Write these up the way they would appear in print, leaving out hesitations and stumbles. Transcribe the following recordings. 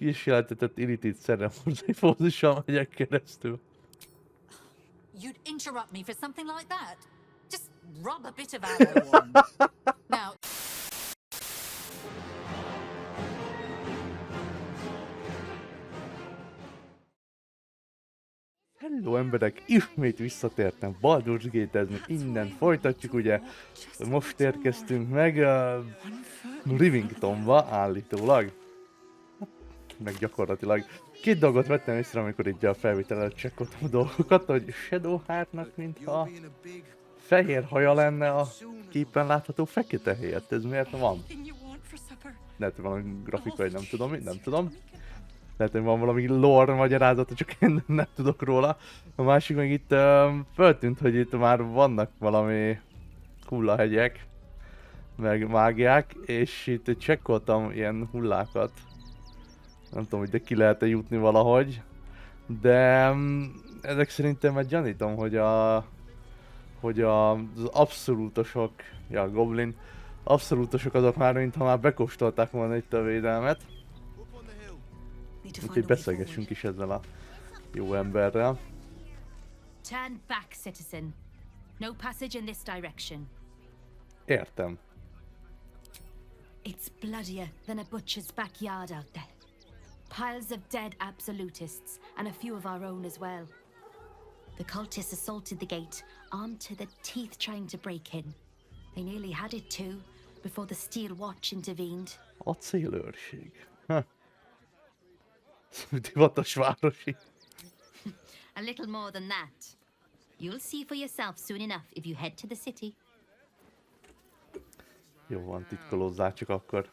Kísérletetett irritit szeremorzai fózussal megyek keresztül. You'd interrupt me for something like that? Just rub a bit of aloe on. Now... Hello emberek, ismét visszatértem Baldur's Gate-ezni, innen folytatjuk ugye, most érkeztünk meg Rivingtonba állítólag, meg gyakorlatilag. Két dolgot vettem észre, amikor így a felvétellel csekkoltam a dolgokat, hogy Shadowheartnak mintha fehér haja lenne a képen látható fekete helyett, ez miért van? Lehet, hogy valami grafikai, nem tudom. Lehet, hogy van valami lore magyarázata, csak én nem tudok róla. A másik meg itt föltűnt, hogy itt már vannak valami hullahegyek, meg mágiák, és itt csekkoltam ilyen hullákat. Nem tudom, hogy de ki lehet-e jutni valahogy. De ezek szerintem már gyanítom, hogy az abszolútosok, ja goblin, abszolútosok azok már, mintha már bekóstolták volna itt a védelmet. Úgyhogy beszélgessünk is ezzel a jó emberrel. Turn back, citizen. No passage in this direction. Értem. It's bloodier than a butcher's backyard out there. Piles of dead absolutists, and a few of our own as well. The cultists assaulted the gate, armed to the teeth trying to break in. They nearly had it too, before the Steel Watch intervened. Acélőrség. Divatos városi. A little more than that. You'll see for yourself soon enough if you head to the city. Jó van, titkolózzál csak akkor.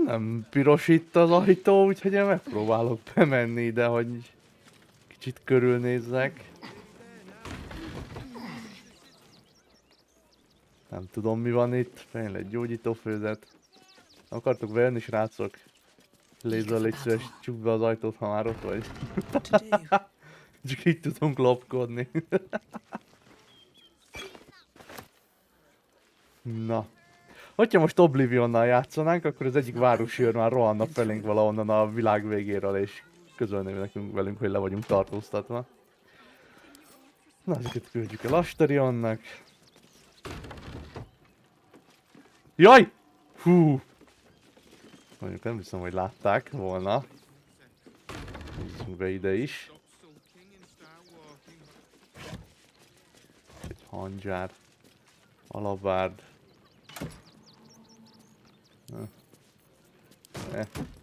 Nem piros itt az ajtó, úgyhogy én megpróbálok bemenni, de hogy kicsit körülnézzek. Nem tudom mi van itt, fején egy gyógyítófőzet. Akartok bejönni, srácok? Lézzel, légy szíves, csukd be az ajtót, ha már ott vagy. Csak így tudunk lopkodni. Na. Hogyha most Oblivionnal játszanánk, akkor az egyik városőr már rohanna felénk valahonnan a világ végéről, és közölné nekünk velünk, hogy le vagyunk tartóztatva. Na, ezeket küldjük el Astarionnak. Jaj! Hú! Mondjuk nem hiszem, hogy látták volna. Nézzünk be ide is. Egy hangyár. Alabárd.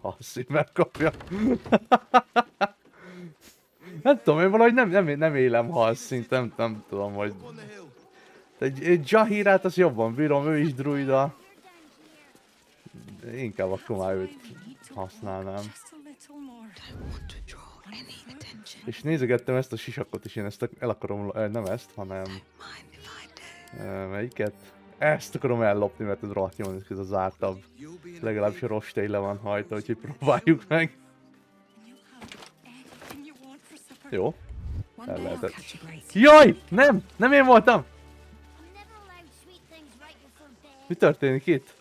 Halszín megkapja. Nem tudom, én valahogy nem élem halszínt, nem tudom, hogy... Egy Jahirát azt jobban bírom, ő is druida. Inkább akkor már őt használnám. És nézegettem ezt a sisakot is, én ezt el akarom, nem ezt, hanem... Melyiket? Ezt akarom ellopni, mert ez rohadt jól néz ki, ez az zártabb. Legalábbis a rostély le van hajtva, úgyhogy próbáljuk meg. Jó. El lehetett. Jaj! Nem! Nem én voltam! Mi történik itt?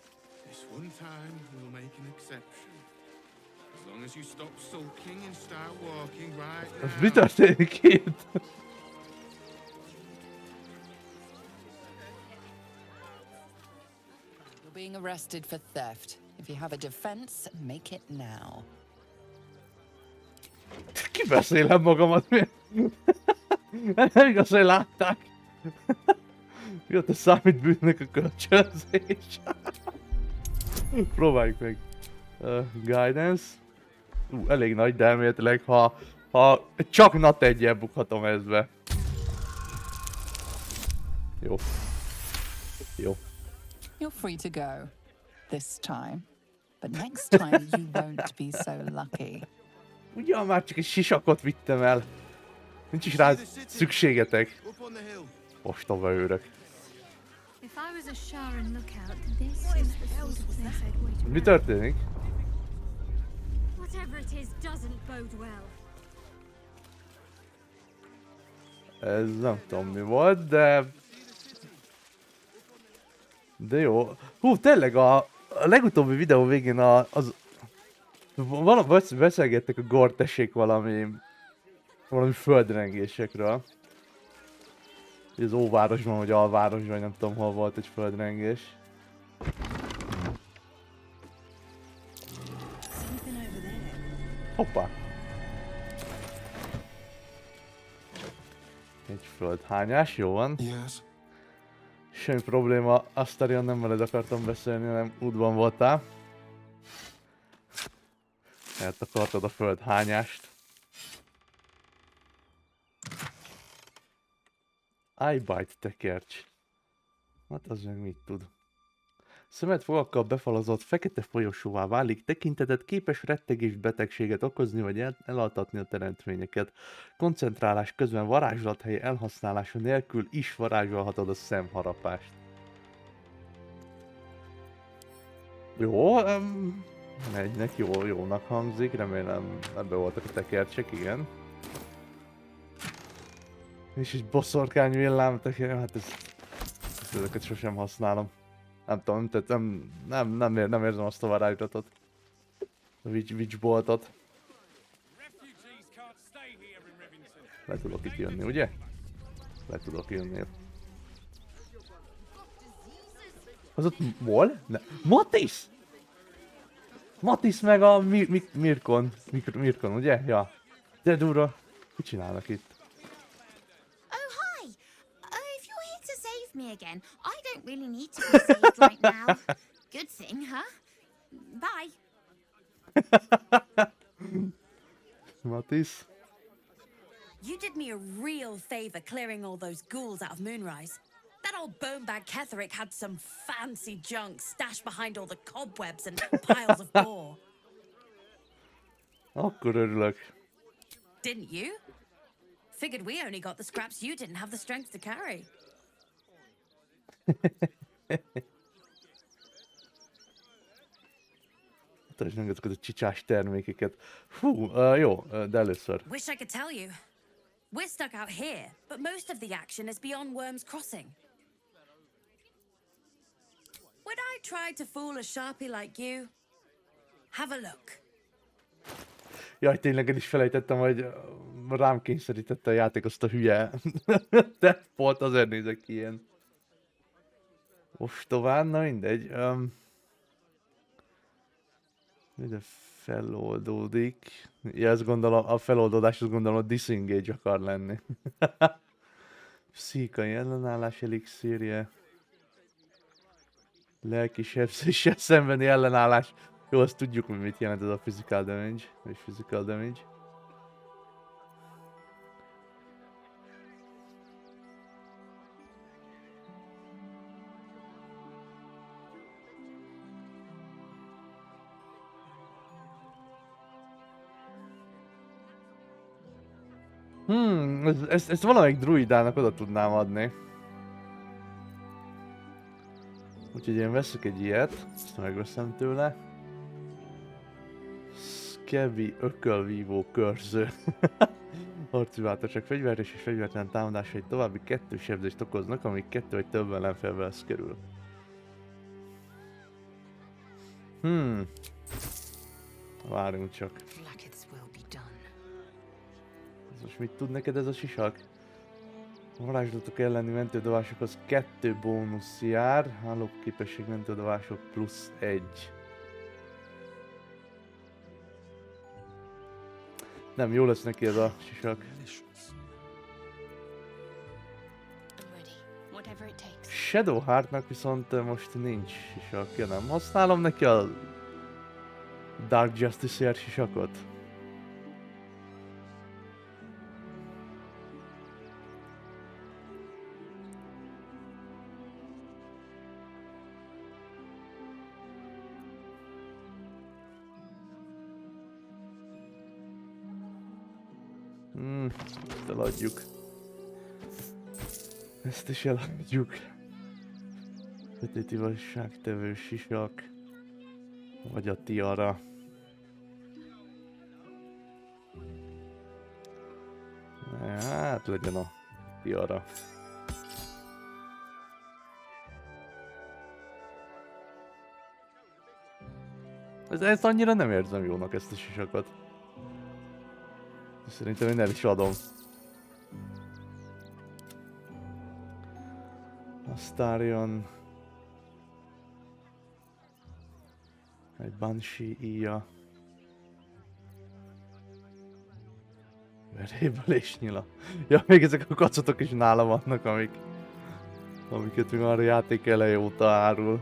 Mi történik itt? You're being arrested for theft. If you have a defense, make it now. Kibeszélem magamat, mi? Nem igaz, hogy látták. Jött a számít bűnnek a kölcsönzés. Próbáljuk meg. Guidance. Elég nagy, de elméletileg, ha csak nat egyel bukhatom ezbe. Jó. Jó. You're free to go. This time. But next time you won't be so lucky. Ugyan már csak egy sisakot vittem el. Nincs is rá szükségetek. Ostoba őrök. Mi történik? Ez nem tudom mi volt, de... De jó. Hú, tényleg a legutóbbi videó végén beszélgettek a gortesék valami földrengésekről. Az óvárosban, vagy alvárosban, vagy nem tudom hol volt egy földrengés. Hoppá! Egy földhányás, jó van. Semmi probléma, Astarion nem veled akartam beszélni, hanem útban voltál. Eltakartad a földhányást. Eyebite tekercs. Hát az meg mit tud? Szemed fogakkal befalazott fekete folyosóvá válik, tekinteted képes rettegést, betegséget okozni vagy elaltatni a teremtményeket. Koncentrálás közben varázslathely elhasználása nélkül is varázsolhatod a szemharapást. Jó, egynek jónak hangzik, remélem ebbe voltak a tekercsek, igen. És egy boszorkány villám, hát ezeket sosem használom. Nem tudom, tehát nem érzem azt a varázslatot. A witch boltot. Le tudok itt jönni, ugye? Le tudok jönni. Az ott hol? Matis! Matis meg a Mirkon, ugye? Ja. De durva. Mit csinálnak itt? Me again. I don't really need to be saved right now. Good thing, huh? Bye. Matis. You did me a real favor clearing all those ghouls out of Moonrise. That old bonebag Ketherick had some fancy junk stashed behind all the cobwebs and piles of gore. Akkor örülök. Didn't you? Figured we only got the scraps you didn't have the strength to carry. Tartsd meg ezeket a csicsás termékeket. Fú, jó, de először. Wish I could tell you. We're stuck out here, but most of the action is beyond Worm's Crossing. Would I try to fool a sharpie like you? Have a look. Jaj, tényleg el is felejtettem, hogy rám kényszerítette a játék azt a hülye. De pont azért nézek ki ilyen. Ostován, na mindegy. De feloldódik. Ja, ezt gondolom, a feloldódás azt gondolom a disengage akar lenni. Pszichai ellenállás elixírje. Lelki sebzéssel szembeni ellenállás. Jó, azt tudjuk, hogy mit jelent ez a physical damage. Vagy physical damage. Ezt valamelyik druidának oda tudnám adni. Úgyhogy én veszek egy ilyet, ezt megveszem tőle. Scabby ökölvívó körző. Harci váltóság fegyver és fegyvertelen támadásai további 2 sebzést okoznak, amíg 2 vagy több ellenfélhez kerül. Várjunk csak. Most mit tud neked ez a sisak? A varázslatok elleni mentődobásokhoz 2 bónusz jár, állóképesség mentődobások plusz 1. Nem, jó lesz neki ez a sisak. Shadowheartnak viszont most nincs sisakja, nem használom neki a Dark Justice-ért sisakot. Ezt eladjuk. Ezt is eladjuk. Sötét igazságtevő sisak. Vagy a tiara. Hát legyen a tiara. Ezt annyira nem érzem jónak, ezt a sisakot. Szerintem én el is adom. Aztán jön... egy Banshee íja. Veréből és nyila. Ja, még ezek a kacatok is nála vannak, amiket még már a játék eleje óta árul.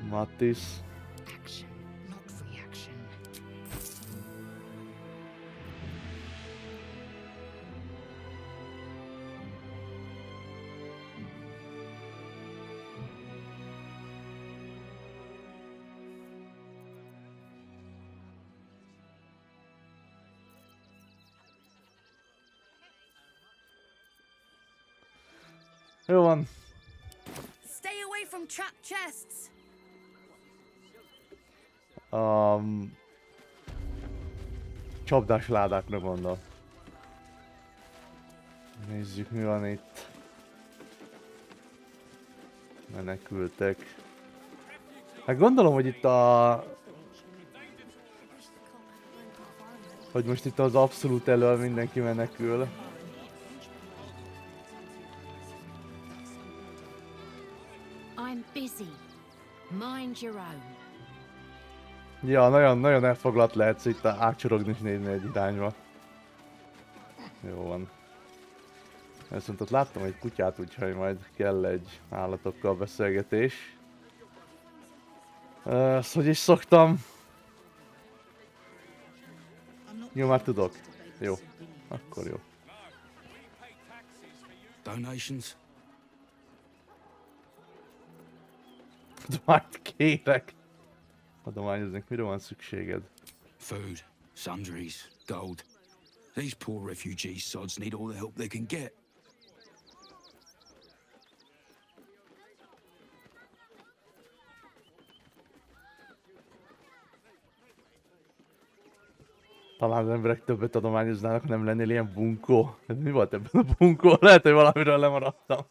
Mattis. Action, not reaction. Jó van. Stay away from trapped chests. Csapdás ládákra gondol. Nézzük, mi van itt. Menekültek. Hát gondolom, hogy itt hogy most itt az abszolút elől mindenki menekül. I'm busy. Mind your own. Ja, nagyon elfoglalt lehetsz itt átcsorogni és nézni egy irányba. Jó van. Viszont ott láttam egy kutyát, úgyhogy majd kell egy állatokkal beszélgetés. Ezt hogy is szoktam. Jó, már tudok. Jó. Akkor jó. Donations? Adományt kérek. Adományoznak, mire van szükséged? Food, sundries, gold. These poor refugee sods need all the help they can get. Talán az emberek többet adományoznának, ha nem lennél ilyen bunkó. Mi volt ebben a bunkó? Lehet, hogy valamiről lemaradtam.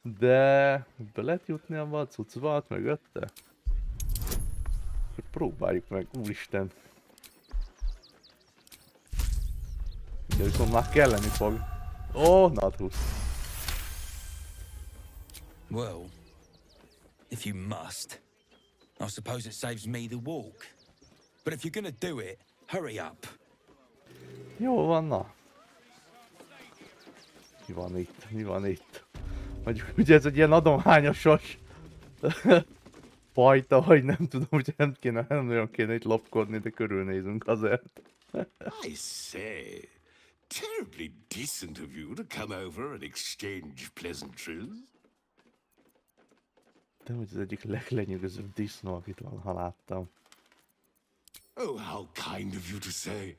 De... be lehet jutni abba a cuccba mögötte? Próbáljuk meg, úristen. De viszont már kelleni fog. Nathus. Well, if you must, I suppose it saves me the walk. But if you're gonna do it, hurry up. Jó van, na. Mi van itt? Mondjuk ugye ez egy ilyen adományosos fajta, hogy nem tudom, hogy nem nagyon kéne itt lopkodni, de körülnézünk azért. I say, terribly decent of you to come over and exchange pleasantries. De hogy az egyik leglenyűgözőbb disznó, akit valaha láttam. Oh, how kind of you to say.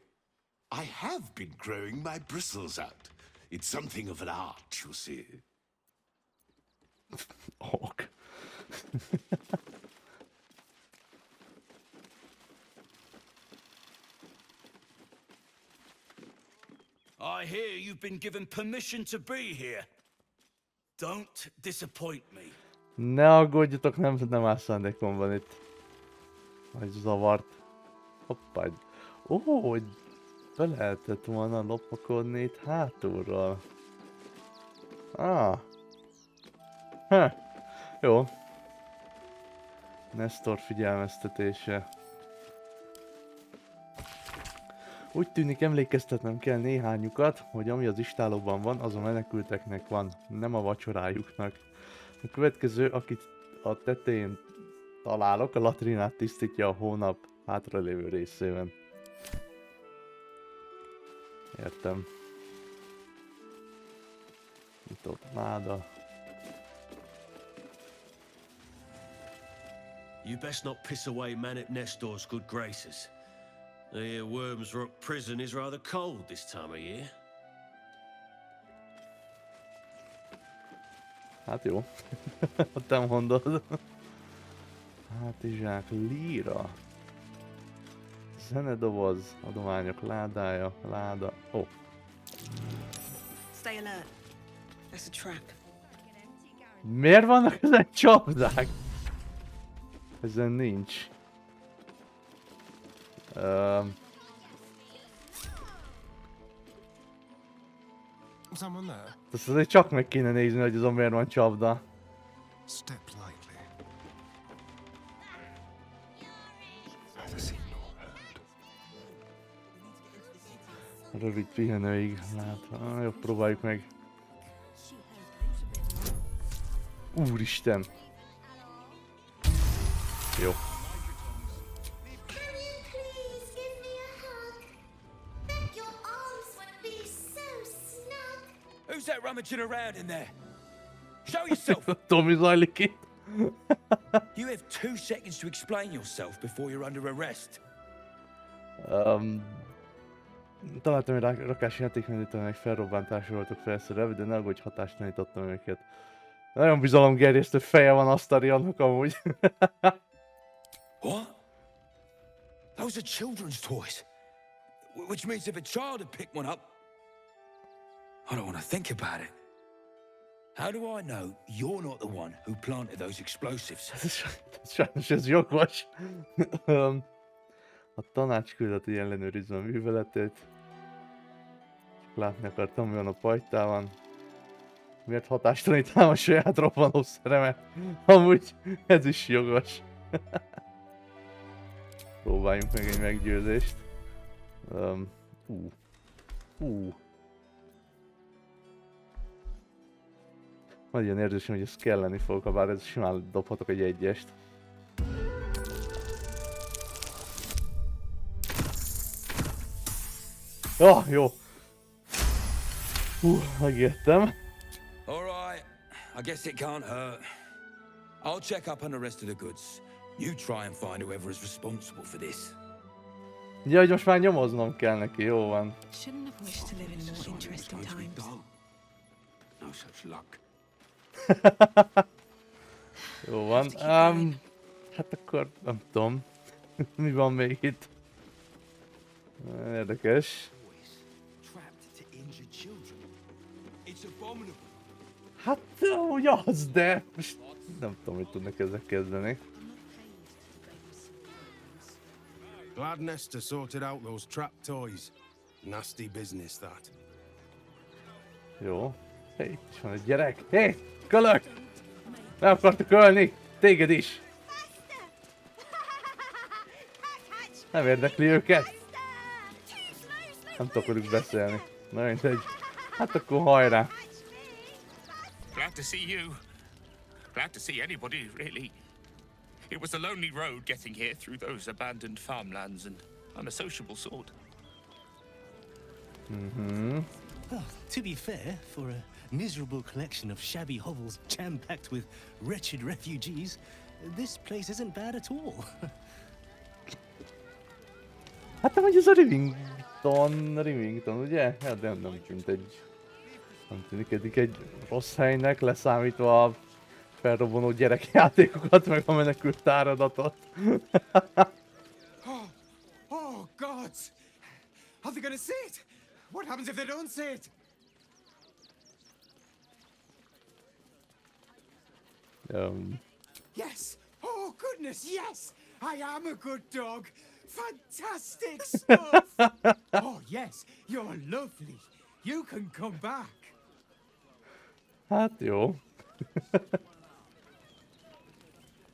I have been growing my bristles out. It's something of an art, you see. Ok. I hear you've been given permission to be here. Don't disappoint me. Ne aggódjatok, nem áll szándékom van itt. Vagy zavart. Hoppá. Hogy be lehetett volna lopakodni itt hátulról. Jó. Nestor figyelmeztetése. Úgy tűnik, emlékeztetnem kell néhányukat, hogy ami az istálóban van, az a menekülteknek van, nem a vacsorájuknak. A következő, akit a tetején találok, a latrinát tisztítja a hónap hátralévő részében. Értem. Nyitott láda. You best not piss away Man at Nestor's good graces. I hear Worms Rock Prison is rather cold this time of year. Hát jó. Te mondod. Hátizsák, líra. Zenedoboz, adományok ládája, láda. Stay alert. That's a trap. Miért vannak ezen csapdák? Ezen nincs. Someone there? Ezt azért csak meg kéne nézni, hogy azon miért van csapda. Step lightly. Neither seen nor heard. Rövid pihenőig látva. Jó, próbáljuk meg. Úristen! Jó. Can you please give me a hug? Bet your arms would be so snug. Who's that rummaging around in there? Show yourself! Tommy zajlik itt. You have 2 seconds to explain yourself before you're under arrest. Találtam egy rakási játékmenüt, amelyek felrobbantásra voltak felszerelve, de ne aggódj, hatástalanítottam őket. Nagyon bizalomgerjesztő feje van Astariannak amúgy. What? Those are children's toys. Which means if a child had picked one up... I don't want to think about it. How do I know you're not the one who planted those explosives? Sajnos ez jogos. A tanács küldött, hogy ellenőrizve a műveletét. Csak látni akartam, mi van a pajtában. Miért hatástalanítám a saját robbanószeremet? Amúgy ez is jogos. Próbáljunk meg egy meggyőzést. Van ilyen érzésem, hogy ez kelleni fog, ha bár ez simán dobhatok egy egyest. Jó. Megértem. Alright, I guess it can't hurt. I'll check up on the rest of the goods. You try and find whoever is responsible for this. Ja, hogy most már nyomoznom kell neki, jó van. Shouldn't have wished to live in more interesting times. No such luck. Jó van. Hát akkor nem tudom. Mi van még itt? Érdekes. Hát úgy az, de most nem tudom, mit tudnak ezzel kezdeni. Glad Nestor sorted out those trap toys. Nasty business, that. Jó. Hé, itt is van egy gyerek. Hé, kölök! Le akartak ölni! Téged is! Nem érdekli őket? Nem tudok velük beszélni. Na mindegy. Hát akkor hajrá! Glad to see you. Glad to see anybody, really. It was a lonely road getting here through those abandoned farmlands, and I'm a sociable sort. Well, to be fair, for a miserable collection of shabby hovels jam-packed with wretched refugees, this place isn't bad at all. Hát nem, hogy ez a Rivington, ugye? Hát nem tűnt egy... Nem tűnik eddig egy rossz helynek, leszámítva a felrobbanó gyerekjátékokat, meg a menekült táradatot. Oh, gods! Are they gonna see it? What happens if they don't see it? Yes! Oh, goodness, yes! I am a good dog! Fantastic stuff! Oh, yes, you're lovely. You can come back. Hát jó.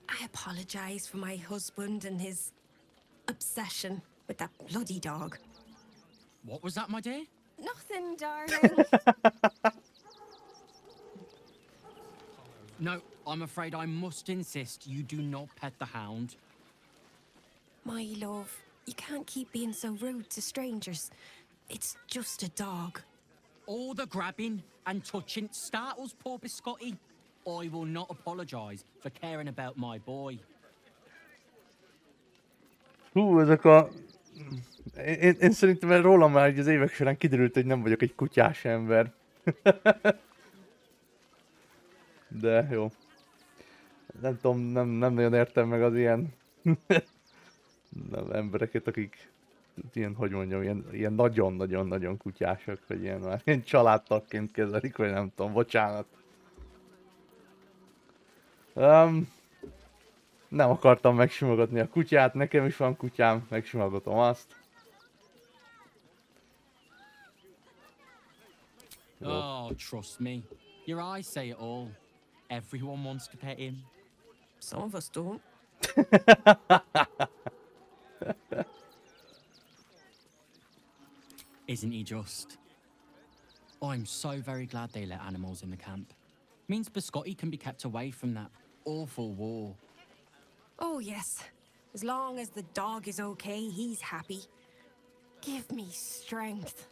I apologize for my husband and his obsession with that bloody dog. What was that, my dear? Nothing, darling. No, I'm afraid I must insist you do not pet the hound. My love, you can't keep being so rude to strangers. It's just a dog. All the grabbing and touching startles poor Biscotti. I will not apologise for caring about my boy. Ezek a... Én szerintem rólam már az évek során kiderült, hogy nem vagyok egy kutyás ember. De jó. Nem tudom, nem nagyon értem meg az ilyen... embereket, akik ilyen, hogy mondjam, ilyen nagyon-nagyon-nagyon kutyásak, vagy ilyen családtagként kezelik, vagy nem tudom, bocsánat. Nem akartam megsimogatni a kutyát, nekem is van kutyám, megsimogatom azt. Jó. Oh, trust me. Your eyes say it all. Everyone wants to pet him. Some of us don't. Isn't he just? I'm so very glad they let animals in the camp. Means Biscotti can be kept away from that awful war. Oh, yes. As long as the dog is okay, he's happy. Give me strength.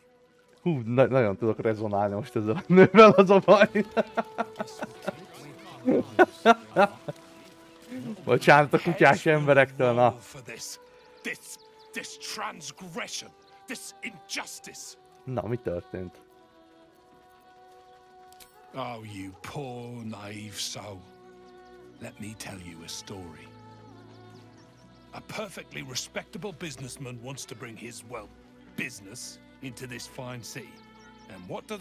Hú, nagyon tudok rezonálni most ezzel a nővel, az a baj. Bocsánat a kutyás emberektől, na. For this transgression, this injustice. Na, mi történt? Oh, you poor, naive soul. Let me tell you a story. A perfectly respectable businessman wants to bring his, well, business into this fine city. And what do?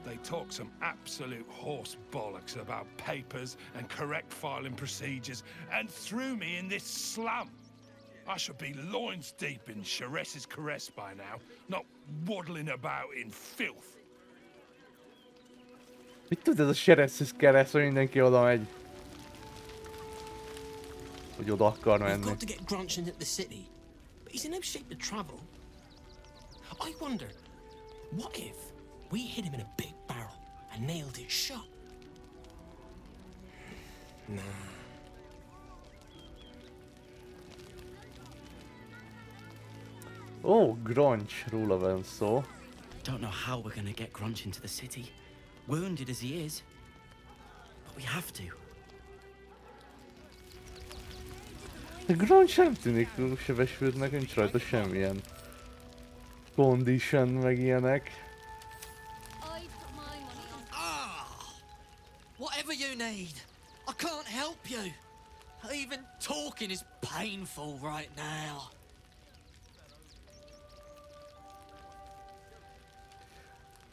They talk some absolute horse bollocks about papers and correct filing procedures and threw me in this slum. I should be loins deep in Chares's caress by now, not waddling about in filth. Mit tud ez a Chares's kereszt, hogy mindenki oda megy? Hogy oda akar We've menni. got to get Grunch into the city, but he's in no shape to travel. I wonder, what if we hid him in a big barrel and nailed it shut? Nah. Ó, Grunch, róla van szó. Don't know how we're gonna get Grunch into the city, wounded as he is, but we have to. De Grunch nem tűnik sebesültnek, nincs rajta semmilyen condition meg ilyenek. Whatever you need, I can't help you. Even talking is painful right now.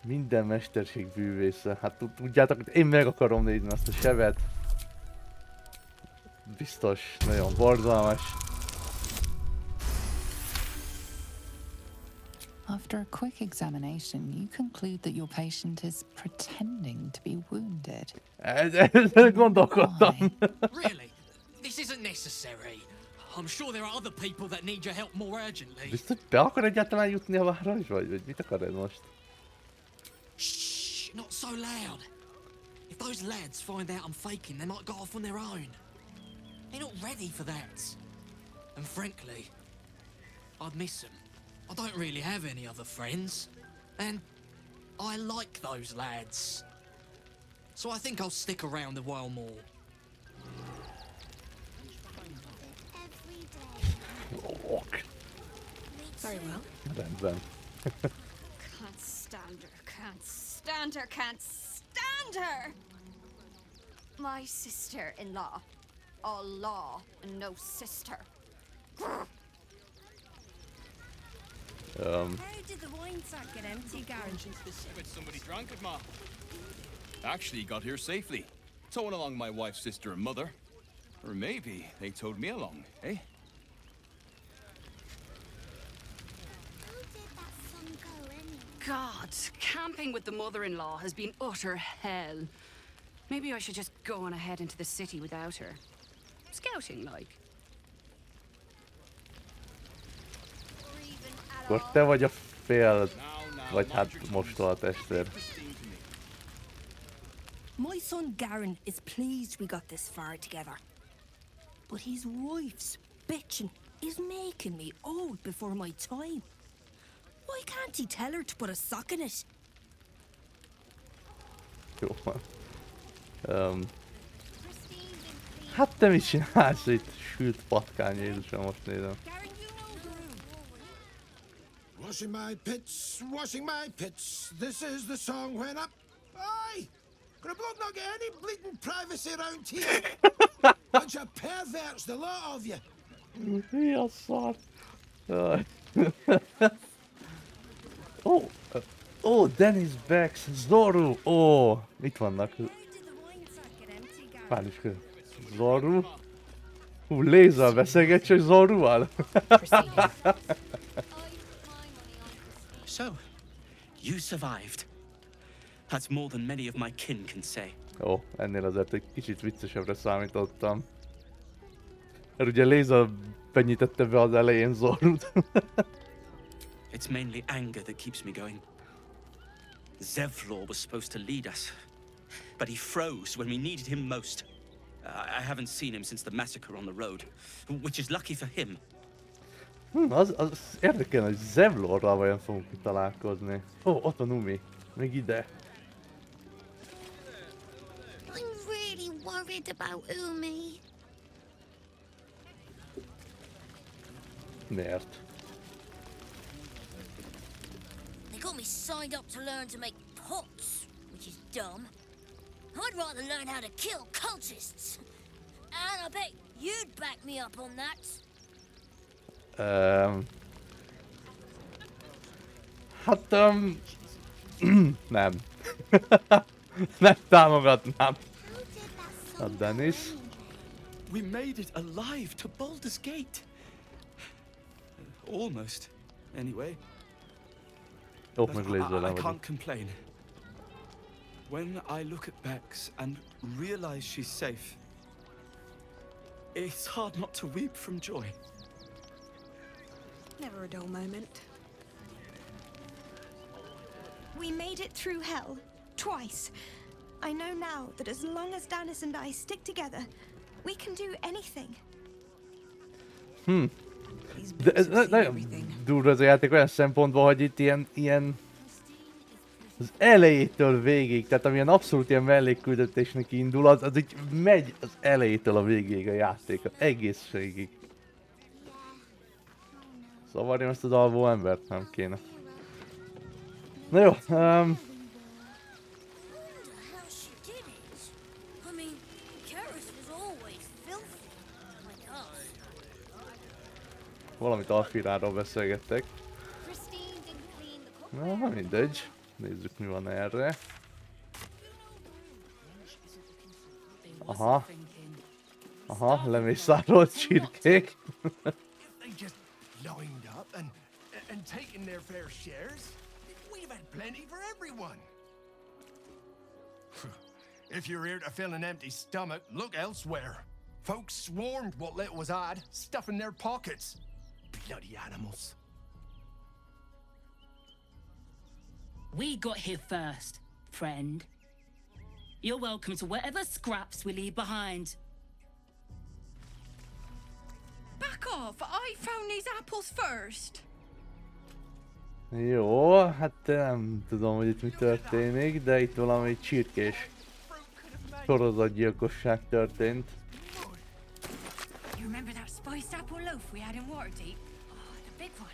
Minden mesterség bűvésze. Hát tudjátok, hogy én meg akarom nézni azt a sebet. Biztos, nagyon borzalmas. After a quick examination, you conclude that your patient is pretending to be wounded. Ezzel gondolkodtam. Really? This isn't necessary. I'm sure there are other people that need your help more urgently. Biztos, be akar egyáltalán jutni a városba, vagy mit akar ez most? Shh, not so loud. If those lads find out I'm faking, they might go off on their own. They're not ready for that. And frankly, I'd miss them. I don't really have any other friends. And I like those lads. So I think I'll stick around a while more. Very well. Rendben. Can't stand her, can't stand her, can't stand her! My sister-in-law. All law and no sister. How did the wine sack get empty, Garen? Bet somebody drank it, Ma. Actually got here safely. Towing along my wife's sister and mother. Or maybe they towed me along, eh? God, camping with the mother-in-law has been utter hell. Maybe I should just go on ahead into the city without her. Scouting, like. Akkor te vagy a fél, vagy hát mostoha testvér. My son Garen is pleased we got this far together. But his wife's bitching is making me old before my time. Why can't he tell her to put a sock in it? Jó van. Hát te mit csinálsz itt? Sült patkány, Jézusom, most nézem. Washing my pits. This is the song when up. Aye! Gonna bloke not get any bleeding privacy around here. Bunch of perverts, the lot of you. Mi a szar? Ó, Dennis Bex, Zoru, ó, itt vannak. Pániska. Zorru. Lézer beszélget csak Zorruval? So, you survived. That's more than many of my kin can say. Ó, ennél azért egy kicsit viccesebbre számítottam. Mert ugye Lézer benyitette be az elején Zorrut. It's mainly anger that keeps me going. Zevlor was supposed to lead us, but he froze when we needed him most. I haven't seen him since the massacre on the road, which is lucky for him. Az érdekel, hogy Zevlorral vajon fogunk itt találkozni. Ó, ott van Umi. Még ide. I'm really worried about Umi. Miért? They got me signed up to learn to make pots, which is dumb. I'd rather learn how to kill cultists. And I bet you'd back me up on that. Hát, nem. Nem támogatnám. A Dennis. We made it alive to Baldur's Gate. Almost, anyway. Ó, But meg Lézerrel I can't vagyok. complain. When I look at Bex and realize she's safe, it's hard not to weep from joy. Never a dull moment. We made it through hell. Twice. I know now that as long as Danis and I stick together, we can do anything. De ez nagyon durva ez a játék olyan szempontból, hogy itt ilyen az elejétől végig, tehát amilyen abszolút ilyen mellékküldetésnek indul, az így megy az elejétől a végéig a játék, az egész végig. Zavarjam ezt az alvó embert, nem kéne. Na jó, valamit Alfiráról beszélgettek. Na, mindegy. Nézzük, mi van erre. Aha. Aha, lemészárolt csirkék. They just lined up and taken their fair shares. We've had plenty for everyone. If you're here to fill an empty stomach, look elsewhere. Folks swarmed what little was odd, stuffing their pockets. Bloody animals. We got here first, friend. You're welcome to whatever scraps we leave behind. Back off! I found these apples first. Jó, hát nem tudom, hogy itt mi történik, de itt valami csirkés sorozatgyilkosság történt. You remember that spiced apple loaf we had in Waterdeep? Oh, the big one.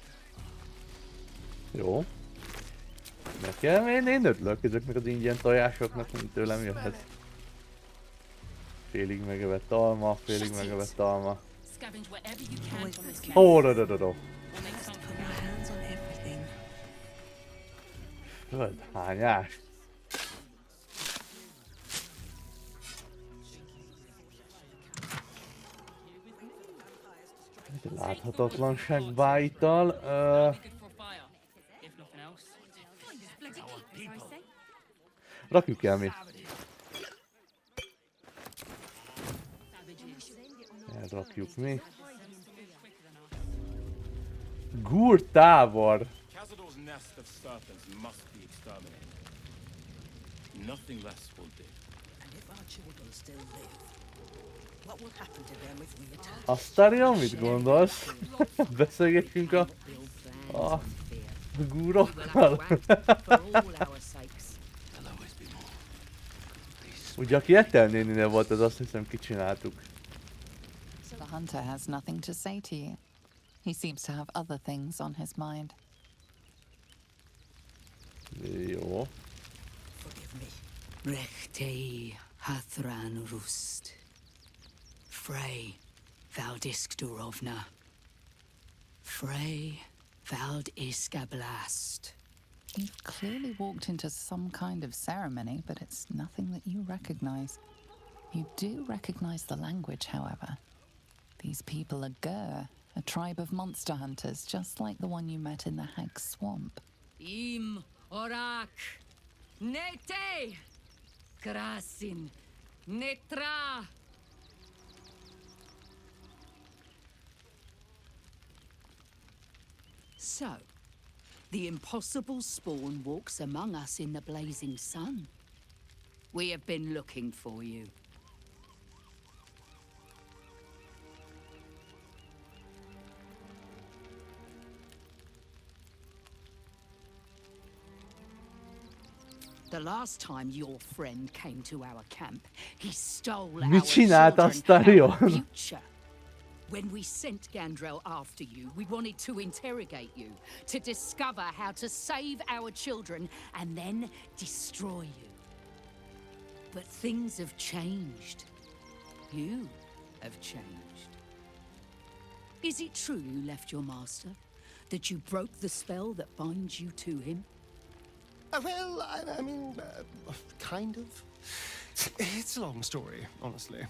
Jó. Nekem én örülök ezeknek az ingyen tojásoknak, mint tőlem jöhet. Félig megevett alma, félig megevett alma. Ó, do. Földhányás. Láthatatlanság bájtal. Rakjuk el mi. Elrakjuk mi. Gur tábor. Cazador's nest of serpents must be exterminated. Nothing less will do. And if our children still live, what will happen to them if we attack? Asztárion, mit gondolsz? Beszélgetjünk a gúrokkal. Ugye aki Ethel néninél volt, ez azt hiszem kicsináltuk. The hunter has nothing to say to you. He seems to have other things on his mind. Jó. Rechtei hathran rust. Frey valdisk durovna. Frey vald iskablast. You've clearly walked into some kind of ceremony, but it's nothing that you recognize. You do recognize the language, however. These people are Gur, a tribe of monster hunters, just like the one you met in the Hag's Swamp. Im orak. Nete. Krasin. Netra. So, the impossible spawn walks among us in the blazing sun. We have been looking for you. The last time your friend came to our camp, he stole our Mit csinált children, Astarion? our future. When we sent Gandrel after you, we wanted to interrogate you, to discover how to save our children and then destroy you. But things have changed. You have changed. Is it true you left your master? That you broke the spell that binds you to him? Well, I mean, kind of. It's a long story, honestly.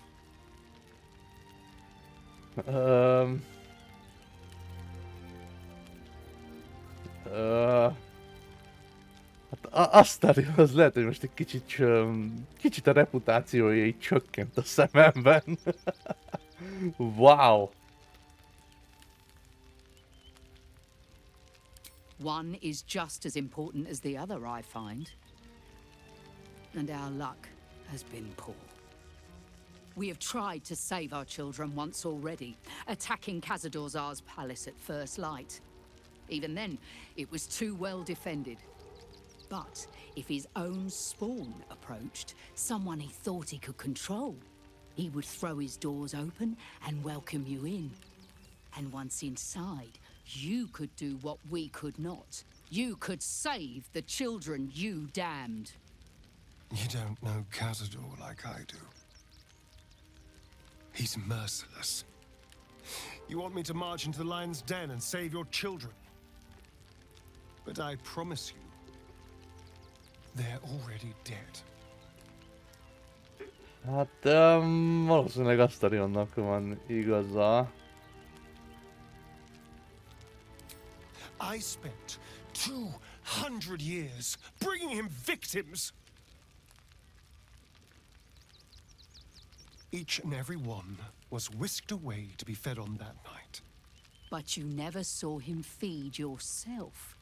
Hát Astarion az lehet, hogy most egy kicsit a reputációja így csökkent a szememben. Wow! One is just as important as the other, I find. And our luck has been poor. We have tried to save our children once already, attacking Khazad-dûr's palace at first light. Even then, it was too well defended. But if his own spawn approached, someone he thought he could control, he would throw his doors open and welcome you in. And once inside, you could do what we could not. You could save the children you damned. You don't know Khazad-dûr like I do. He's merciless. You want me to march into the lion's den and save your children? But I promise you, they're already dead. Hát valószínűleg Astarionnak van igaza. I spent 200 years bringing him victims. Each and every one was whisked away to be fed on that night. But you never saw him feed yourself.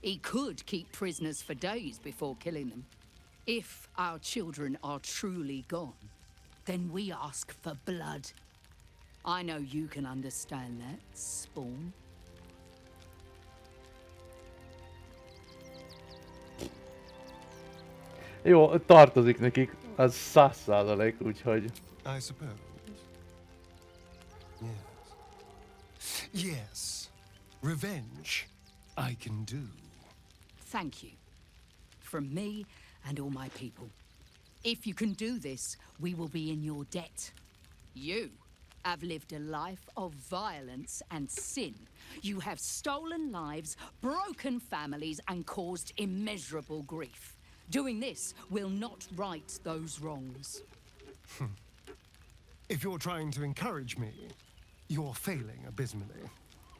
He could keep prisoners for days before killing them. If our children are truly gone, then we ask for blood. I know you can understand that, Spawn. Jó, tartozik nekik, az 100%, úgyhogy... I suppose. Yes. Yes. Revenge, I can do. Thank you. From me and all my people. If you can do this, we will be in your debt. You have lived a life of violence and sin. You have stolen lives, broken families, and caused immeasurable grief. Doing this will not right those wrongs. If you're trying to encourage me, you're failing abysmally.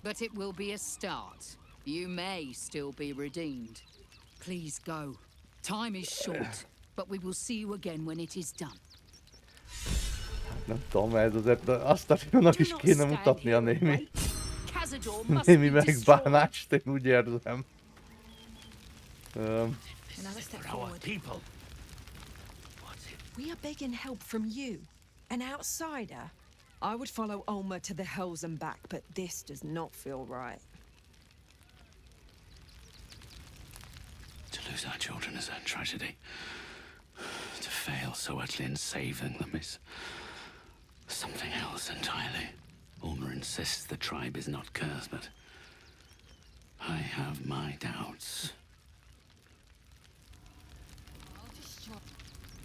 But it will be a start. You may still be redeemed. Please go. Time is short, but we will see you again when it is done. Nem tudom, ez azért Astarionnak is kéne mutatnia némi megbánást, én úgy érzem. Another step forward. People. We are begging help from you, an outsider. I would follow Olma to the hells and back, but this does not feel right. To lose our children is a tragedy. To fail so utterly in saving them is something else entirely. Ulmer insists the tribe is not cursed, but I have my doubts.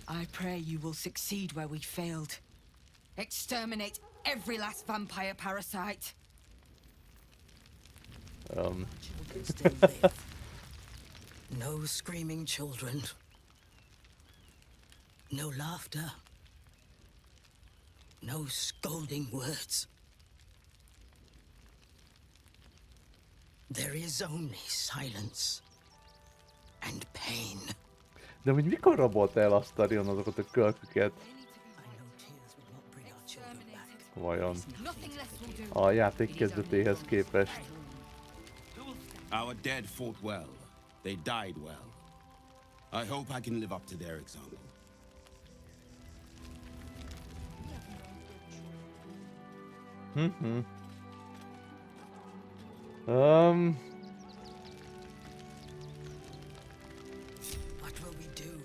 I pray you will succeed where we failed. Exterminate every last vampire parasite. Children still live. No screaming children. No laughter. No scolding words. There is only silence and pain. De hogy mikor rabolta el azt a Rion azokat a kölköket? Vajon? A játék kezdetéhez képest. Our dead fought well. They died well. I hope I can live up to their example. What will we do?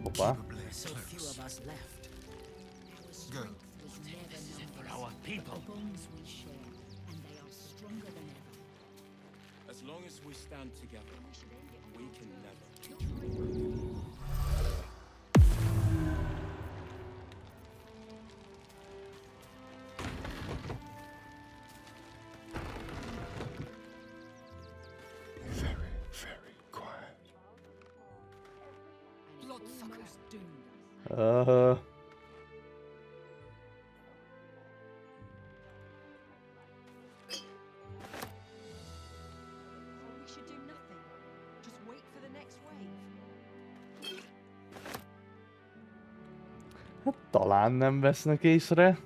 Hoppá. So few of us left. Go. This is it for our people. The bonds we share, and they are stronger than ever. As long as we stand together, we can never. Very, very quiet. Bloodsuckers doomed us. We should do nothing. Just wait for the next wave. Hát talán nem vesznek észre.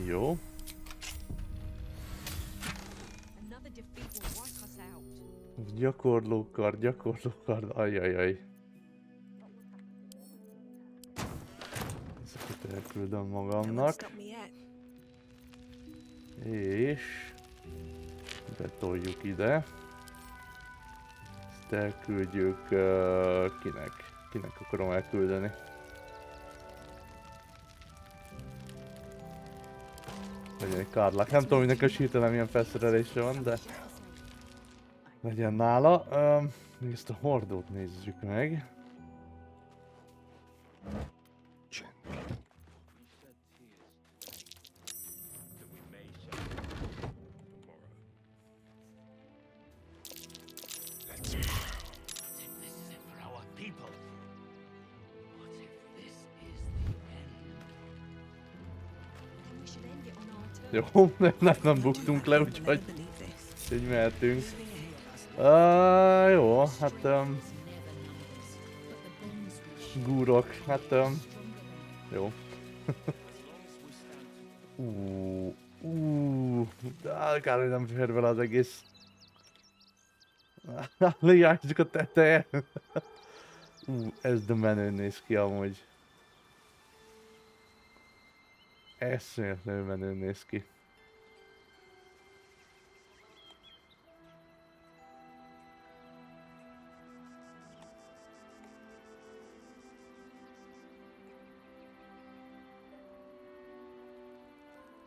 Jó. Another defeat will wipe us out. Gyakorlókard, ajajaj. Ezeket elküldöm magamnak. Stop me yet. És betoljuk ide. Ezt elküldjük kinek? Kinek akarom elküldeni? Legyen egy kárlák. Nem tudom, hogy nekem hirtelen milyen felszerelése van, de legyen nála. Még ezt a hordót nézzük meg. Jó, nem buktunk le, úgyhogy így mehetünk. Jó, hát gúrok, hát jó. De kár, hogy nem fér vele az egész. Hiányzik a teteje. Ez de menő néz ki amúgy. Eszméletlenül menő néz ki.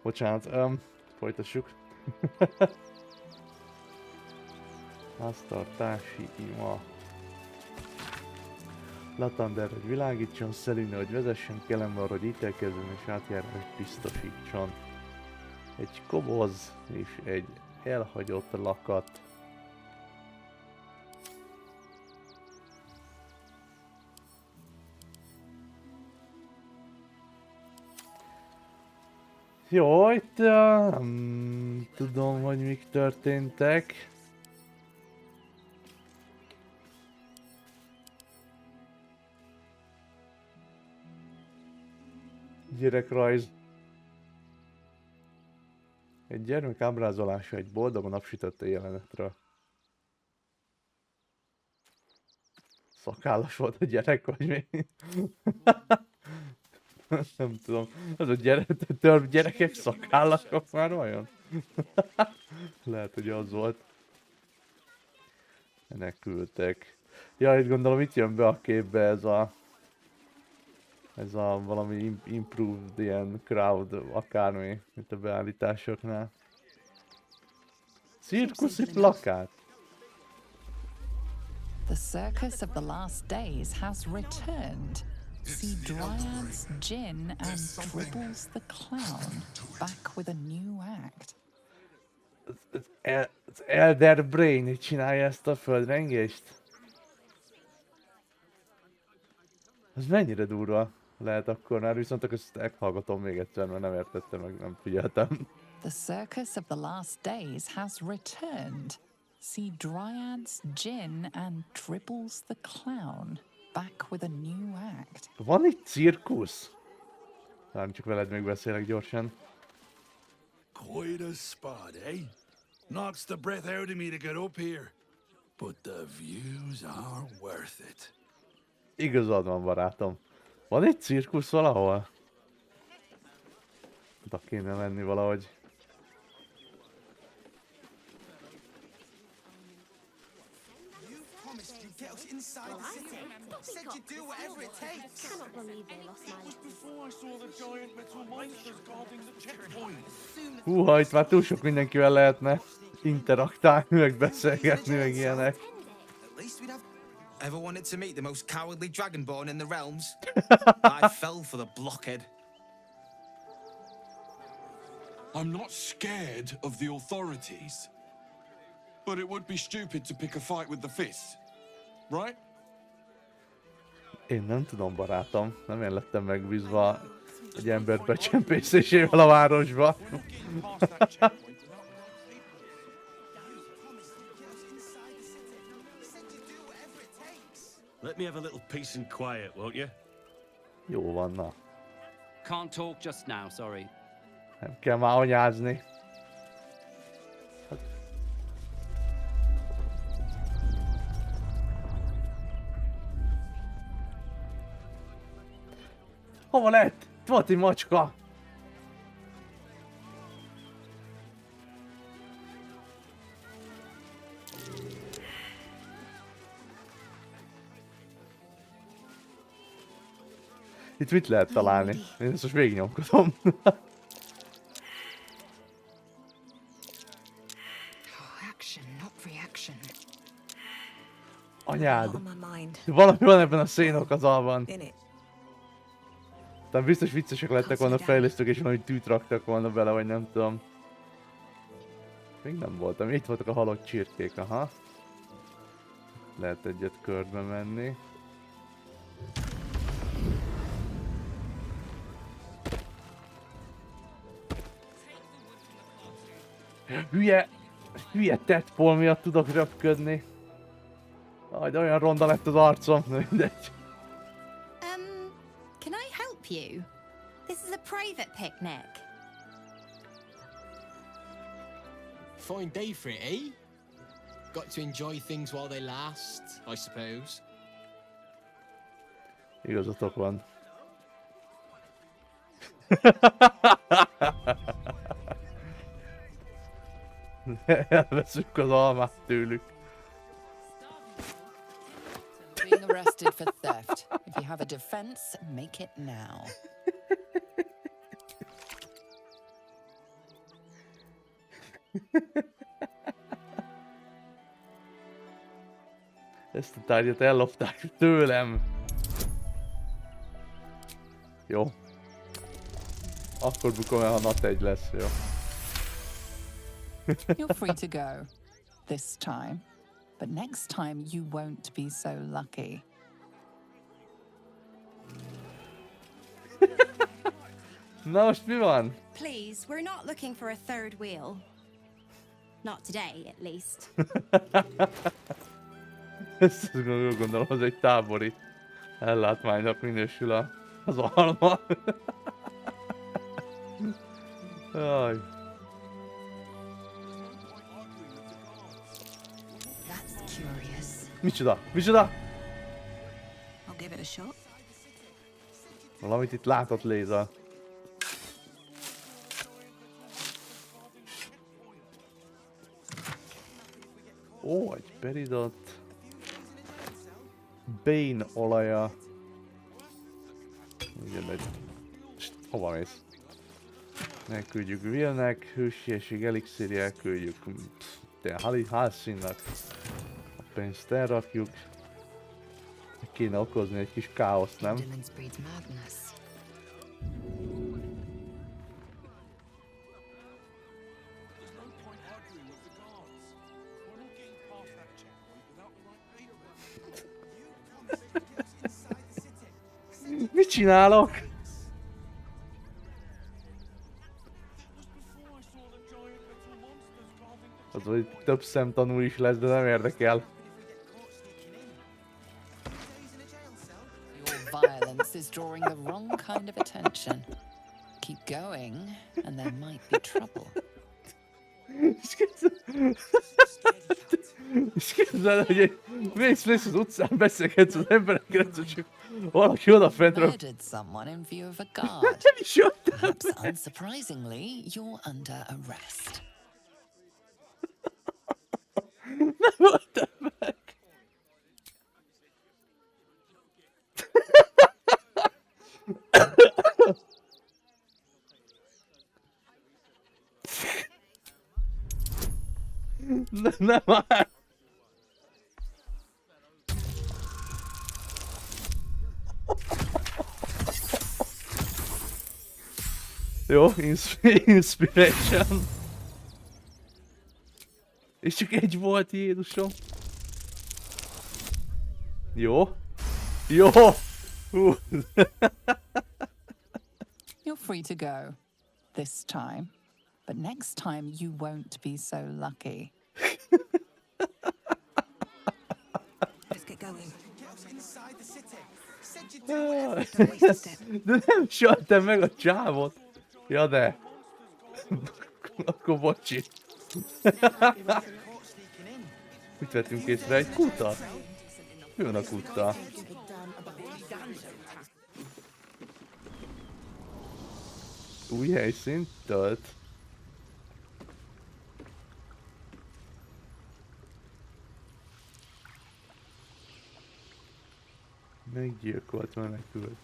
Bocsánat, folytassuk. Háztartási ima. Latander, hogy világítson, Szeline, hogy vezessen, Kelember, hogy ítélkezzen és átjárást biztosítson. Egy koboz és egy elhagyott lakat. Jó, itt nem tudom, hogy mik történtek. Gyerekrajz. Egy gyermek ábrázolása egy boldogan napsütötte jelenetről. Szakállas volt a gyerek, vagy mi? Nem tudom. Ez a törp gyerekek szakállasok már vajon? Lehet, hogy az volt. Menekültek. Ja, itt gondolom itt jön be a képbe ez a valami improved ilyen crowd akármi, mint a beállításoknál. Cirkuszi plakát! The circus of the last days has returned. See Dryads, Jin, and Dribbles the Clown back with a new act. Az Elder Brain csinálja ezt a földrengést? Ez mennyire durva lehet akkor már, viszont akkor ezt meghallgatom még egyszer, mert nem értettem, meg nem figyeltem. The circus of the last days has returned. See Dryads, Jin, and Dribbles the Clown back with a new act. Van itt cirkusz? Nem csak veled még beszélek gyorsan. Quite a spot, eh? Knocks the breath out of me to get up here. But the views are worth it. Igazad van, barátom. Van egy cirkusz valahol? Oda kéne menni valahogy. Húha, itt már túl sok mindenkivel lehetne interaktálni, meg beszélgetni, meg ilyenek. Ever wanted to meet the most cowardly dragonborn in the realms? I fell for the blockhead. I'm not scared of the authorities, but it would be stupid to pick a fight with the fists, right? Én nem tudom, barátom. Nem én lettem megbízva egy ember becsempészésével a városba. Let me have a little peace and quiet, won't you? Jó van, na. Can't talk just now, sorry. Nem kell már anyázni. Hova lett? Itt volt egy macska. Itt mit lehet találni? Én ezt most végignyomkodom. Action, not reaction. Anyád. Valami van ebben a szénokazalban. In it. Tehát biztos viccesek lettek volna a fejlesztők, és valami tűt raktak volna bele, vagy nem tudom. Még nem voltam. Itt voltak a halott csirkék, aha. Lehet egyet körbe menni. Hülye Tedpol miatt tudok röpködni. Aj, de olyan ronda lett az arcom, mindegy. Can I help you? This is a private picnic. Fine day for it, eh? Got to enjoy things while they last, I suppose. Igazatok van. Elveszünk az almát tőlük. Being arrested for theft. If you have a defense, make it now. Ezt a tárgyat ellopták tőlem. Jó. Akkor bukom el, ha nat egy lesz, jó. You're free to go. This time. But next time you won't be so lucky. Na most mi van? Please, we're not looking for a third wheel. Not today, at least. Ezt gondolom, az egy tábori ellátmánynak minősül az alma. Jaj. That's curious. Micsoda? Micsoda? I'll give it a shot. Valamit itt látott Léza. Ó, egy peridot. Bane olaja. Igen, egy... Hova mész? Elküldjük Willnek, hősiesség elixíri, elküldjük Halsinnak. A pénzt elrakjuk. Kéne okozni egy kis káoszt, nem? Mit csinálok? Az, hogy több szemtanú is lesz, de nem érdekel. Your violence is drawing the wrong kind of attention. Keep going, and there might be trouble. És képzeld, hogy mész az utcán, beszélgetsz az emberekkel, csak valaki odafentről. Murdered someone in view of a guard. Nem is jöttem. Perhaps unsurprisingly, you're under arrest. Nem voltam meg. Nem már. Jó, inspiration. És csak egy volt, Jézusom. Jó. Jó. You're free to go. This time. But next time you won't be so lucky. Let's get going. De nem saltam meg a csávot. Ja de. Akkor bocsi. Mit vettünk észre? Egy kutat? Mi van a kuttal? Új helyszínt tölt. Meggyilkolt, menekült.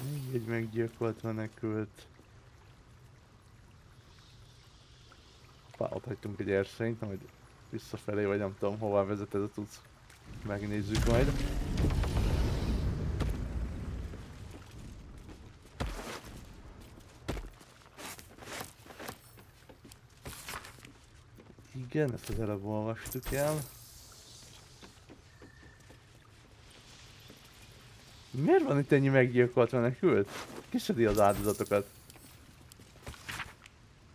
Még egy meggyilkolt, menekült. Ott hagytunk egy erszényt, majd visszafelé, vagy nem tudom hová vezet ez a cucc. Megnézzük majd. Igen, ezt az előbb olvastuk el. Miért van itt ennyi meggyilkolt menekült? Ki szedi az áldozatokat?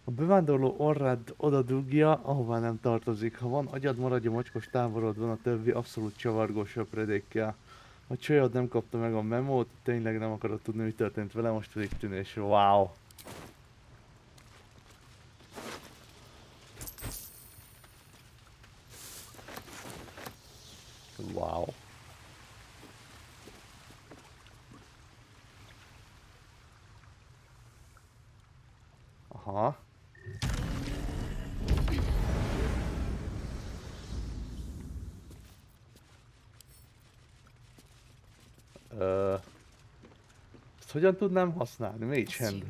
A bevándorló orrád oda dugja, ahová nem tartozik. Ha van agyad, maradj a mocskos távolodban, a többi abszolút csavargó söpredékkel. A csajod nem kapta meg a memót, tényleg nem akarod tudni, mi történt vele, most pedig tűnés. Wow! Wow. Aha. Ezt hogyan tudnám használni?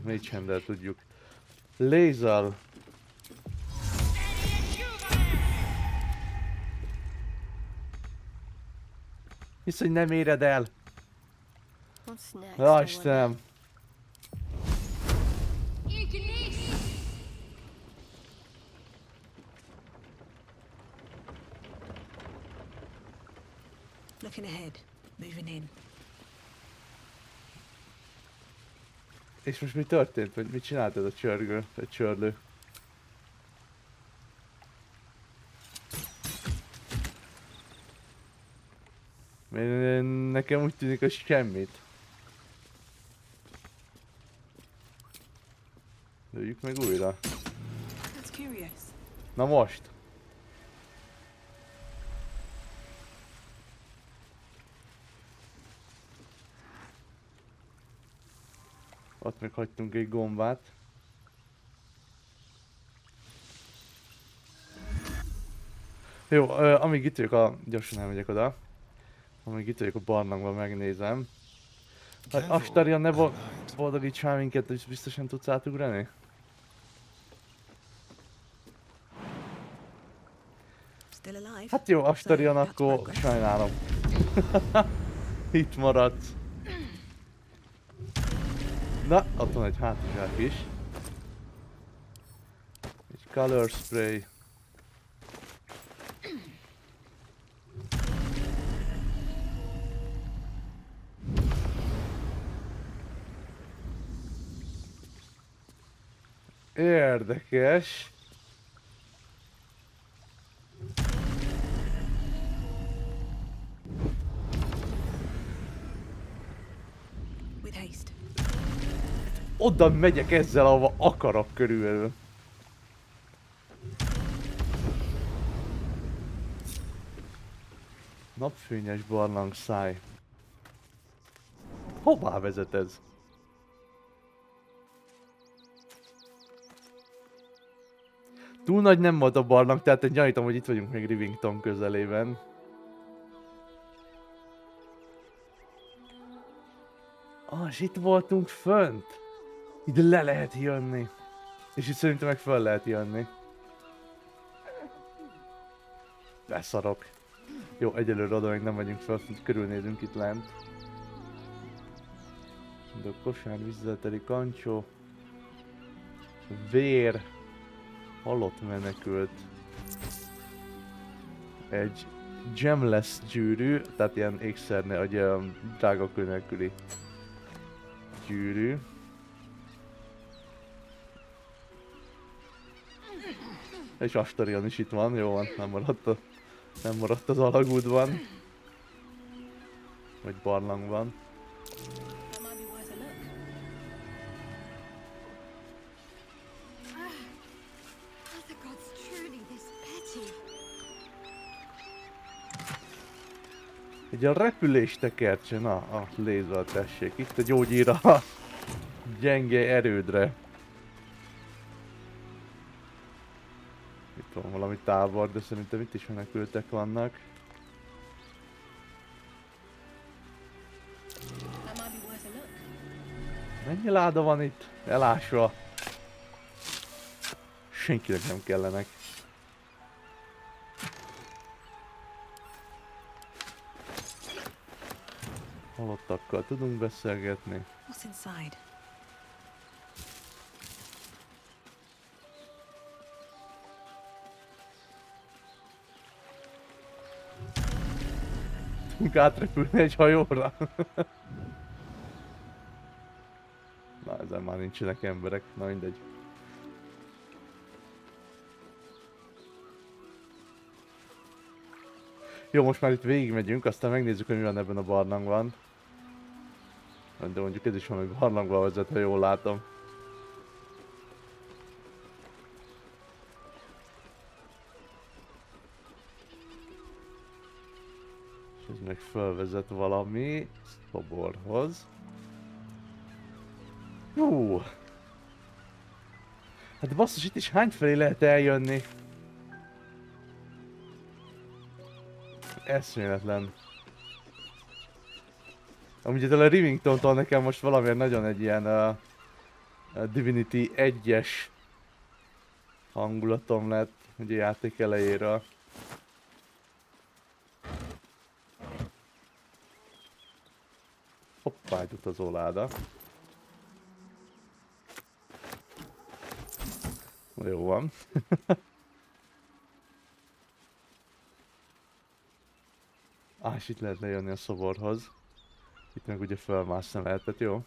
Mage Hand-el tudjuk. Lézel. Hisz, hogy nem éred el. Ja, Istenem. Looking ahead, moving in. És most mi történt? Vagy mit csinált ez a csörlő? Nekem úgy tűnik, hogy semmit. Lőjük meg újra. Na most! Ott meg hagytunk egy gombát. Jó, amíg itt vagyok gyorsan elmegyek oda. Amíg itt vagyok a barlangban, megnézem. Astarion, ne boldogíts már minket, hogy biztosan tudsz átugrani? Hát jó, Astarion, akkor sajnálom. Itt maradsz. Na, ott van egy hátizsák is. Egy color spray. Érdekes. With haste. Oda megyek ezzel, ahova akarok körülbelül. Napfényes barlangszáj. Hová vezet ez? Túl nagy nem volt a barlang, tehát én gyanítom, hogy itt vagyunk még Rivington közelében. És itt voltunk fönt. Ide le lehet jönni. És itt szerintem meg föl lehet jönni. Beszarok. Jó, egyelőre oda még nem megyünk föl, körülnézünk itt lent. De a kosár, vízzel teli kancsó. Vér. Halott menekült. Egy gemless gyűrű, tehát ilyen ékszerne, vagy drága kő nélküli gyűrű. És Astarion is itt van, jó van, nem maradt az alagútban. Vagy barlangban. Egy a repülés tekercse, na, a lézer tessék. Itt a gyógyír a gyenge erődre. Itt van valami tábor, de szerintem itt is menekültek vannak. Mennyi láda van itt? Elásva. Senkinek nem kellenek. Halottakkal tudunk beszélgetni. What's inside? Tudunk átrepülni egy hajóra. Na, ezen már nincsenek emberek, na mindegy. Jó, most már itt végigmegyünk, aztán megnézzük, hogy mi van ebben a barlangban. De mondjuk ez is valami barlangba vezet, ha jól látom. És ez meg felvezet valami szoborhoz. Hát basszus, itt is hányfelé lehet eljönni? Eszméletlen. Amúgy ettől a Rivingtontól nekem most valamiért nagyon egy ilyen Divinity 1-es hangulatom lett, ugye játék elejéről. Hoppá, egy utazóláda. Jó van. És itt lehet lejönni a szoborhoz. Itt meg ugye felmászni lehetett, jó?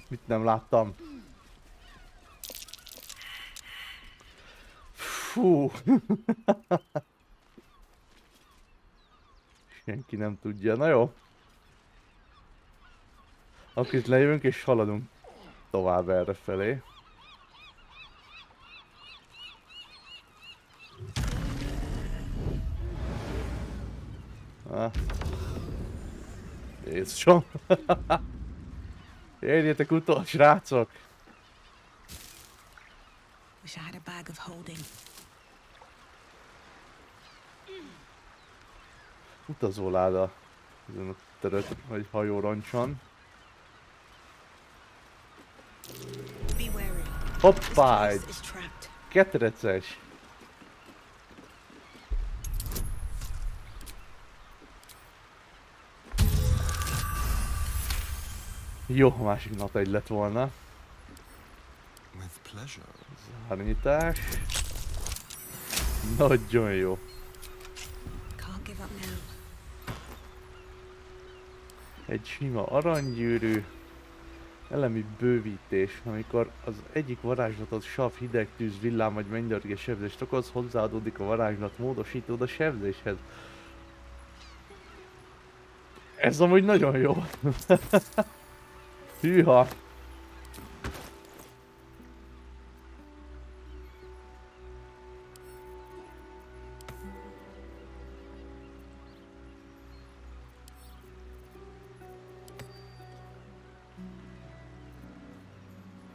Mit nem láttam? Fú! Senki nem tudja, na jó. Akkor itt lejövünk és haladunk tovább errefelé. Jézusom! Érjetek utol, srácok! Wish I had a bag of holding. Utazóláda. Ezen a törött, vagy hajóroncson. Hoppá! Egy ketreces! Jó, a másik nap egy lett volna. With pleasure. Zárnyitás. Nagyon jó. Can't give up now. Egy sima aranygyűrű. Elemi bővítés, amikor az egyik varázslatot sav, hideg, tűz, villám vagy mennydörgés sebzést okoz, hozzáadódik a varázslat módosítód a sebzéshez. Ez amúgy nagyon jó. Hűha.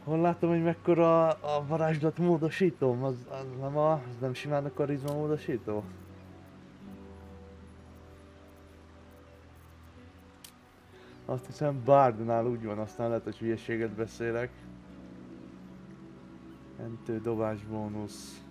Hol látom, hogy mekkora a varázslat módosítóm? Az nem simán a karizma módosító? Azt hiszem Bardnál úgy van, aztán lehet, hogy hülyeséget beszélek. Mentő dobás bónusz.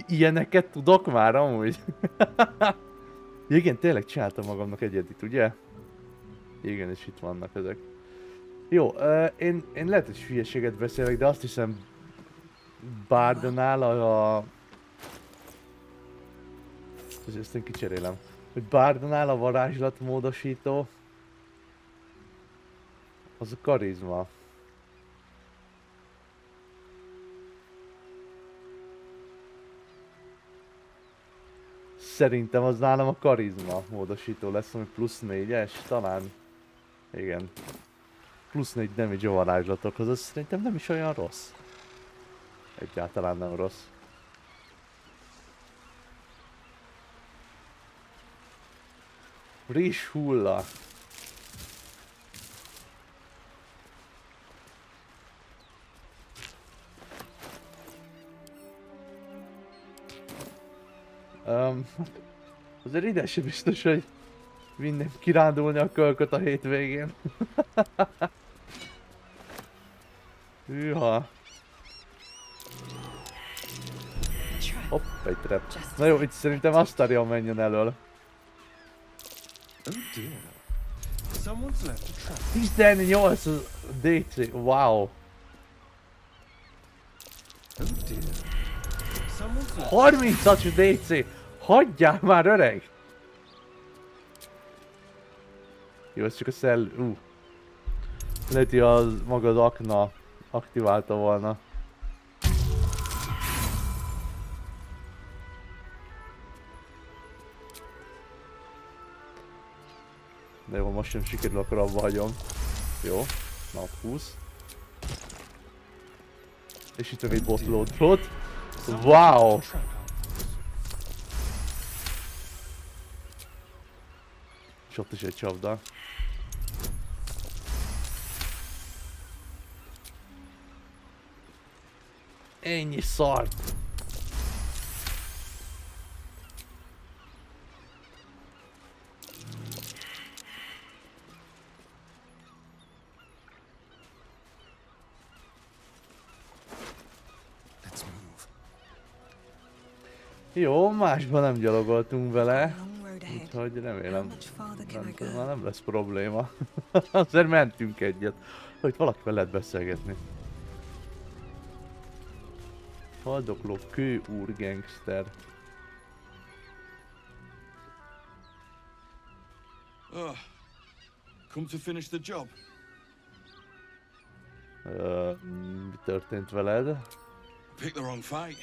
Ilyeneket tudok már amúgy? Igen, tényleg csináltam magamnak egyedit, ugye? Igen, és itt vannak ezek. Jó, én lehet, hogy hülyeséget beszélek, de azt hiszem Bardnál ezt én kicserélem. Hogy Bardnál a varázslat módosító az a karizma. Szerintem az nálam a karizma módosító lesz, ami plusz 4-es, talán. Igen. Plusz 4 damage a varázslatokhoz, az szerintem nem is olyan rossz. Egyáltalán nem rossz. Friss hulla. Azért ide sem biztos, hogy minden kirándulni a kölköt a hétvégén. Hűha. Hopp, egy trap. Na jó, itt szerintem Astarion menjen elől. 18 DC, wow. 30-as DC! Hagyjál már, öreg! Jó, ez csak a szell... Lehet, hogy az maga az akna aktiválta volna. De jó, most sem sikerül, akkor abba hagyom. Jó, nap 20. És itt egy botlódot. Wow! És ott is egy csapda. Ennyi szart! Jó, másban nem gyalogoltunk vele, úgyhogy remélem nem lesz probléma. Azért mentünk egyet, hogy valakivel lehet beszélgetni. Haldokló kőúr gangster. Come to finish the job. Mi történt veled? Picked the wrong fight.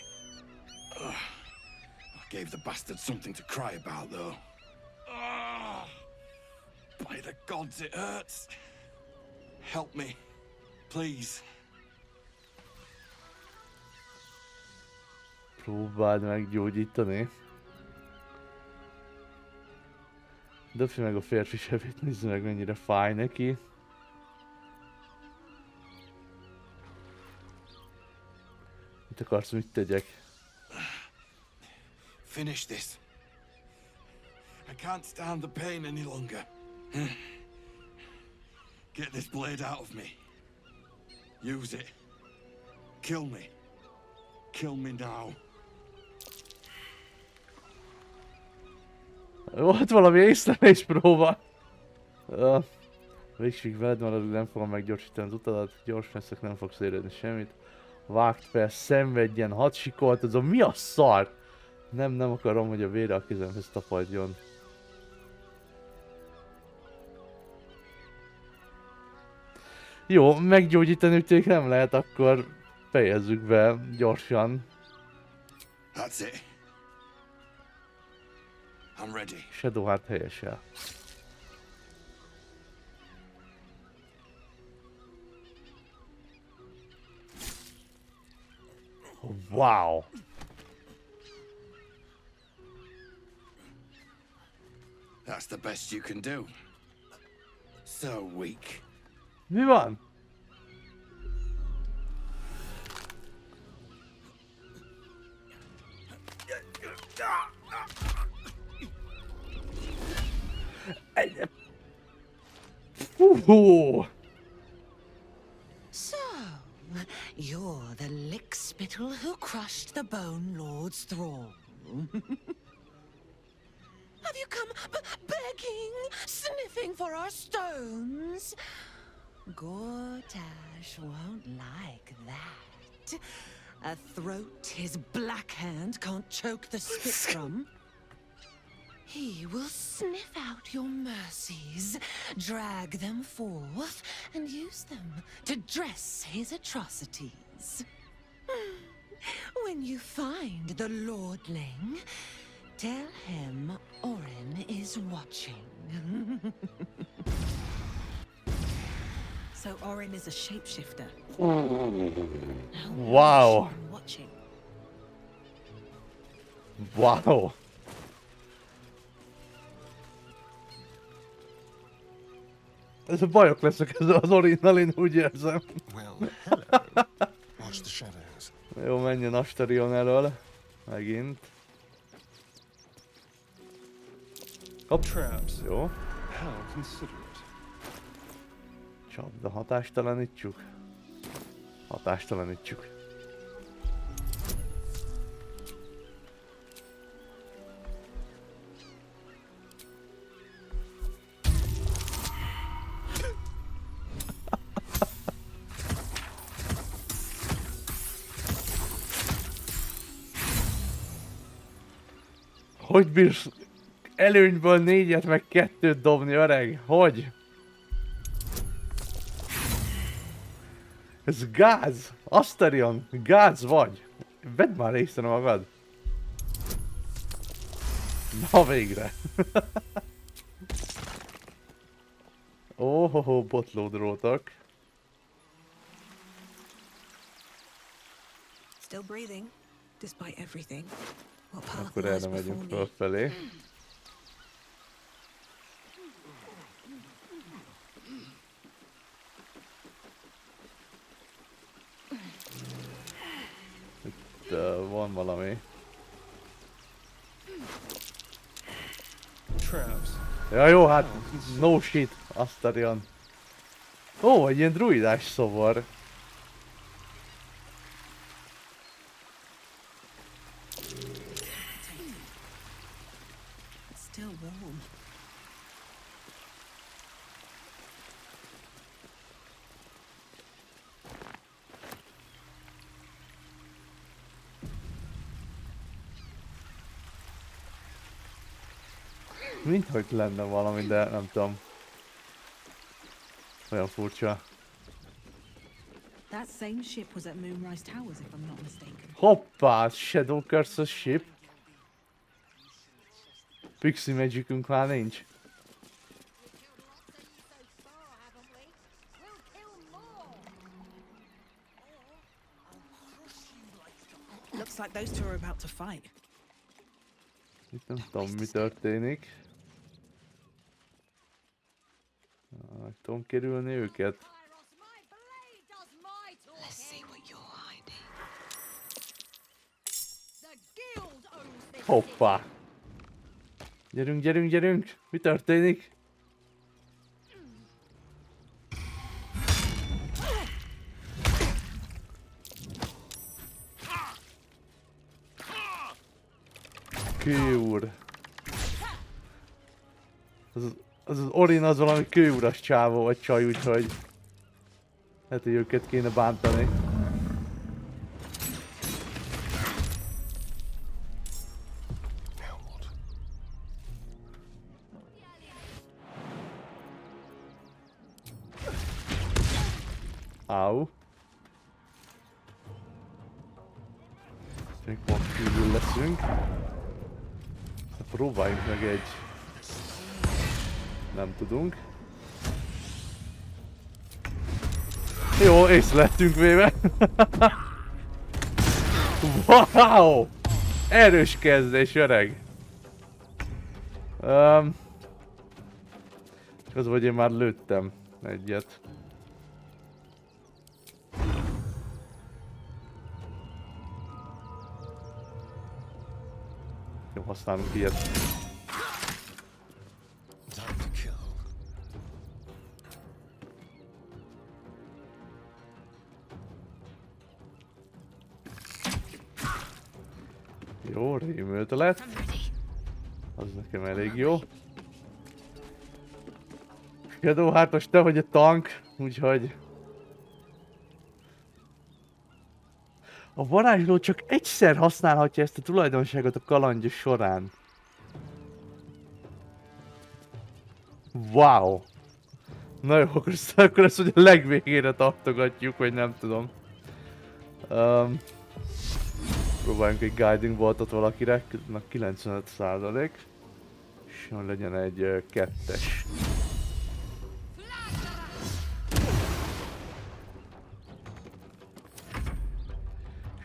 I gave the bastard something to cry about, though. By the gods, it hurts. Help me, please. Próbáld meggyógyítani. Döfi meg a férfi sebét, nézd meg mennyire fáj neki. Mit akarsz, mit tegyek? Finish this. I can't stand the pain any longer. Get this blade out of me. Use it. Kill me. Kill me now. Volt valami észlelés próba. Végség veled maradok, nem fogom meggyorsítani az utadat. Gyors leszek, nem fogsz érezni semmit. Vágd fel, szenvedjen, hadd sikoltozom. Mi a szar? Nem akarom, hogy a vére a kezemhez tapadjon. Jó, meggyógyítani úgy nem lehet, akkor fejezzük be gyorsan. That's it. I'm ready. Shadowheart helyesel. Wow! That's the best you can do. So weak. Mi van? So, you're the lickspittle who crushed the Bone Lord's thrall. Have you come begging, sniffing for our stones? Gortash won't like that. A throat his black hand can't choke the spit from. He will sniff out your mercies, drag them forth, and use them to dress his atrocities. When you find the Lordling, tell him Orin is watching. So Orin is a shapeshifter. Wow! Watching. Wow! Ez a bajok lesznek az Orinnal, én úgy érzem. Well, hello. Watch the shadows. Jó, menjen Astarion elől. Megint. Hopp. Jó. How considerate. Csapda, hatástalanítsuk. Hatástalanítsuk. Hogy bírsz előnyből 4-et meg 2-t dobni, öreg? Hogy? Ez gáz! Astarion, gáz vagy! Vedd már észre magad! Na végre! Óhoho, botlódrótok. Still breathing, despite everything. Akkor erre megyünk fölfelé. Itt van valami. Ja jó, hát no shit, Astarion. Ó, egy ilyen druidás szobor. Still warm. Minthogy lenne valami, de nem tudom. Olyan furcsa. That same ship was at Moonrise Towers, if I'm not mistaken. Hoppá, Shadow Curse ship. Pixie Magicünk már nincs. Looks like those two are about to fight. Itt nem tudom, mi történik. Meg tudom kerülni őket. Let's see what you're hiding. Hoppá! Gyerünk, gyerünk, gyerünk! Mi történik? Kőúr. Az Orinnal az valami kőúras csávó vagy csaj, úgyhogy lehet, hogy őket kéne bántani. Au. Még pont kívül leszünk. Próbáljunk meg egy... Nem tudunk. Jó, észre lettünk véve. Wow! Erős kezdés, öreg. Csak az, hogy én már lőttem egyet. Jó, használunk ilyet. Jó, rémöltölet. Az nekem elég jó. Shadow, hát most te vagy a tank, úgyhogy... A varázsló csak egyszer használhatja ezt a tulajdonságot a kalandja során. Wow! Na jó, akkor ezt hogy a legvégére tartogatjuk, vagy nem tudom. Próbáljunk egy guiding boltot valakire, na 95%. És legyen egy 2-es.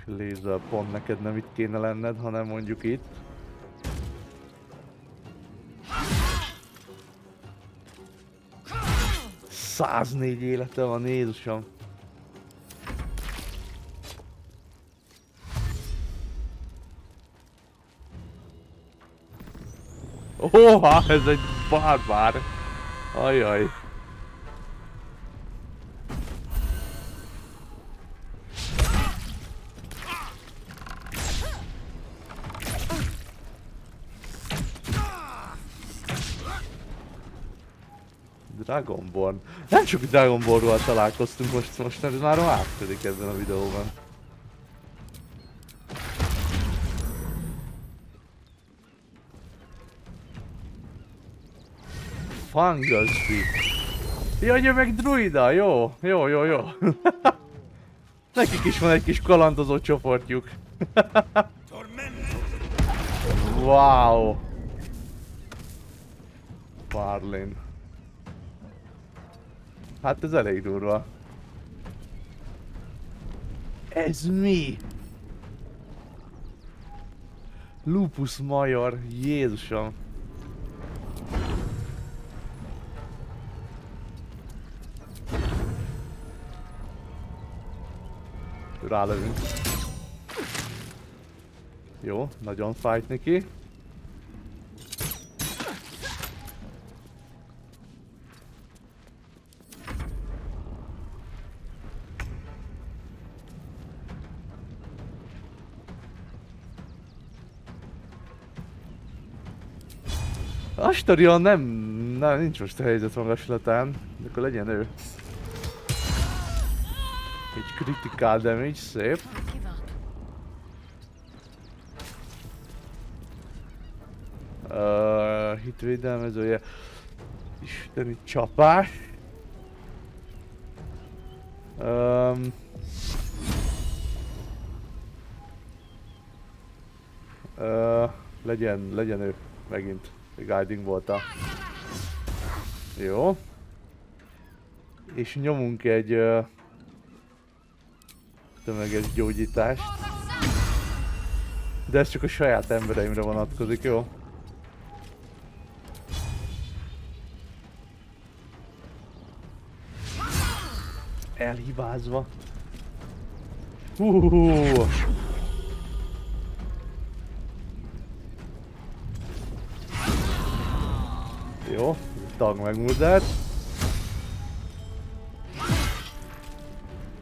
Lézer pont neked nem itt kéne lenned, hanem mondjuk itt. ...104 élete van, Jézusom! Óha, ez egy barbár! Ajaj! Dragonborn. Nem csak Dragonbornról találkoztunk most ez már átködik ebben a videóban. Fangusby. Jaj, meg druida, jó. Nekik is van egy kis kalandozó csoportjuk. Wow. Farlin. Hát ez elég durva. Ez mi? Lupus major, Jézusom. Rálövünk. Jó, nagyon fájt neki. Astarion nem, nincs most a helyzet magaslatán, de akkor legyen ő. Egy critical damage, szép. Hitvédelmezője. Isteni csapás. Legyen ő megint. Guiding volt-a. Jó. És nyomunk egy tömeges gyógyítást. De ez csak a saját embereimre vonatkozik, jó? Elhibázva. Jó, tag megmúzzált.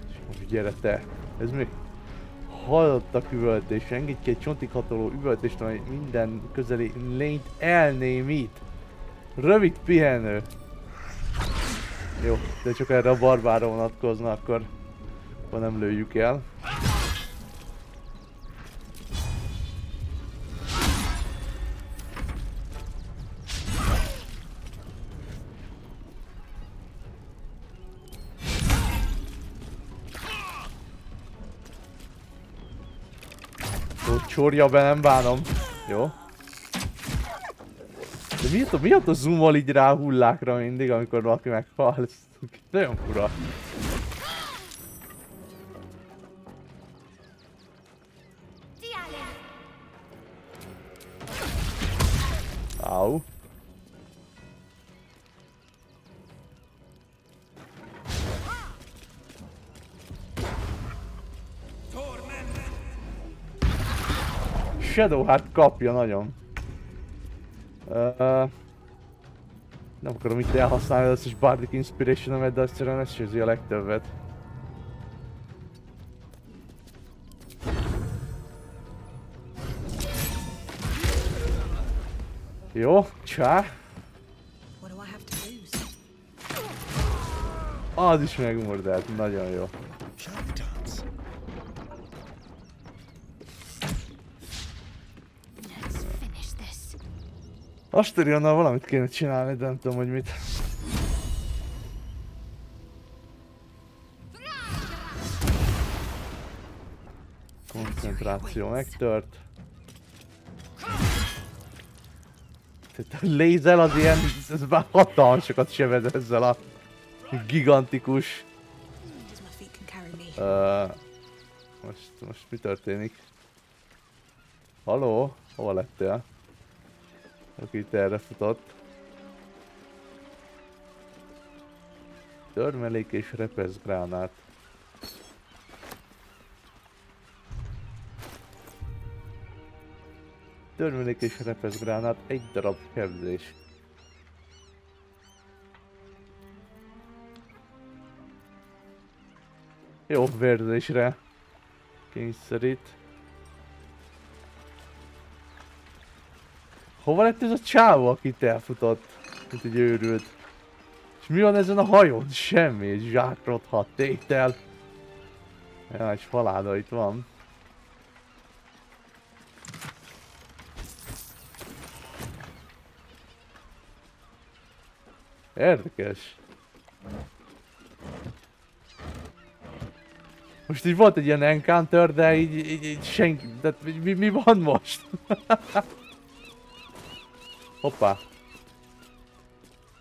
És most gyere te. Ez még halottak üvöltés. Engedj ki egy csontig hatoló üvöltést, amely minden közeli lényt elnémít. Rövid pihenő. Jó, de csak erre a barbára vonatkozna, akkor nem lőjük el. Csorja be, nem bánom. Jó. De miért a zoomol így rá a hullákra mindig, amikor valaki meghal? Ez nagyon fura. Au. Shadow hát kapja nagyon. Nem akarom itt elhasználni az összes Bardic Inspiration-emet, de egyszerűen ez sőzi a legtöbbet. Jó, csá. Az is megmordált, nagyon jó. Asterionnal valamit kéne csinálni, de nem tudom, hogy mit. Koncentráció megtört. Tehát lézel az ilyen, ez már hatalmasokat sebez ezzel a gigantikus. Most mi történik? Halló? Hova lettél? Aki itt erre futott. Törmelék és repeszgránát. Törmelék és repeszgránát, egy darab hebzés. Jó, vérzésre kényszerít. Hova lett ez a csávó, aki itt elfutott? Mint egy őrült. És mi van ezen a hajón? Semmi, egy zsákrodhat tétel. Ja, egy faláda itt van. Érdekes. Most így volt egy ilyen encounter, de így senki... De mi van most? Hoppá.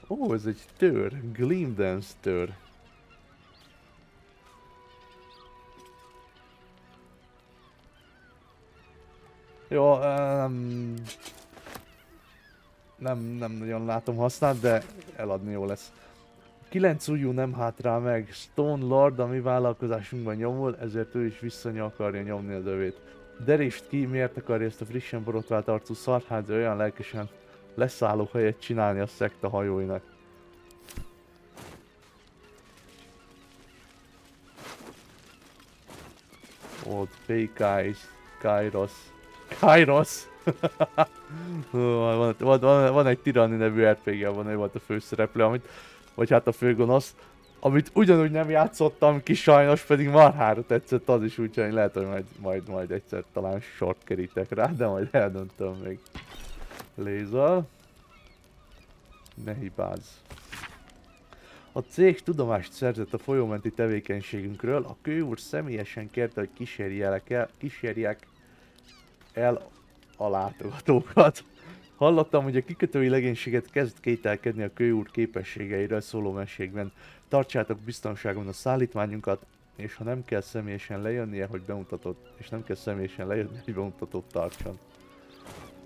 Ó, ez egy tör. Gleam Dance tör. Jó, nem nagyon látom használt, de eladni jó lesz. 9 ujjú nem hátrál meg. Stone Lord a mi vállalkozásunkban nyomul, ezért ő is visszanya akarja nyomni az övét. Derítsd ki, miért akarja ezt a frissen borotvált arcú szarházi olyan lelkesen leszálló helyet csinálni a szekta hajóinak. Old Fake Eyes, Kairos. Van egy Tyranny nevű RPG-ben, ő volt a főszereplő, amit, vagy hát a főgonosz, amit ugyanúgy nem játszottam ki sajnos, pedig marhára tetszett az is, úgyhogy lehet, hogy majd egyszer talán sort kerítek rá, de majd eldöntöm még. Lézel. Ne hibázz. A cég tudomást szerzett a folyómenti tevékenységünkről, a kőúr személyesen kérte, hogy kísérjek el a látogatókat. Hallottam, hogy a kikötői legénységet kezd kételkedni a kőúr képességeiről szóló mesékben. Tartsátok biztonságon a szállítmányunkat, És ha nem kell személyesen lejönnie, hogy bemutatott, és nem kell személyesen lejönni, hogy bemutatót tartson.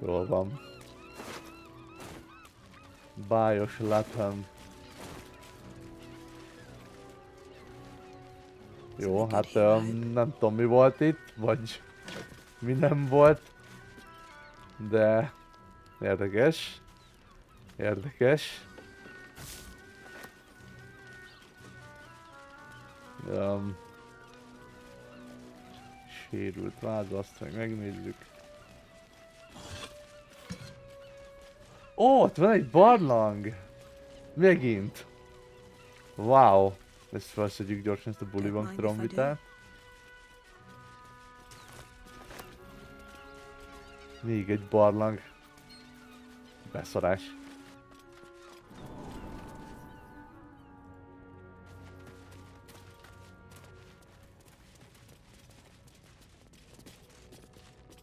Jól van. Bájos Latham. Jó, hát nem tudom mi volt itt, vagy mi nem volt. De érdekes. Érdekes. Sérült váz, azt meg megnézzük. Ó, ott van egy barlang! Megint! Wow! Ezt felszedjük gyorsan, ezt a bulibank trombitát. Még egy barlang. Beszarás.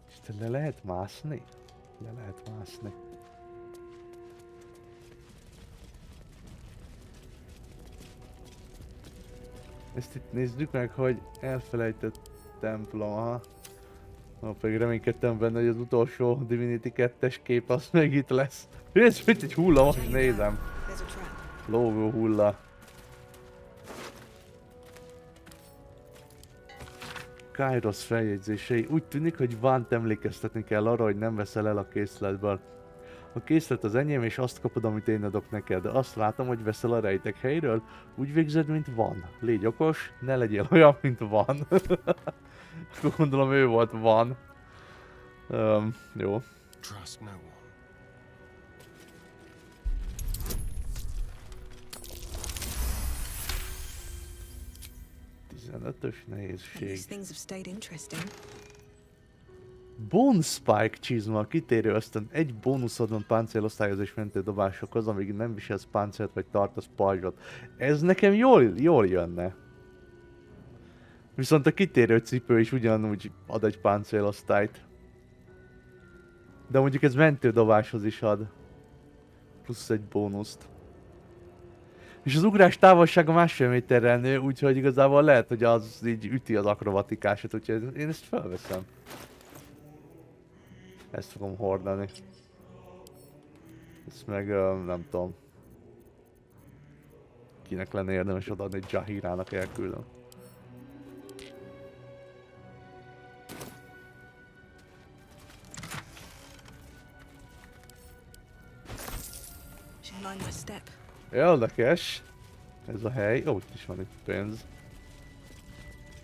És le lehet mászni? Le lehet mászni. Ezt itt nézzük meg, hogy elfelejtett templom, aha. Pedig reménykedtem benne, hogy az utolsó Divinity 2-es kép az meg itt lesz. Ez mint egy hulla, most nézem. Lógó hulla. Kairos feljegyzései. Úgy tűnik, hogy Vánt emlékeztetni kell arra, hogy nem veszel el a készletből. A készlet az enyém, és azt kapod, amit én adok neked. Azt látom, hogy veszel a rejtek helyről, úgy végzed, mint van. Légy okos, ne legyél olyan, mint van. Akkor gondolom ő volt van. Jó. Trust no one. Ötös nehézség. These things have stayed interesting. Bone Spike csizma, kitérő ösztön. Egy bónuszod van páncélosztályozás mentő dobásokhoz, amíg nem viselsz páncélt vagy tartasz pajzsot. Ez nekem jól jönne. Viszont a kitérő cipő is ugyanúgy ad egy páncélosztályt. De mondjuk ez mentődobáshoz is ad. Plusz egy bónuszt. És az ugrás távolsága 1,5 méterrel nő, úgyhogy igazából lehet, hogy az így üti az akrobatikását, úgyhogy én ezt felveszem. Ezt fogom hordani. Ezt meg nem tudom. Kinek lenne érdemes odaadni, Jahirának elküldöm. Érdekes. Ez a hely. Ó, itt is van itt pénz.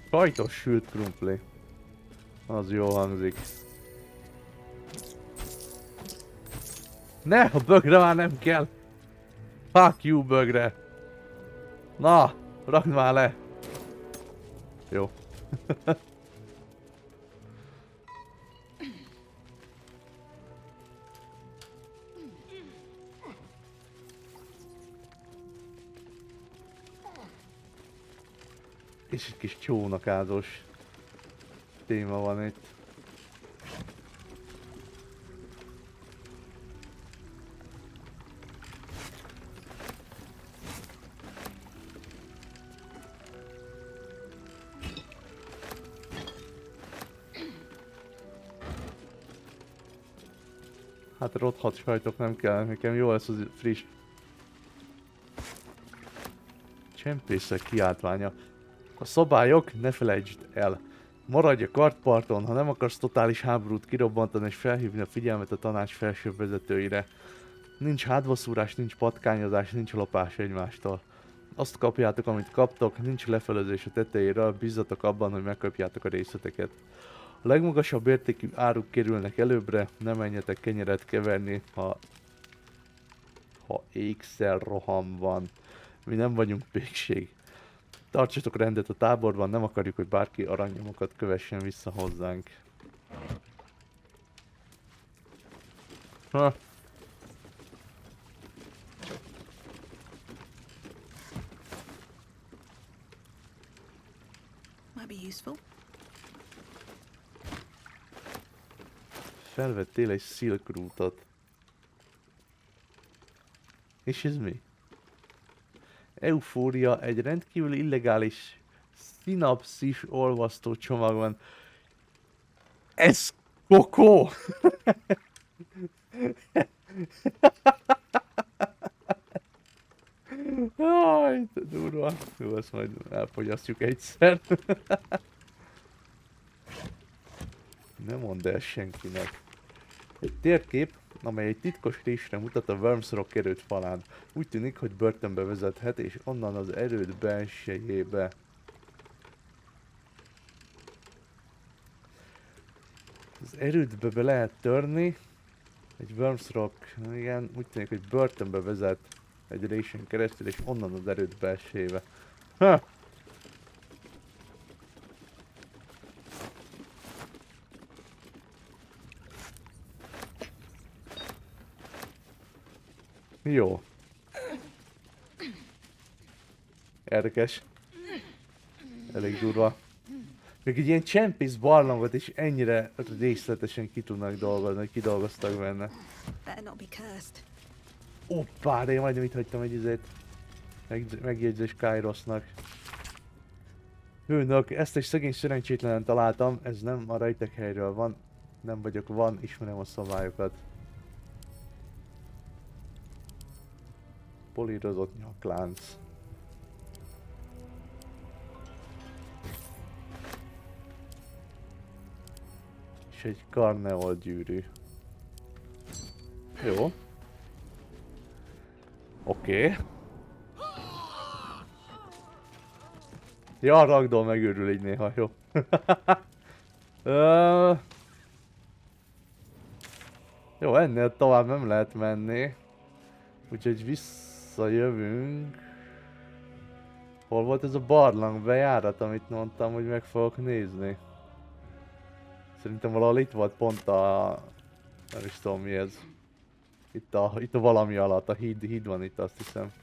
Sajtos sült krumpli. Az jól hangzik. Ne, a bögre már nem kell. Fuck you, bögre. Na, rakd már le. Jó. És egy kis csónakázós téma van itt. Hát rothadt sajtok nem kell, nekem jó lesz az friss. Csempészek kiáltványa. A szabályok, ne felejtsd el. Maradj a kartparton, ha nem akarsz totális háborút kirobbantani és felhívni a figyelmet a tanács felsőbb vezetőire. Nincs hátbaszúrás, nincs patkányozás, nincs lopás egymástól. Azt kapjátok, amit kaptok, nincs lefelezés a tetejéről, bízzatok abban, hogy megkapjátok a részleteket. A legmagasabb értékű áruk kerülnek előbbre, ne menjetek kenyeret keverni, ha ékszerroham van. Mi nem vagyunk pékség. Tartsatok rendet a táborban, nem akarjuk, hogy bárki aranynyomokat kövessen vissza hozzánk. Ha. Might be useful. Felvettél egy Silk Route-ot. És ez mi? Eufória, egy rendkívül illegális Szinapszis olvasztó csomag van. Ez kokó! Jaj, de durva. Jó, ezt majd elfogyasztjuk egyszer. Nem mondd el senkinek. Egy térkép, amely egy titkos résre mutat a Worms Rock erőd falán. Úgy tűnik, hogy börtönbe vezethet, és onnan az erőd belsejébe. Az erődbe be lehet törni. Egy Worms Rock, igen, úgy tűnik, hogy börtönbe vezet egy résen keresztül, és onnan az erőd belsejébe. Ha! Jó. Érdekes. Elég durva. Még egy ilyen csempész barlangot is ennyire részletesen ki tudnak dolgozni, hogy kidolgoztak benne. Hoppá, de én majdnem itt hagytam egy izét. Megjegyzés Kairosnak. Hőnök, ezt egy szegény szerencsétlenen találtam, ez nem a rejtek helyről van. Nem vagyok van, ismerem a szabályokat. Polírozott nyaklánc. És egy karneol gyűrű. Jó. Oké. Ja, a ragdoll megőrül így néha, jó. Jó, ennél tovább nem lehet menni. Úgyhogy visszajövünk. Hol volt ez a barlang bejárat, amit mondtam, hogy meg fogok nézni? Szerintem valahol itt volt pont a... nem is tudom mi ez. Itt a valami alatt, a híd van itt, azt hiszem.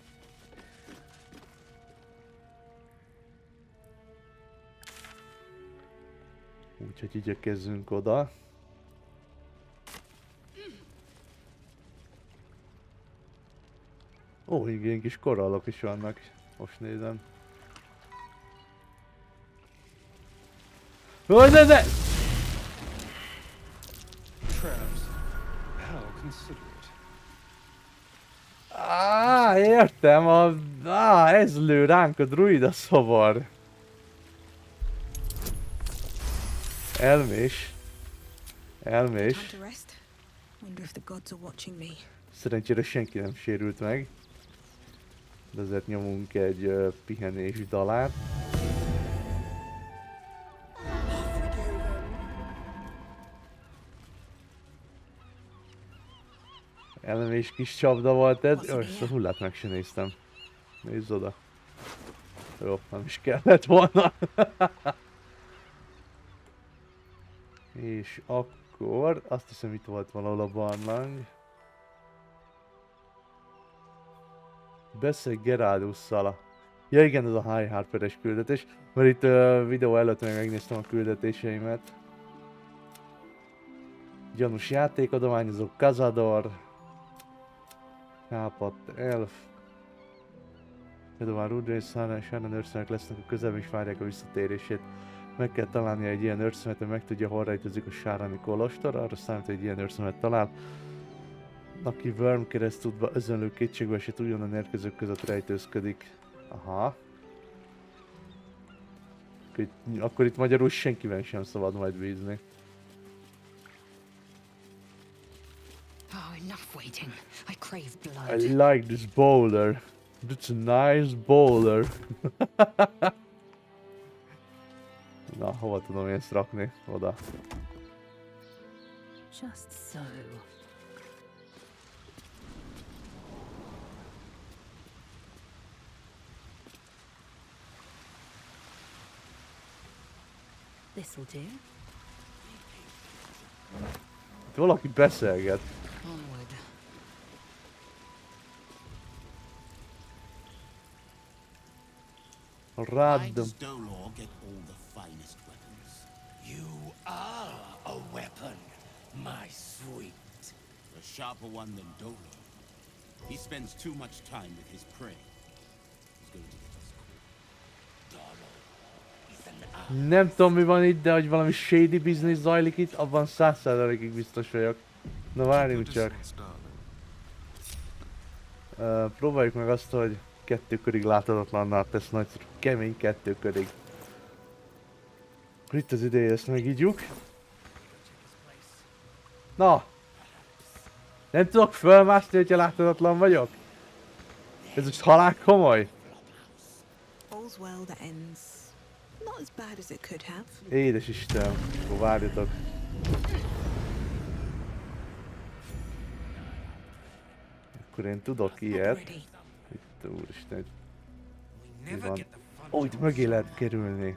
Úgyhogy igyekezzünk oda. Ó, igen, kis korallok is vannak. Most nézem. Ó, de! Értem, ez lő ránk a druida szavar. Elmés. Szerencsére senki nem sérült meg. De ezért nyomunk egy pihenés dalát. Elmés kis csapda volt ez. Jó, ezt a hullát meg sem néztem. Nézz oda. Jó, nem is kellett volna. És akkor azt hiszem itt volt valahol a barlang. Beszélj Geraldusszal. Ja igen, ez a High Harper-es küldetés. Mert itt videó előtt még megnéztem a küldetéseimet. Gyanús játékadományozó, Cazador. Kápadt elf. Edován Rudra és Sáron őrszönek lesznek a közelben, és várják a visszatérését. Meg kell találnia egy ilyen őrszemet, hogy megtudja, hol rejtőzik a sárani kolostor. Arra számít, hogy egy ilyen őrszemet talál. Aki Worm keresztútba özönlő kétségbe esett ugyanan érkezők között rejtőzködik. Aha. Akkor itt magyarul senkiben sem szabad majd bízni. Oh, enough waiting. I crave blood. I like this boulder. That's a nice boulder. Na, hova tudom én ezt rakni? Oda. Just so. This'll do. Itt valaki beszélget. Onward. Random. Get all the finest weapons. You are a weapon, my sweet. A sharper one than Dolo. He spends too much time with his prey. He's going to get us caught. Dolo, Nem tudom mi van itt, de hogy valami shady business zajlik itt, abban 100%-ig biztos vagyok. Na várjunk csak. Próbáljuk meg azt, hogy 2 körig láthatatlanná tesz nagy kemény 2 körig. Itt az ideje, ezt megígyjuk. Na! Nem tudok fölmászni, hogyha láthatatlan vagyok? Ez most halál komoly? All's well that ends not as bad as it could have. Édes Isten, akkor várjatok. Akkor én tudok ilyet. Itt, úristen. Mi van? Ó, itt mögé lehet kerülni.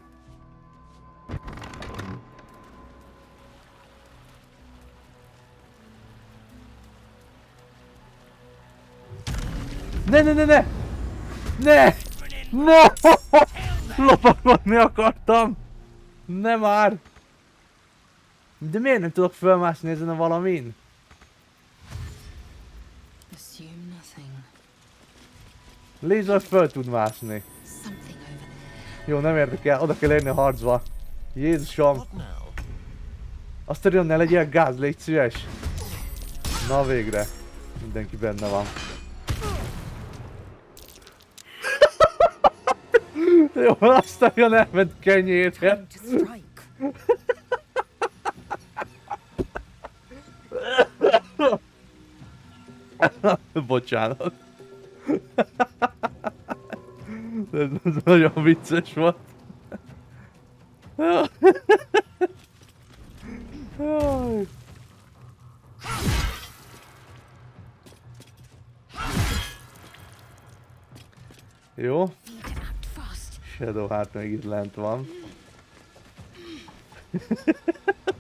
Ne! Ne! Lopakodni akartam! Ne már! De miért nem tudok felmászni ezen a valamin? Lézer föl tud mászni. Jó, nem érdekel, oda kell érni a harcba. Jézusom! Azt írjam, ne legyél gáz, légy szíves! Na végre! Mindenki benne van. Jó, azt írjam, elment kenyérre. Bocsánat. Ez nagyon vicces volt. Jó. Shadowheart még itt lent van.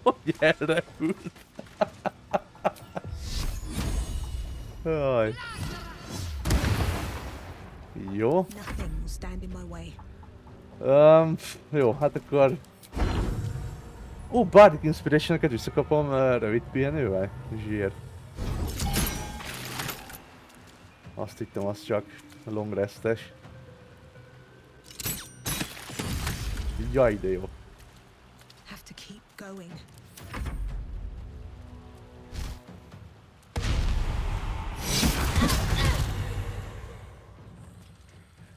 Hogy elrepült. Jaj. Jó. Jó, hát akkor... Ó, Bardic Inspiration-eket visszakapom rövid pihenővel? Zsír. Azt hittem, az csak long restes. Jaj, de jó. Have to keep going.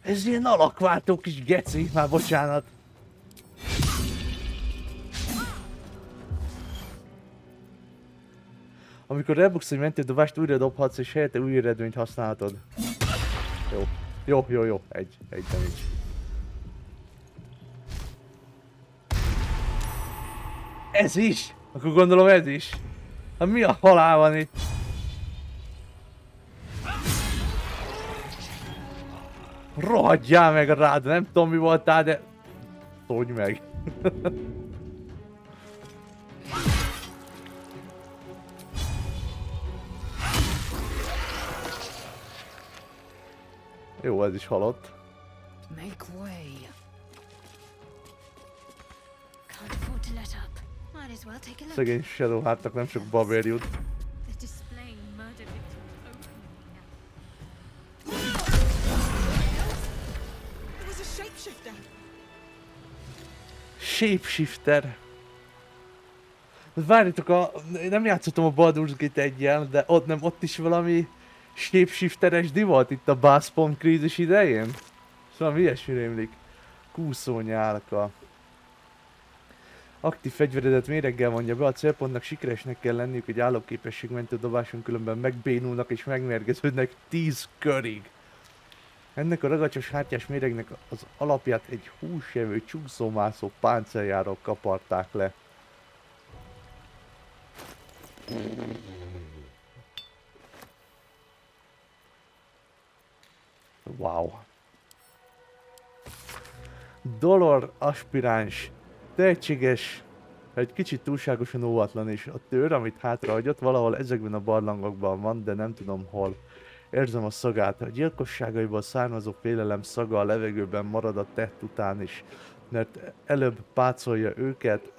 Ez ilyen alakváltó kis geci, már bocsánat. Amikor rebuksz egy mentődobást, újra dobhatsz és helyette új eredményt használhatod. Jó. Egy damage. Ez is? Akkor gondolom ez is. Hát mi a halál van itt? Rohadjál meg rád, nem tudom mi voltál, de... Szólj meg. Jó, ez is halott. Make way. Can't afford to let up. Might as well take a look. Szegény Shadowheartnak nem sok babér jut. They're displaying murder victims openly. It was a shapeshifter. Shapeshifter. Várjatok, nem játszottam a Baldur's Gate 1-jel, de ott is valami shapeshifteres volt itt a Baspon krízis idején? Szóval ilyesmi rémlik. Kúszónyálka. Aktív fegyveredet méreggel mondja be, a célpontnak sikeresnek kell lenniük egy állóképességmentő dobáson, különben megbénulnak és megmérgeződnek 10 körig. Ennek a ragacsos hártyás méregnek az alapját egy húsevő, csúszómászó páncéljáról kaparták le. Wow. Dolor aspiráns. Tehetséges, egy kicsit túlságosan óvatlan, és a tőr, amit hátrahagyott, valahol ezekben a barlangokban van, de nem tudom hol. Érzem a szagát. A gyilkosságaiból származó félelem szaga a levegőben marad a tett után is, mert előbb pácolja őket,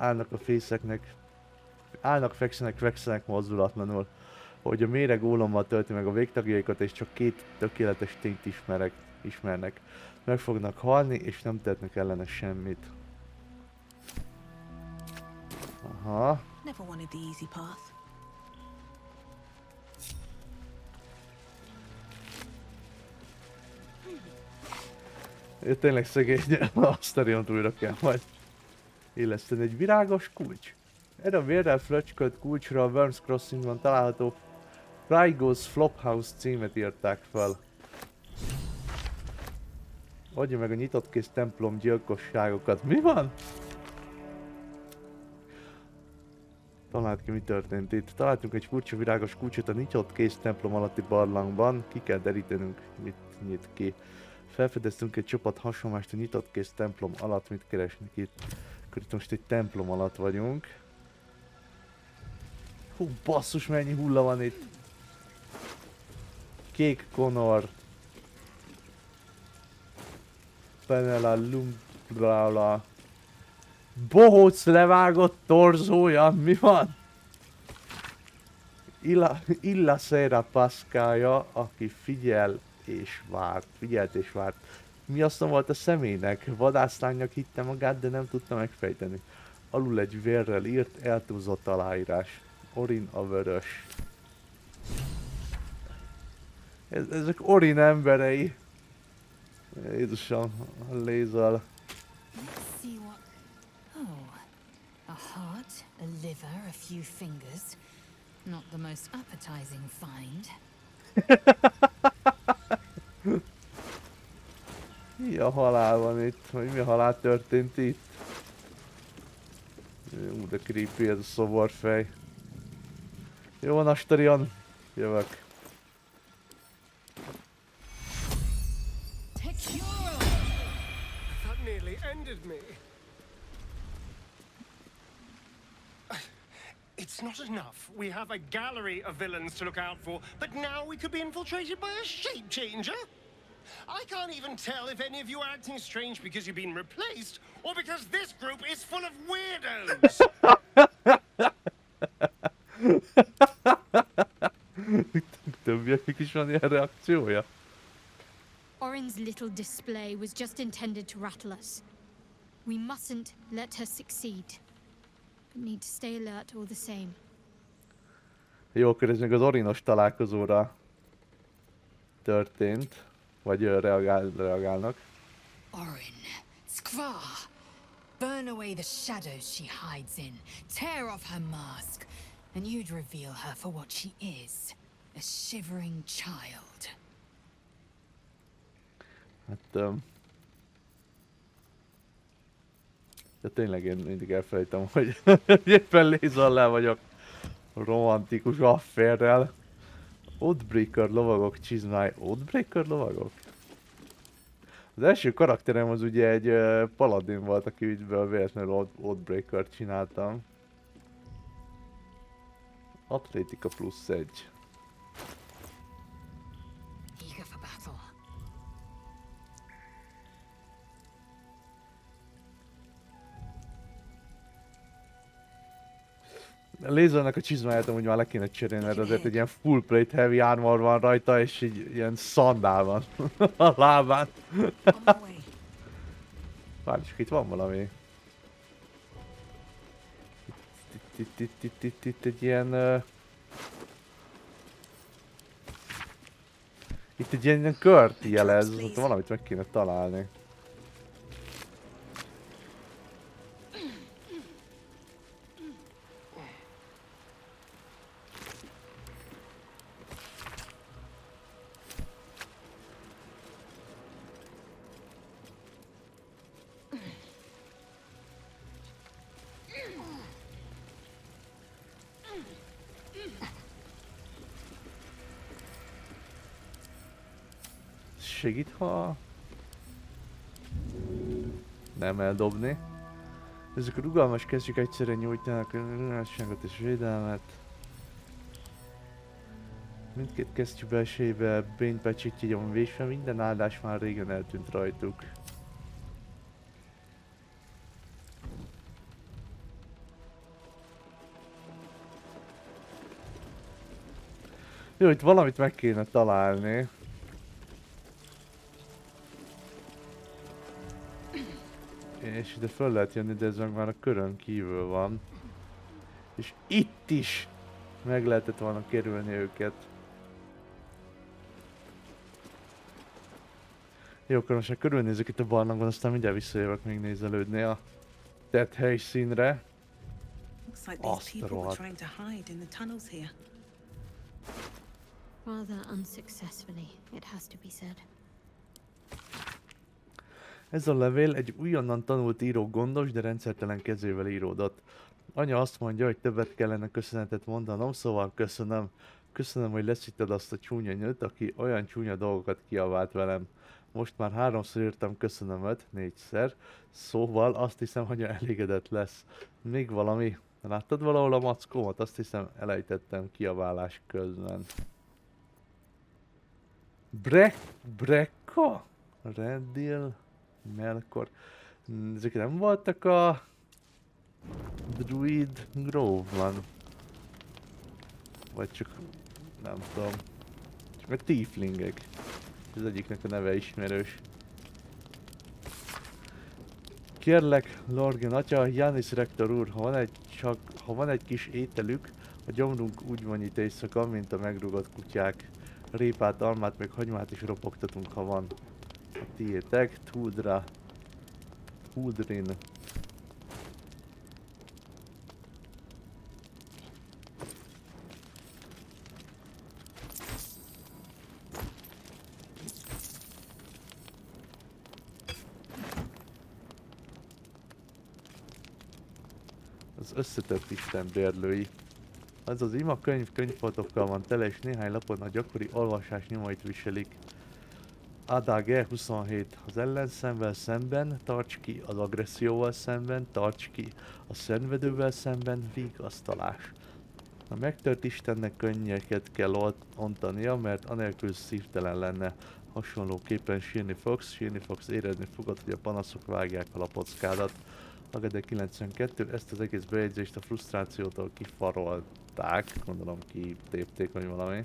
fekszenek mozdulatlanul, hogy a méreg ólommal tölti meg a végtagjaikat, és csak 2 tökéletes tényt ismernek. Meg fognak halni, és nem tehetnek ellene semmit. Aha. Never wanted the easy path. Tényleg szegény, azt a riont újra kell majd illeszteni. Egy virágos kulcs. Erre a vérrel fröcskölt kulcsra a Worms Crossingban található Frygos Flophouse címet írták fel. Adja meg a nyitott kész templom gyilkosságokat. Mi van? Találd ki, mi történt itt. Találtunk egy furcsa virágos kulcsot a nyitott kész templom alatti barlangban. Ki kell derítenünk, mit nyit ki. Felfedeztünk egy csapat hasonlást a nyitott kész templom alatt. Mit keresnek itt? Akkor itt most egy templom alatt vagyunk. Hú, basszus, mennyi hulla van itt. Kék Connor. Penela Lumbrala. Bohóc levágott torzója, mi van? Illa Sera Pascája, aki figyelt és várt. Mi azt volt a személynek? Vadászlánynak hitte magát, de nem tudta megfejteni. Alul egy vérrel írt, eltúlzott aláírás. Orinn a vörös. Ezek Orinn emberei. Jézusom, a lézel. A heart, a liver, a few fingers. Not the most appetizing find. Mi a halál van itt? Vagy mi a halál történt itt? De creepy ez a szoborfej. Jó van, Astarion. Jövök. That nearly ended me. It's not enough. We have a gallery of villains to look out for, but now we could be infiltrated by a shape changer? I can't even tell if any of you are acting strange because you've been replaced, or because this group is full of weirdos. Többieknek is van ilyen reakciója? Orinn's little display was just intended to rattle us. We mustn't let her succeed. But need to stay alert all the same. Jó, akkor ez még az Orinnos találkozóra történt. Vagy reagálnak. Orinn, Skvar, burn away the shadows she hides in. Tear off her mask. And you'd reveal her for what she is. A shivering child. Hát... de tényleg én mindig elfelejtem, hogy éppen lézallal vagyok romantikus afférrel. Oathbreaker lovagok csizmáj. Oathbreaker lovagok? Az első karakterem az ugye egy paladin volt, aki ügyből véletlenül Oathbreaker-t csináltam. Atlétika +1. Eager for battle. A lézernek a csizmáját amúgy már le kéne cserélni, mert azért egy ilyen full plate heavy armor van rajta, és egy ilyen szandál van a lábán. Várj, csak itt van valami. Itt egy ilyen... Itt egy ilyen kört jelez, ott valamit meg kéne találni. Segít, ha nem eldobni. Ezek a rugalmas kesztyűk egyszerre nyújtanak rugalmasságot és védelmet. Mindkét kesztyű belsejébe bénypecsítje van vésve, minden áldás már régen eltűnt rajtuk. Jó, itt valamit meg kéne találni. És ide föl lehet jönni, de ez meg már a körön kívül van. És itt is meg lehetett volna kerülni őket. Jó, akkor most már körülnézzük itt a barlangban, aztán mindjárt visszajövök még nézelődni a tett helyszínre. Looks like these Azt a people were rohadt. trying to hide in the tunnels here. Rather unsuccessfully, it has to be said. Ez a levél egy újonnan tanult író gondos, de rendszertelen kezével íródott. Anya azt mondja, hogy többet kellene köszönetet mondanom, szóval köszönöm. Köszönöm, hogy leszíted azt a csúnya nőt, aki olyan csúnya dolgokat kiabált velem. Most már 3-szor írtam köszönömöt, 4-szer, szóval azt hiszem, hogy elégedett lesz. Még valami? Láttad valahol a mackómat? Azt hiszem, elejtettem kiabálás közben. Brekka? Redil? Melkor? Ezek nem voltak a Druid Grove-ban? Vagy csak nem tudom. Csak a tieflingek. Az egyiknek a neve ismerős. Kérlek, Lorgen atya, Jánisz rektor úr, ha van egy kis ételük, a gyomrunk úgy van itt éjszaka, mint a megrugott kutyák. Répát, almát, meg hagymát is ropogtatunk, ha van. A tiétek, Tudrin. Az összetett istenbérlői. Ez az ima könyv könyvfoltokkal van tele, és néhány lapon a gyakori olvasás nyomait viselik. Adag 27. Az ellenszemvel szemben, tarts ki az agresszióval szemben, tarts ki a szenvedővel szemben, vigasztalás. A megtört Istennek könnyeket kell ontania, mert anélkül szívtelen lenne. Hasonlóképpen sírni fogsz, érezni fogod, hogy a panaszok vágják a lapockádat. Agade 92, ezt az egész bejegyzést a frusztrációtól kifarolták, gondolom kitépték vagy valami.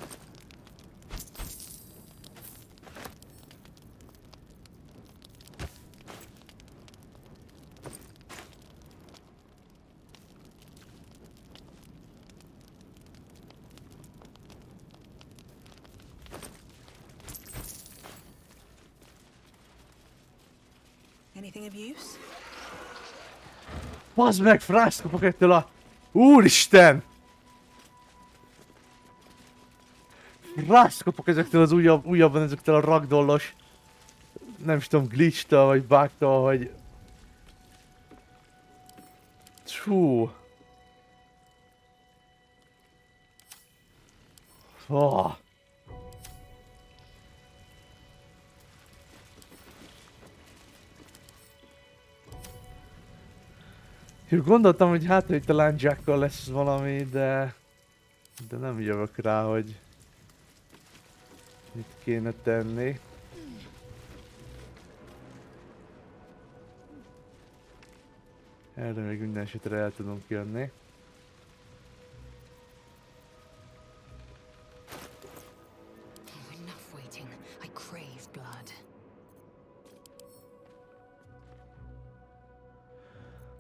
Anything of use? Bazd meg, frászt kapok ettől a... Úristen! Frászt kapok ezektől az újabban ezektől a ragdollos... Nem is tudom, glitch-től vagy bugtól, vagy... Hú. Oh. Jó, gondoltam, hogy hát, hogy talán Jackkal lesz valami, de nem jövök rá, hogy mit kéne tenni. Erre még minden esetre el tudunk jönni. Enough waiting. I crave blood.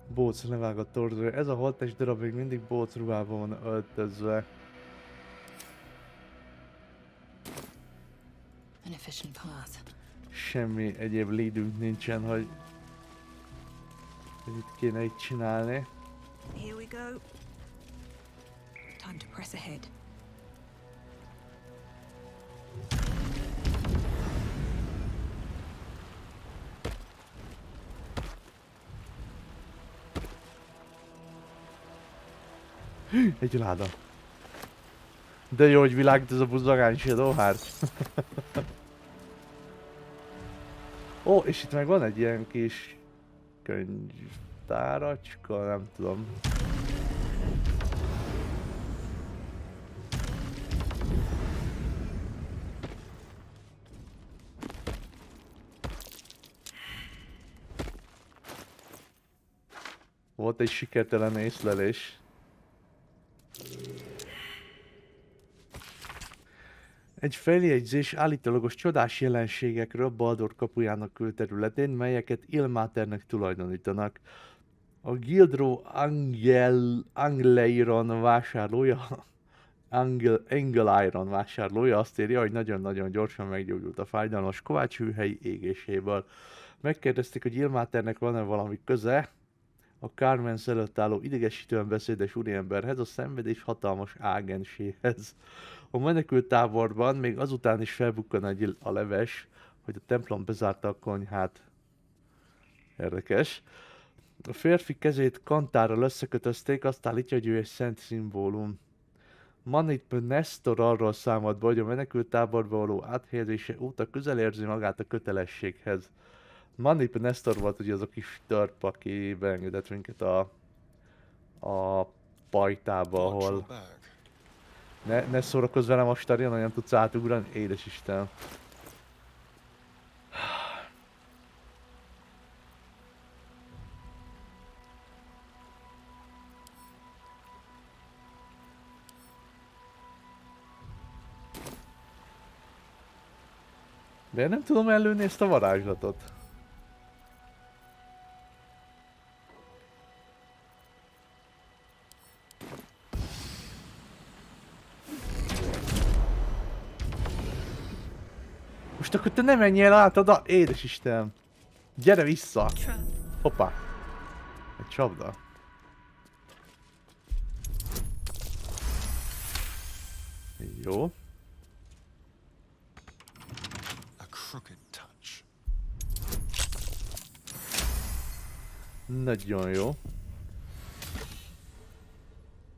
Bóc levágott torzója. Ez a holttest darab még mindig bóc ruhában van öltözve. An efficient path. Semmi egyéb leadünk nincsen, hogy itt kéne így csinálni. Here we go. Time to press ahead. Egy láda. De jó, hogy világít ez a buzzagány Shadowheart. Ó, és itt meg van egy ilyen kis könyvtáracska, nem tudom. Volt egy sikertelen észlelés. Egy feljegyzés állítólagos csodás jelenségekről Baldur kapujának külterületén, melyeket Ilmáternek tulajdonítanak. A Gildro Angleiron vásárlója, Angleiron vásárlója azt írja, hogy nagyon-nagyon gyorsan meggyógyult a fájdalmas kovácshűhelyi égéséből. Megkérdezték, hogy Ilmáternek van-e valami köze a Carmen előtt álló idegesítően beszédes úriemberhez, a szenvedés hatalmas ágenséhez. A menekült táborban még azután is felbukkan a leves, hogy a templom bezárta a konyhát. Érdekes. A férfi kezét kantárral összekötözték, azt állítja, hogy ő egy szent szimbólum. Manit Nestor arról számolt be, hogy a menekülttáborba való áthelyezése óta közel érzi magát a kötelességhez. Manit Nestor volt ugye az a kis törp, aki beengedett minket a pajtába, ahol... Ne szórakozz velem a starion, nagyon tudsz átugrani, édes Isten. De én nem tudom ellőni ezt a varázslatot. Most akkor te nem menjél át oda, édes Istenem. Gyere vissza. Hoppá. Egy csapda. Jó. Nagyon jó.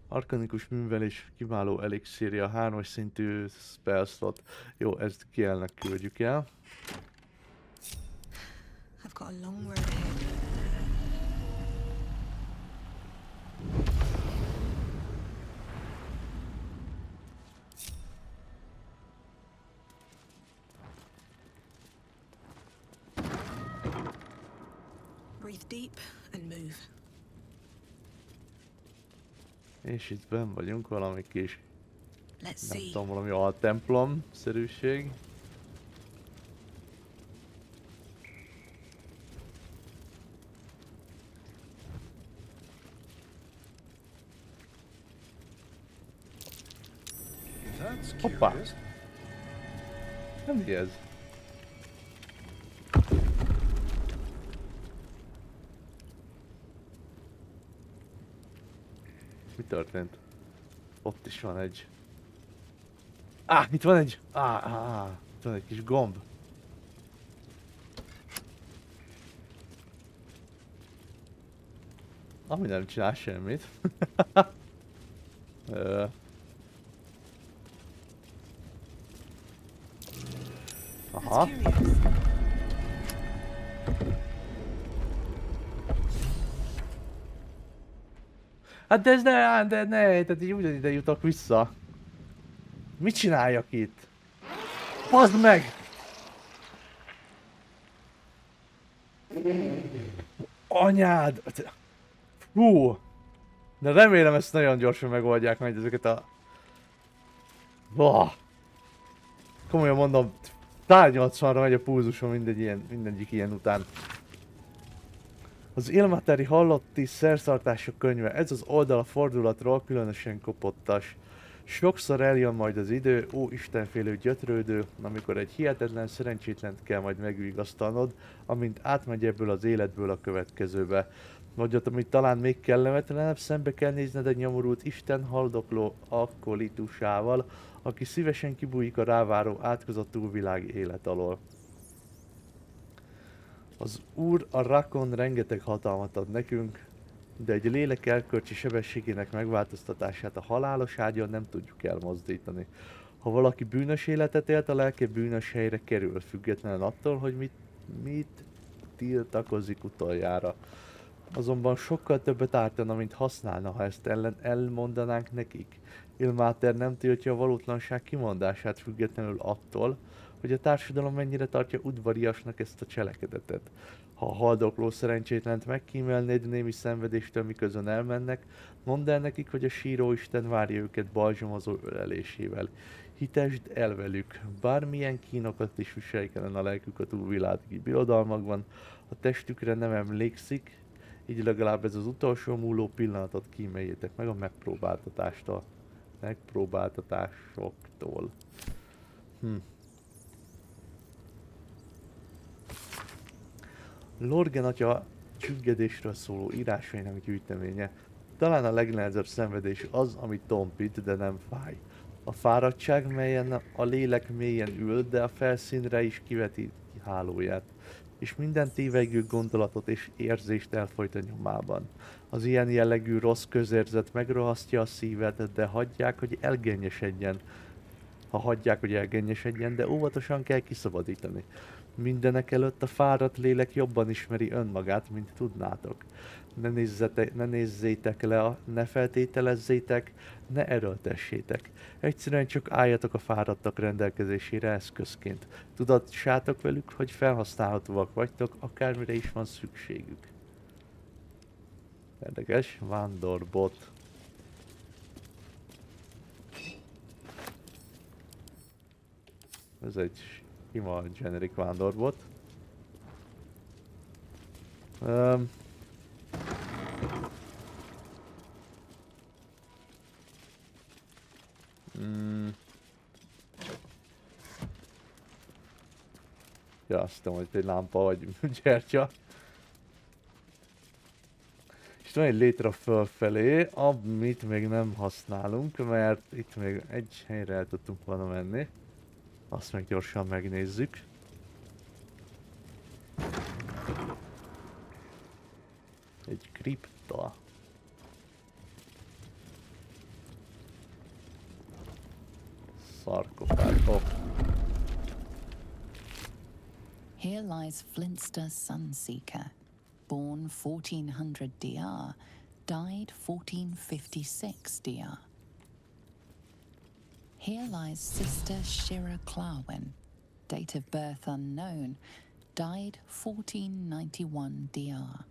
Arkanikus művelés kiváló elixírja, 3-as szintű spell slot. Jó, ezt Kielnek küldjük el. I've got a long road ahead. Breathe deep and move. És itt benn vagyunk, valami kis, nem see. tudom, valami altemplom-szerűség. Hoppá! Nem mi ez? Mi történt? Ott is van egy... itt van egy... itt van egy kis gomb. Ami nem csinál semmit. Aha. Hát de ez ne, tehát így ugyanide jutok vissza. Mit csináljak itt? Bazd meg! Anyád! Hú! De remélem ezt nagyon gyorsan megoldják majd ezeket a... Komolyan mondom, 180-ra megy a pulzusom mindegyik ilyen után. Az Ilmateri hallotti szertartások könyve, ez az oldal a fordulatról különösen kopottas. Sokszor eljön majd az idő, ó istenfélő gyötrődő, amikor egy hihetetlen szerencsétlent kell majd megvigasztalnod, amint átmegy ebből az életből a következőbe. Vagy ott, amit talán még kellemetlenebb, szembe kell nézned egy nyomorult Isten haldokló akkolitusával, aki szívesen kibújik a ráváró átkozott túlvilági élet alól. Az Úr a Rakon rengeteg hatalmat ad nekünk, de egy lélek erkölcsi sebességének megváltoztatását a halálos ágyon nem tudjuk elmozdítani. Ha valaki bűnös életet élt, a lelke bűnös helyre kerül, függetlenül attól, hogy mit tiltakozik utoljára. Azonban sokkal többet ártana, mint használna, ha ezt elmondanánk nekik. Ilmáter nem tiltja a valótlanság kimondását, függetlenül attól, hogy a társadalom mennyire tartja udvariasnak ezt a cselekedetet. Ha a haldokló szerencsétlent megkímélnéd némi szenvedéstől, miközben elmennek, mondd el nekik, hogy a síró Isten várja őket balzsamozó ölelésével. Hitesd el velük, bármilyen kínokat is viselkelen a lelkük a túlvilági birodalmakban, a testükre nem emlékszik, Így legalább ez az utolsó múló pillanatot kíméljétek meg a megpróbáltatásoktól. Lorgen atya csüggedésről szóló írásainak gyűjteménye. Talán a legnehezebb szenvedés az, ami tompít, de nem fáj. A fáradtság, melyen a lélek mélyen ül, de a felszínre is kiveti hálóját, és minden tévegő gondolatot és érzést elfolyt a nyomában. Az ilyen jellegű rossz közérzet megrohasztja a szívet, de hagyják, hogy elgennyesedjen. De óvatosan kell kiszabadítani. Mindenek előtt a fáradt lélek jobban ismeri önmagát, mint tudnátok. Ne nézzétek le, ne feltételezzétek, ne erőltessétek. Egyszerűen csak álljatok a fáradtak rendelkezésére eszközként. Tudatsátok velük, hogy felhasználhatóak vagytok, akármire is van szükségük. Érdekes, vándorbot. Ez egy sima generic vándorbot. Ja, azt hiszem, hogy egy lámpa vagy gyertya. És van egy létre fölfelé, amit még nem használunk, mert itt még egy helyre el tudtunk volna menni. Azt meg gyorsan megnézzük. Egy kripta. Szarkofág. Here lies Flintster Sunseeker, born 1400 DR, died 1456 DR. Here lies Sister Shira Clarwin, date of birth unknown, died 1491 DR.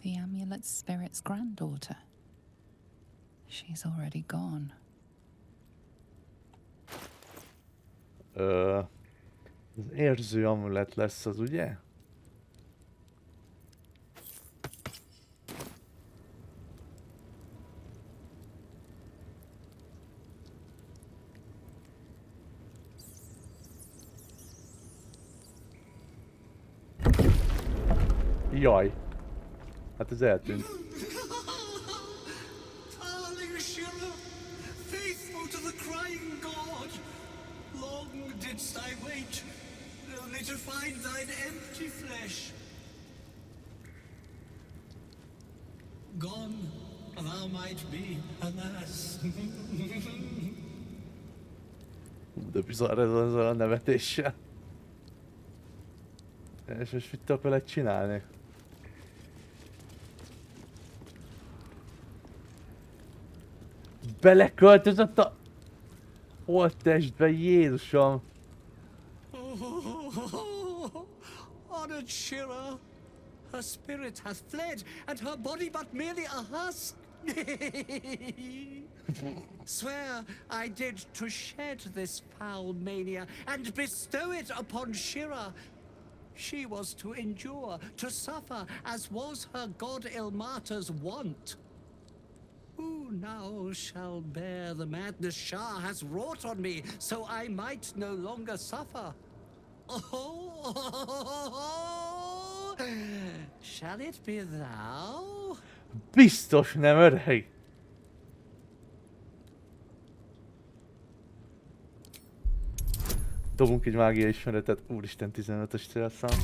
The amulet's spirit's granddaughter. She's already gone. Az érző amulet lesz az, ugye? Jaj. Hát ez eltűnt. Darling Shira, faithful to the crying god, long didst I wait, only to find thine empty flesh. Gone, thou might be, alas. De bizarr ez azzal a nevetéssel. És most mit tudok vele csinálni? Beleköltözött a holttestbe, Jézusom! Honored Shira, her spirit hath fled, and her body but merely a husk. Swear I did to shed this foul mania and bestow it upon Shira. She was to endure, to suffer, as was her god Ilmater's wont. Who now shall bear the madness Shah has wrought on me, so I might no longer suffer? Oh, shall it be thou? Biztos nem, öreg! Dobunk egy mágiai ismeretet, úristen 15-ös célszám.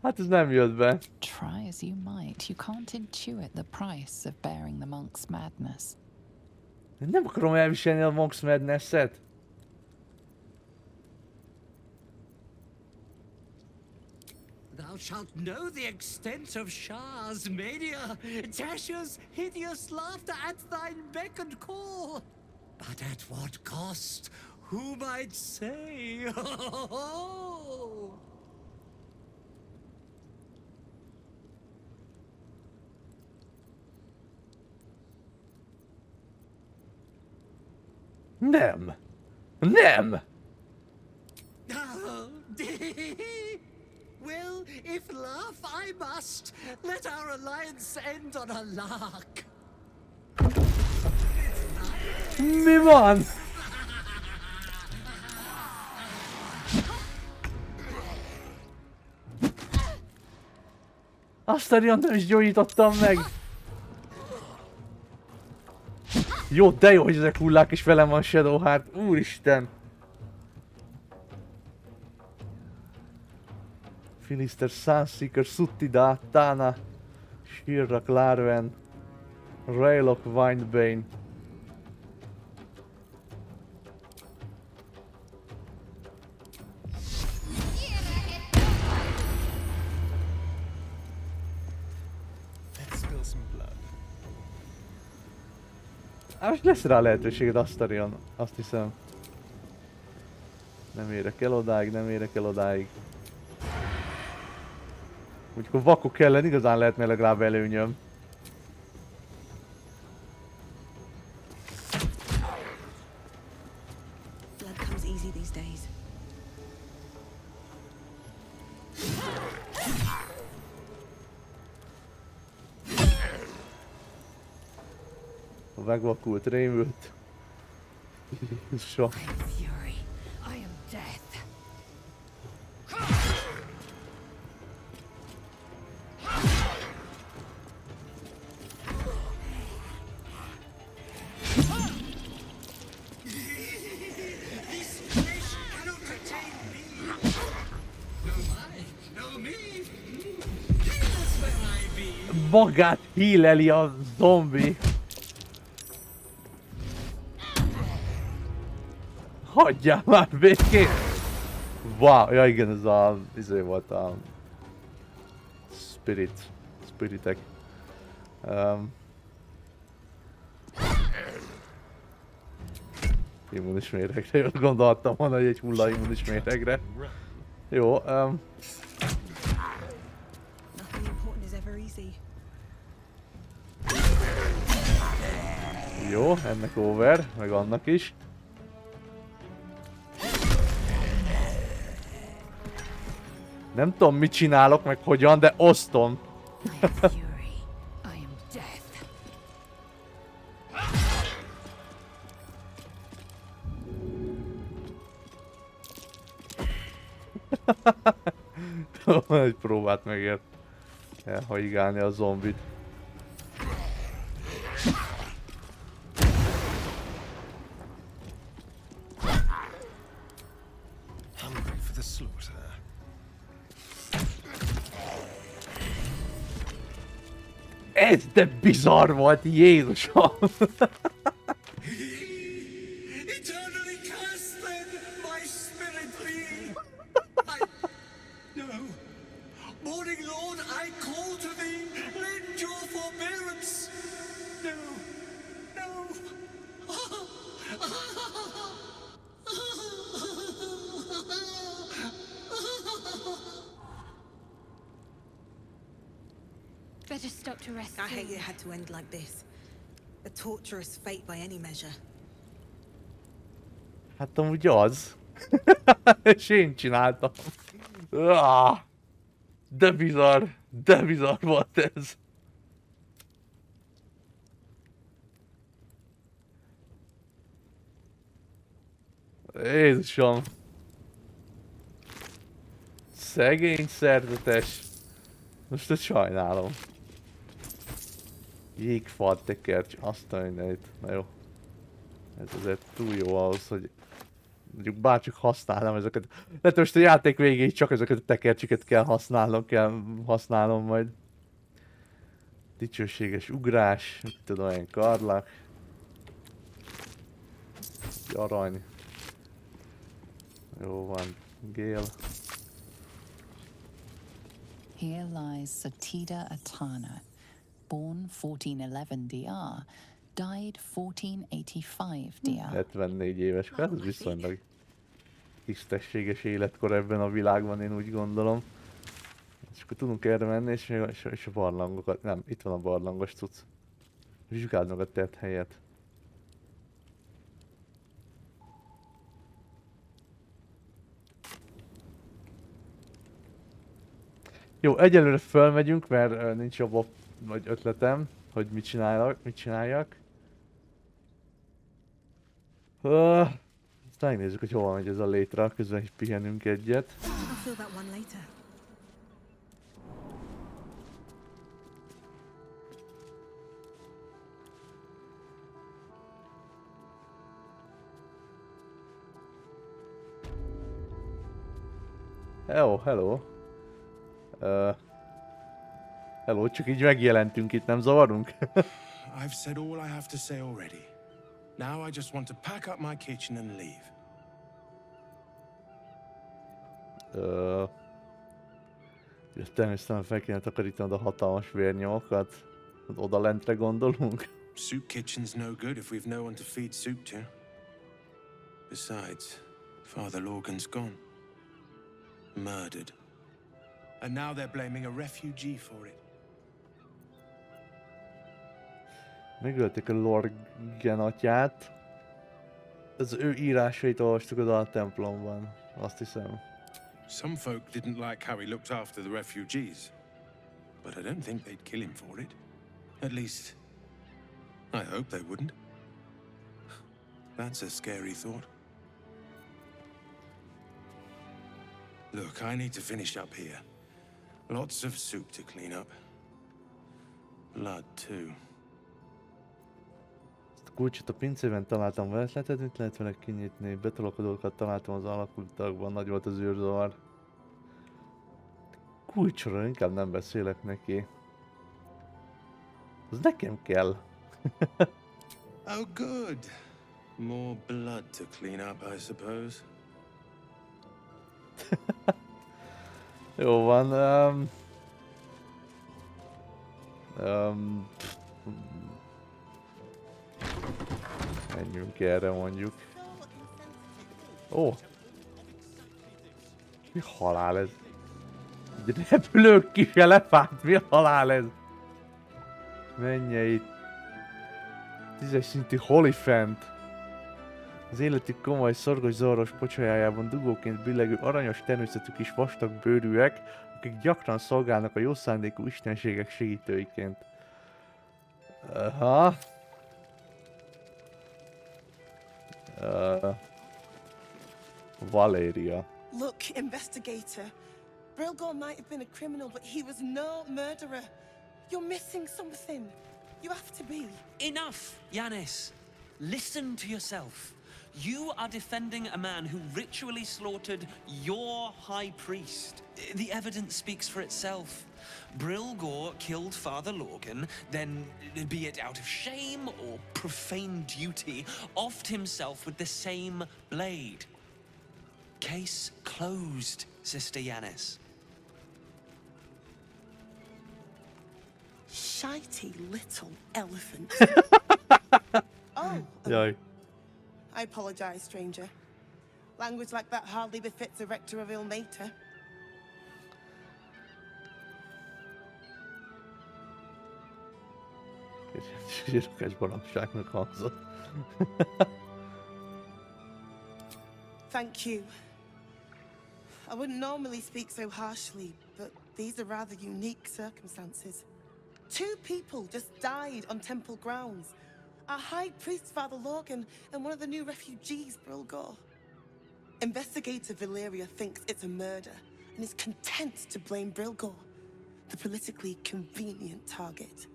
Hát ez nem jött be. Try as you might, you can't intuit the price of bearing the monk's madness. Nem akarom elviselni a Monk's Madness-et. Thou shalt know the extent of Shah's mania, Tasha's hideous laughter at thine beck and call. But at what cost? Who might say? Nem! Nem! enough! I must! Let our alliance end on a lark! Mi van? Azt a nem is gyógyítottam meg! Jó, de jó, hogy ezek hullák és velem van Shadowheart, úristen! Filister, Sunseeker, Suttida, Tana, Shirrak, Larven, Raylok, Windbane. Most lesz rá lehetőséged, Astarion, azt hiszem. Nem érek el odáig, nem érek el odáig. Úgyhogy a vakok ellen igazán lehetne legalább előnyöm. Blood comes easy these days. A megvakult, rémült. Sok. Fury. I am death. Magát híleli a zombi. Hagyjál már békén! Wow, ja igen, ez a... izé volt a... Spiritek. Immunis méregre, jól gondoltam volna, hogy egy hulla immunis méregre. Jó, Nothing important is ever easy. jó, ennek over, meg annak is. Nem tudom mit csinálok, meg hogyan, de osztom. Egy próbát megért elhaigálni a zombit. Hungry for the slaughter. Ez de bizarr volt, Jézusom! Eternally cast then, my spirit be! No. Morning Lord, I call to thee, lend your forbearance! No. Better stop to rest. I hate it had to end like this. A torturous fate by any measure. Hát amúgy az. És én csináltam. De bizarr volt ez. Jézusom. Szegény szerzetes. Most ezt sajnálom. Jégfal tekercs, azt a mindenit. Na jó. Ez azért túl jó ahhoz, hogy mondjuk bárcsak használom ezeket. Lehet most a játék végéig csak ezeket a tekercsiket kell használnom majd. Dicsőséges ugrás, mit tudom, olyan karlak. Egy arany. Jó van, Gél. Here lies Satida Atana, born 1411 DR, died 1485 DR. 74 éves, hát ez viszonylag tisztességes életkor ebben a világban, én úgy gondolom. És akkor tudunk erre menni, és a barlangokat, nem, itt van a barlangos cucc. Vizsgáld meg a tett helyet. Jó, egyelőre fölmegyünk, mert nincs jobb vagy ötletem, hogy mit csináljak. Azt megnézzük, hogy hova megy ez a létre, közben is pihenünk egyet. I'll fill that one later. Hello. Hello, csak így megjelentünk itt, nem zavarunk? I've said all I have to say already. Now I just want to pack up my kitchen and leave. Természetesen fel kéne takarítanod a hatalmas vérnyomokat. Oda lentre gondolunk? Soup kitchen's no good if we've no one to feed soup to. Besides, Father Lorgan's gone. Murdered. And now they're blaming a refugee for it. Megölték a Lorgan atyát. Az ő írásait olvastuk oda a templomban, azt hiszem. Some folk didn't like how he looked after the refugees, but I don't think they'd kill him for it. At least, I hope they wouldn't. That's a scary thought. Look, I need to finish up here. Lots of soup to clean up. Blood, too. A kulcsot a pincében találtam, veletletet, mit lehet vele kinyitni? Betolakodókat találtam az alakultakban, nagy volt az űrzavar. Kulcsról inkább nem beszélek neki. Az nekem kell. Oh, good. More blood to clean up, I suppose. Jó van. Menjünk erre mondjuk. Ó! Mi halál ez? Egy repülő kis elefánt, mi halál ez? Mennyei. 10-es szintű Holifant. Az életük komoly, szorgos, zavaros pocsolyájában dugóként billegő aranyos természetű kis vastag bőrűek, akik gyakran szolgálnak a jó szándékú istenségek segítőiként. Aha. Valéria. Look, investigator. Brilgor might have been a criminal, but he was no murderer. You're missing something. You have to be. Enough, Yanis. Listen to yourself. You are defending a man who ritually slaughtered your high priest. The evidence speaks for itself. Brilgor killed Father Lorgan, then, be it out of shame or profane duty, offed himself with the same blade. Case closed, Sister Yanis. Shitey little elephant. Oh. Jaj. I apologize, stranger. Language like that hardly befits a rector of Ilmater. Zsírokás baromságnak hangzott. Thank you. I wouldn't normally speak so harshly, but these are rather unique circumstances. 2 people just died on temple grounds. Our high priest, Father Lorgan, and one of the new refugees, Brilgor. Investigator Valeria thinks it's a murder and is content to blame Brilgor, the politically convenient target.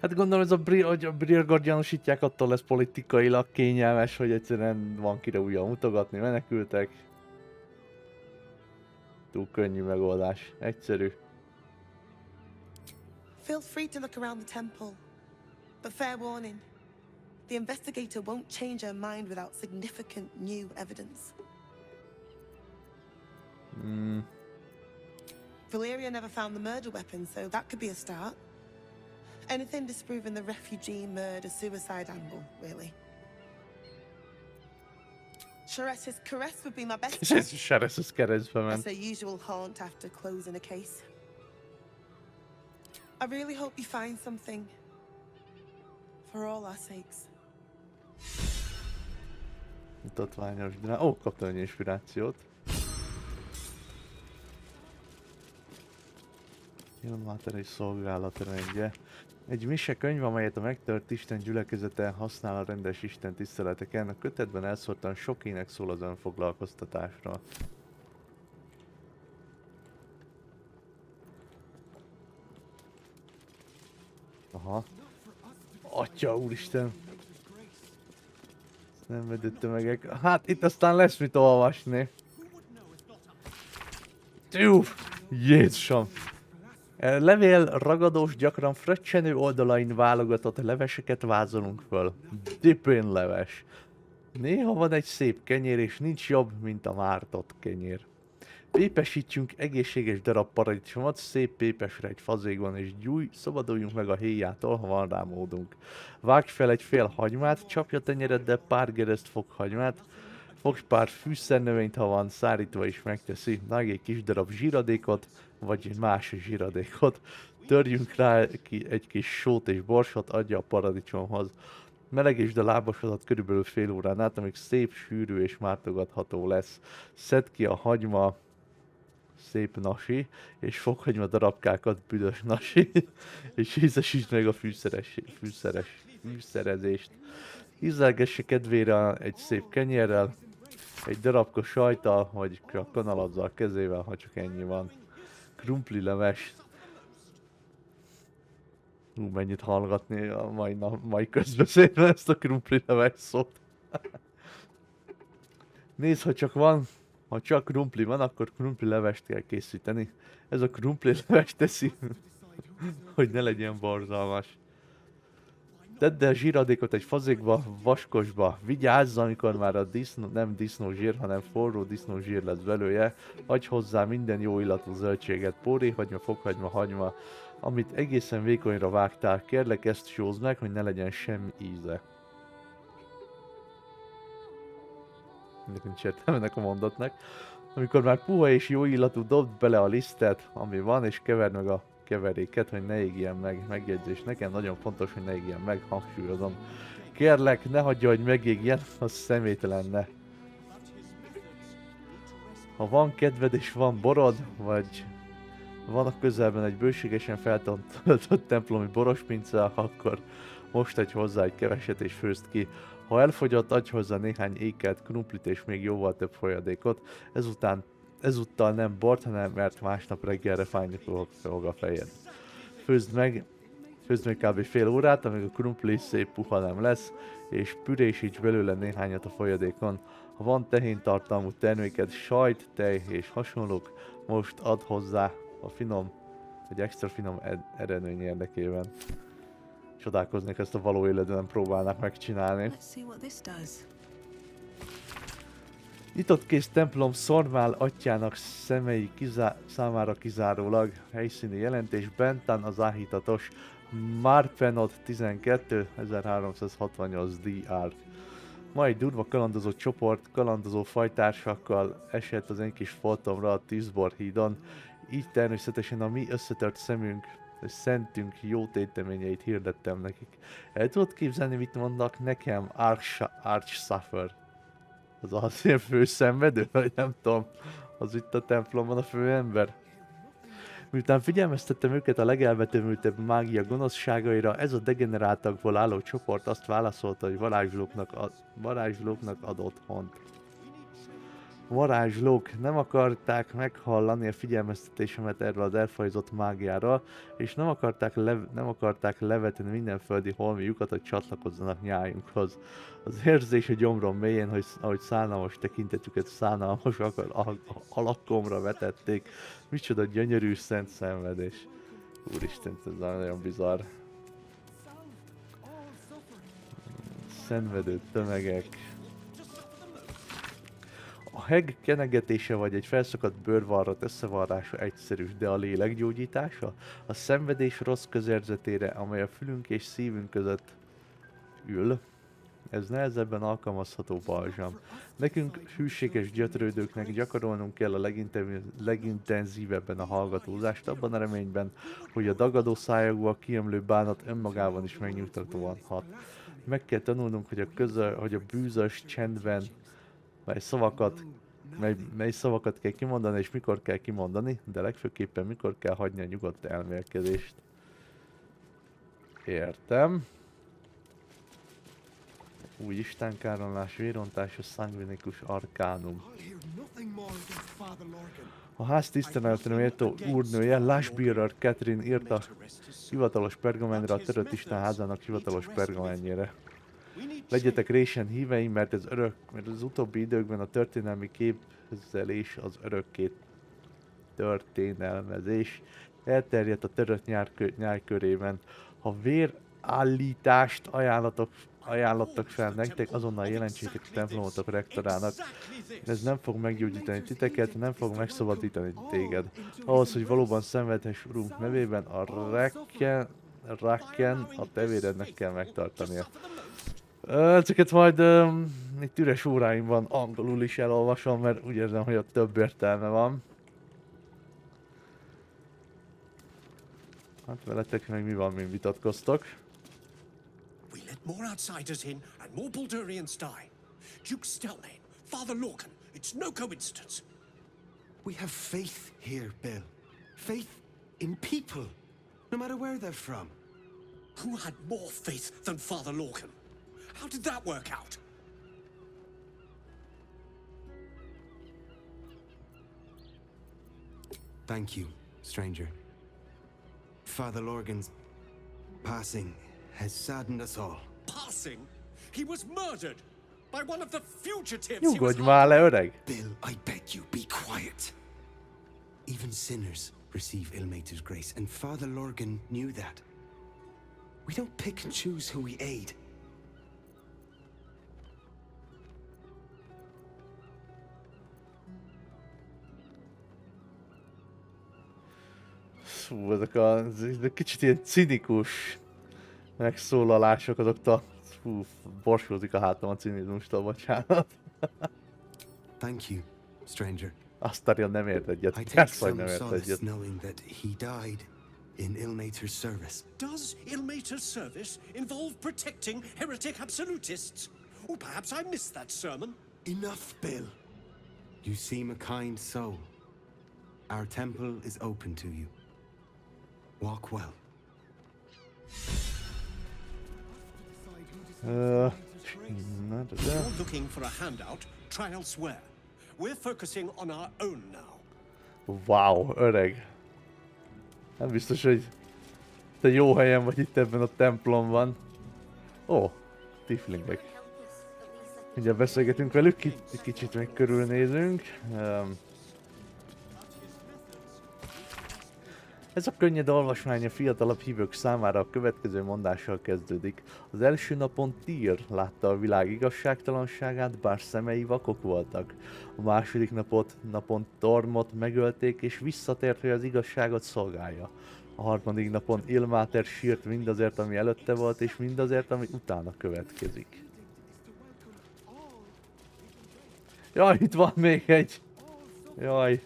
Hát gondolom ez hogy a Brilgort gyanúsítják, attól lesz politikailag kényelmes, hogy egyszerűen van kire újra mutogatni, menekültek. Túl könnyű megoldás, egyszerű. Feel free to look around the temple, but fair warning. The investigator won't change her mind without significant new evidence. Valeria never found the murder weapon, so that could be a start. Anything disproving the refugee murder-suicide angle, really. Charessa's caress would be my best. Charessa's keresztbe ment. That's her usual haunt after closing a case. I really hope you find something. For all our sakes. Mutatványos drám. Ó, kaptam egy inspirációt. Ilmáterei szolgálatrendje. Egy mise könyv, amelyet a megtört Isten gyülekezete használ a rendes Isten tiszteleteken. A kötetben elszórtan sok ének szól az önfoglalkoztatásra. Aha. Atya úristen! Szenvedő tömegek. Hát itt aztán lesz mit olvasni. Jézusom! Levél ragadós, gyakran fröccsenő oldalain válogatott leveseket vázolunk föl. Dipén leves. Néha van egy szép kenyér, és nincs jobb, mint a mártott kenyér. Pépesítsünk egészséges darab paradicsomot szép pépesre egy fazékban, és gyújj, szabaduljunk meg a héjától, ha van rá módunk. Vágj fel egy fél hagymát, csapja tenyereddel pár gereszt fokhagymát, fogj pár fűszernövényt, ha van, szárítva is megteszi, vágj egy kis darab zsíradékot, vagy más zsíradékot, törjünk rá egy kis sót és borsot, adja a paradicsomhoz. Melegítsd a lábasodat körülbelül fél órán át, amíg szép, sűrű és mártogatható lesz. Szedd ki a hagyma szép nasi, és fokhagyma darabkákat büdös nasi, és ízesítsd meg a fűszerezést. Ízlelgesse kedvére egy szép kenyérrel, egy darabka sajttal, vagy csak kanalazza a kezével, ha csak ennyi van. Krumpli leves. Mennyit hallgatni a mai közbeszédben ezt a krumpli leves szót. Nézd, ha csak van, ha csak krumpli van, akkor krumpli levest kell készíteni. Ez a krumpli leves teszi, hogy ne legyen borzalmas. Tedd el zsíradékot egy fazékba, vaskosba. Vigyázz, amikor már a nem disznózsír, hanem forró disznózsír lesz belőle. Adj hozzá minden jó illatú zöldséget, póréhagyma, fokhagyma, hagyma, amit egészen vékonyra vágtál. Kérlek, ezt sózd meg, hogy ne legyen semmi íze. Nincs értelme ennek a mondatnak. Amikor már puha és jó illatú, dobd bele a lisztet, ami van, és keverd meg a keveréket, hogy ne égjen meg. Megjegyzés, nekem nagyon fontos, hogy ne égjen meg, hangsúlyozom. Kérlek, ne hagyja, hogy megégjen, az személytelen lenne. Ha van kedved és van borod, vagy van a közelben egy bőségesen feltöltött templomi borospince, akkor most adj hozzá egy keveset és főzd ki. Ha elfogyott, adj hozzá néhány ékelt krumplit és még jóval több folyadékot. Ezúttal nem bort, hanem mert másnap reggelre fájni fog a fejed. Főzd meg kb. Fél órát, amíg a krumpli szép puha nem lesz, és pürésíts belőle néhányat a folyadékon. Ha van tehéntartalmú terméked, sajt, tej és hasonlók, most add hozzá a finom, vagy extra finom eredmény érdekében. Csodálkoznék, ezt a való életben próbálnak megcsinálni. Nyitott kész templom Szormál atyának szemei számára kizárólag. Helyszíni jelentés Bentan az áhítatos Marpenot 12 1368 DR. Ma egy durva kalandozó csoport kalandozó fajtársakkal esett az én kis foltomra a Tűzbor hídon. Így természetesen a mi összetört szentünk jó téteményeit hirdettem nekik. El tudod képzelni, mit mondnak nekem? Arch-Suffer. Az ilyen főszenvedő, vagy nem tudom. Az itt a templomban a főember. Miután figyelmeztettem őket a legelvetemültebb mágia gonoszságaira, ez a degeneráltakból álló csoport azt válaszolta, hogy varázslóknak ad otthont. Varázslók nem akarták meghallani a figyelmeztetésemet erről az elfajzott mágiáról, és nem akarták levetni minden földi holmiukat, hogy csatlakozzanak nyájunkhoz. Az érzés a gyomrom mélyén, hogy ahogy szánalmas tekintetüket szánalmas alakomra vetették. Micsoda gyönyörű szent szenvedés. Úristen, ez nagyon bizarr. Szenvedő tömegek. A heg kenegetése vagy egy felszakadt bőrvarrat összevarrása egyszerű, de a lélek gyógyítása? A szenvedés rossz közérzetére, amely a fülünk és szívünk között ül, Ez nehezebben alkalmazható balzsam. Nekünk, hűséges gyötrődőknek gyakorolnunk kell a legintenzívebben a hallgatózást, abban a reményben, hogy a dagadó szájokból kiömlő bánat önmagában is megnyugtatóan hat. Meg kell tanulnunk, hogy a bűzös csendben mely szavakat kell kimondani és mikor kell kimondani, de legfőképpen mikor kell hagyni a nyugodt elmélkedést. Értem. Új istenkáromlás, vérontás, a szangvinikus arkánum. A ház tiszteletre méltó úrnője, Lashbearer Catherine írta hivatalos pergamentre, a törött Isten házának hivatalos pergamenjére. Legyetek résen híveim, mert az utóbbi időkben a történelmi képzelés, az örökké történelmezés elterjedt a törött nyárkörében. Ha vérállítást ajánlottak fel nektek, azonnal jelentsétek a templomotok rektorának. Ez nem fog meggyógyítani titeket, nem fog megszabadítani téged. Ahhoz, hogy valóban szenvedhess Urunk nevében, a Rakken a tevérednek kell megtartania. Ezeket majd itt üres óráimban angolul is elolvasom, mert úgy érzem, hogy ott több értelme van. Hát veletek meg mi van, mint vitatkoztok. We let more outsiders in and more Baldurians die. Duke Stelnane, Father Lorcan, it's no coincidence. We have faith here, Bill. Faith in people, no matter where they're from. Who had more faith than Father Lorcan? How did that work out? Thank you, stranger. Father Lorgan's passing has saddened us all. Passing? He was murdered by one of the fugitives. Nyugodj már le, öreg! Bill, I beg you, be quiet. Even sinners receive Ilmater's grace, and Father Lorgan knew that. We don't pick and choose who we aid. Fú, ezek a kicsit ilyen cinikus megszólalások, azok fú, borsózik a hátam a cinizmustól, bocsánat. Thank you, stranger. Azt nem ért egyet. I take Ezt vagy nem some ért solace egyet. knowing that he died in Ilmater's service. Does Ilmater's service involve protecting heretic absolutists? Or perhaps I missed that sermon. Enough, Bill. You seem a kind soul. Our temple is open to you. Walk well. If you're looking for a handout, try elsewhere. We're focusing on our own now. Wow, öreg. Nem biztos, hogy te jó helyen vagy itt ebben a templomban. Ó, tiflingek. Mindjárt beszélgetünk velük, kicsit meg körülnézünk. Ez a könnyed olvasmány a fiatalabb hívők számára a következő mondással kezdődik. Az első napon Tyr látta a világ igazságtalanságát, bár szemei vakok voltak. A második napon Tormot megölték, és visszatért, hogy az igazságot szolgálja. A harmadik napon Ilmater sírt mindazért, ami előtte volt, és mindazért, ami utána következik. Jaj, itt van még egy! Jaj!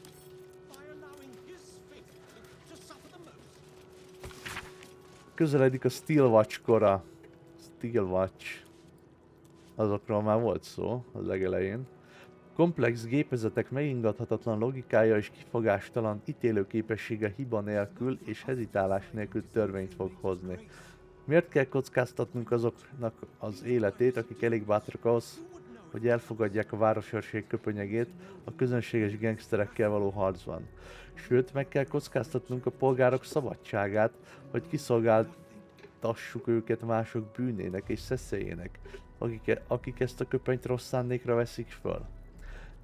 Közeledik a Steelwatch kora. Steelwatch. Azokról már volt szó a legelején. Komplex gépezetek megingathatatlan logikája és kifogástalan ítélőképessége hiba nélkül és hezitálás nélkül törvényt fog hozni. Miért kell kockáztatnunk azoknak az életét, akik elég bátrak ahhoz, hogy elfogadják a városőrség köpönyegét a közönséges gangsterekkel való harcban? Sőt, meg kell kockáztatnunk a polgárok szabadságát, hogy kiszolgáltassuk őket mások bűnének és szeszélyének, akik ezt a köpenyt rossz szándékra veszik föl.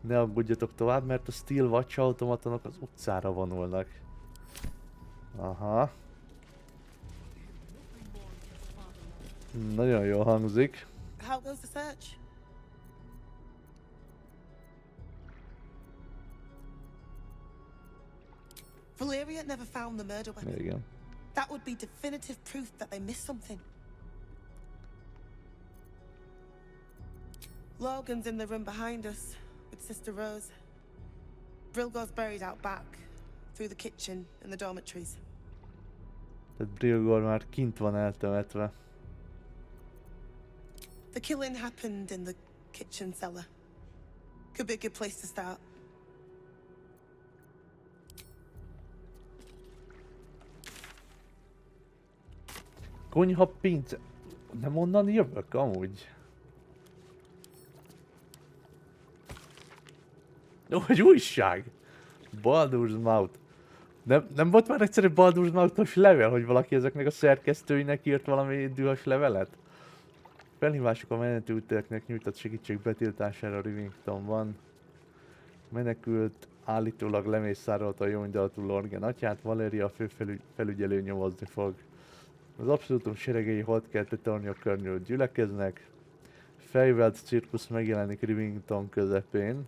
Ne aggódjatok tovább, mert a Steelwatch automatonok az utcára vonulnak. Aha. Nagyon jól hangzik. How goes the search? Valeria never found the murder weapon. There you go. That would be definitive proof that they missed something. Lorgan's in the room behind us with Sister Rose. Brilgor's buried out back, through the kitchen and the dormitories. Tehát Brilgor már kint van eltemetve. The killing happened in the kitchen cellar. Could be a good place to start. Konyha pince. Nem onnan jövök amúgy. Ó, hogy újság! Baldur's Mouth. Nem volt már egyszerű Baldur's Mouth-os levél, hogy valaki ezeknek a szerkesztőinek írt valami dühös levelet? Felhívások a menekülteknek nyújtott segítség betiltására Rivingtonban. Menekült állítólag lemészárolta a jóindulatú Lorgan atyát, Valéria a főfelügyelő nyomozni fog. Az abszolútum seregei holdkerte tornyok környől gyülekeznek. Fejvelt cirkusz megjelenik Rivington közepén.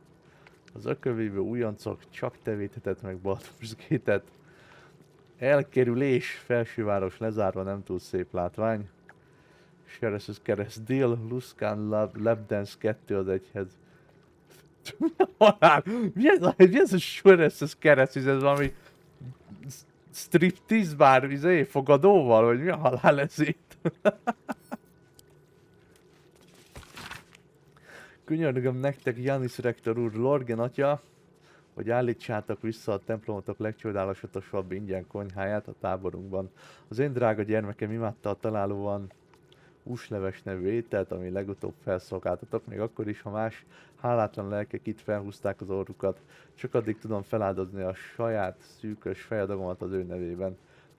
Az ökölvívő újoncok csak te védheted meg Baldur's Gate-et. Elkerülés, felsőváros lezárva, nem túl szép látvány. Sheriff's kereszt Deal, Luskan Lapdance 2 az egyhez. Mi ez a Sheriff's kereszt? Ez valami striptease bár fogadóval? Vagy mi a halál ez itt? Könyörgöm nektek, Janis rektor úr, Lorgan atya, hogy állítsátok vissza a templomotok legcsodálatosabb ingyen konyháját a táborunkban. Az én drága gyermekem imádta a találóan húsleves nevű ételt, ami legutóbb felszolgáltatok, még akkor is, ha más hálátlan lelkek itt felhúzták az orrukat. Csak addig tudom feláldozni a saját szűkös fejadagomat az ő nevében.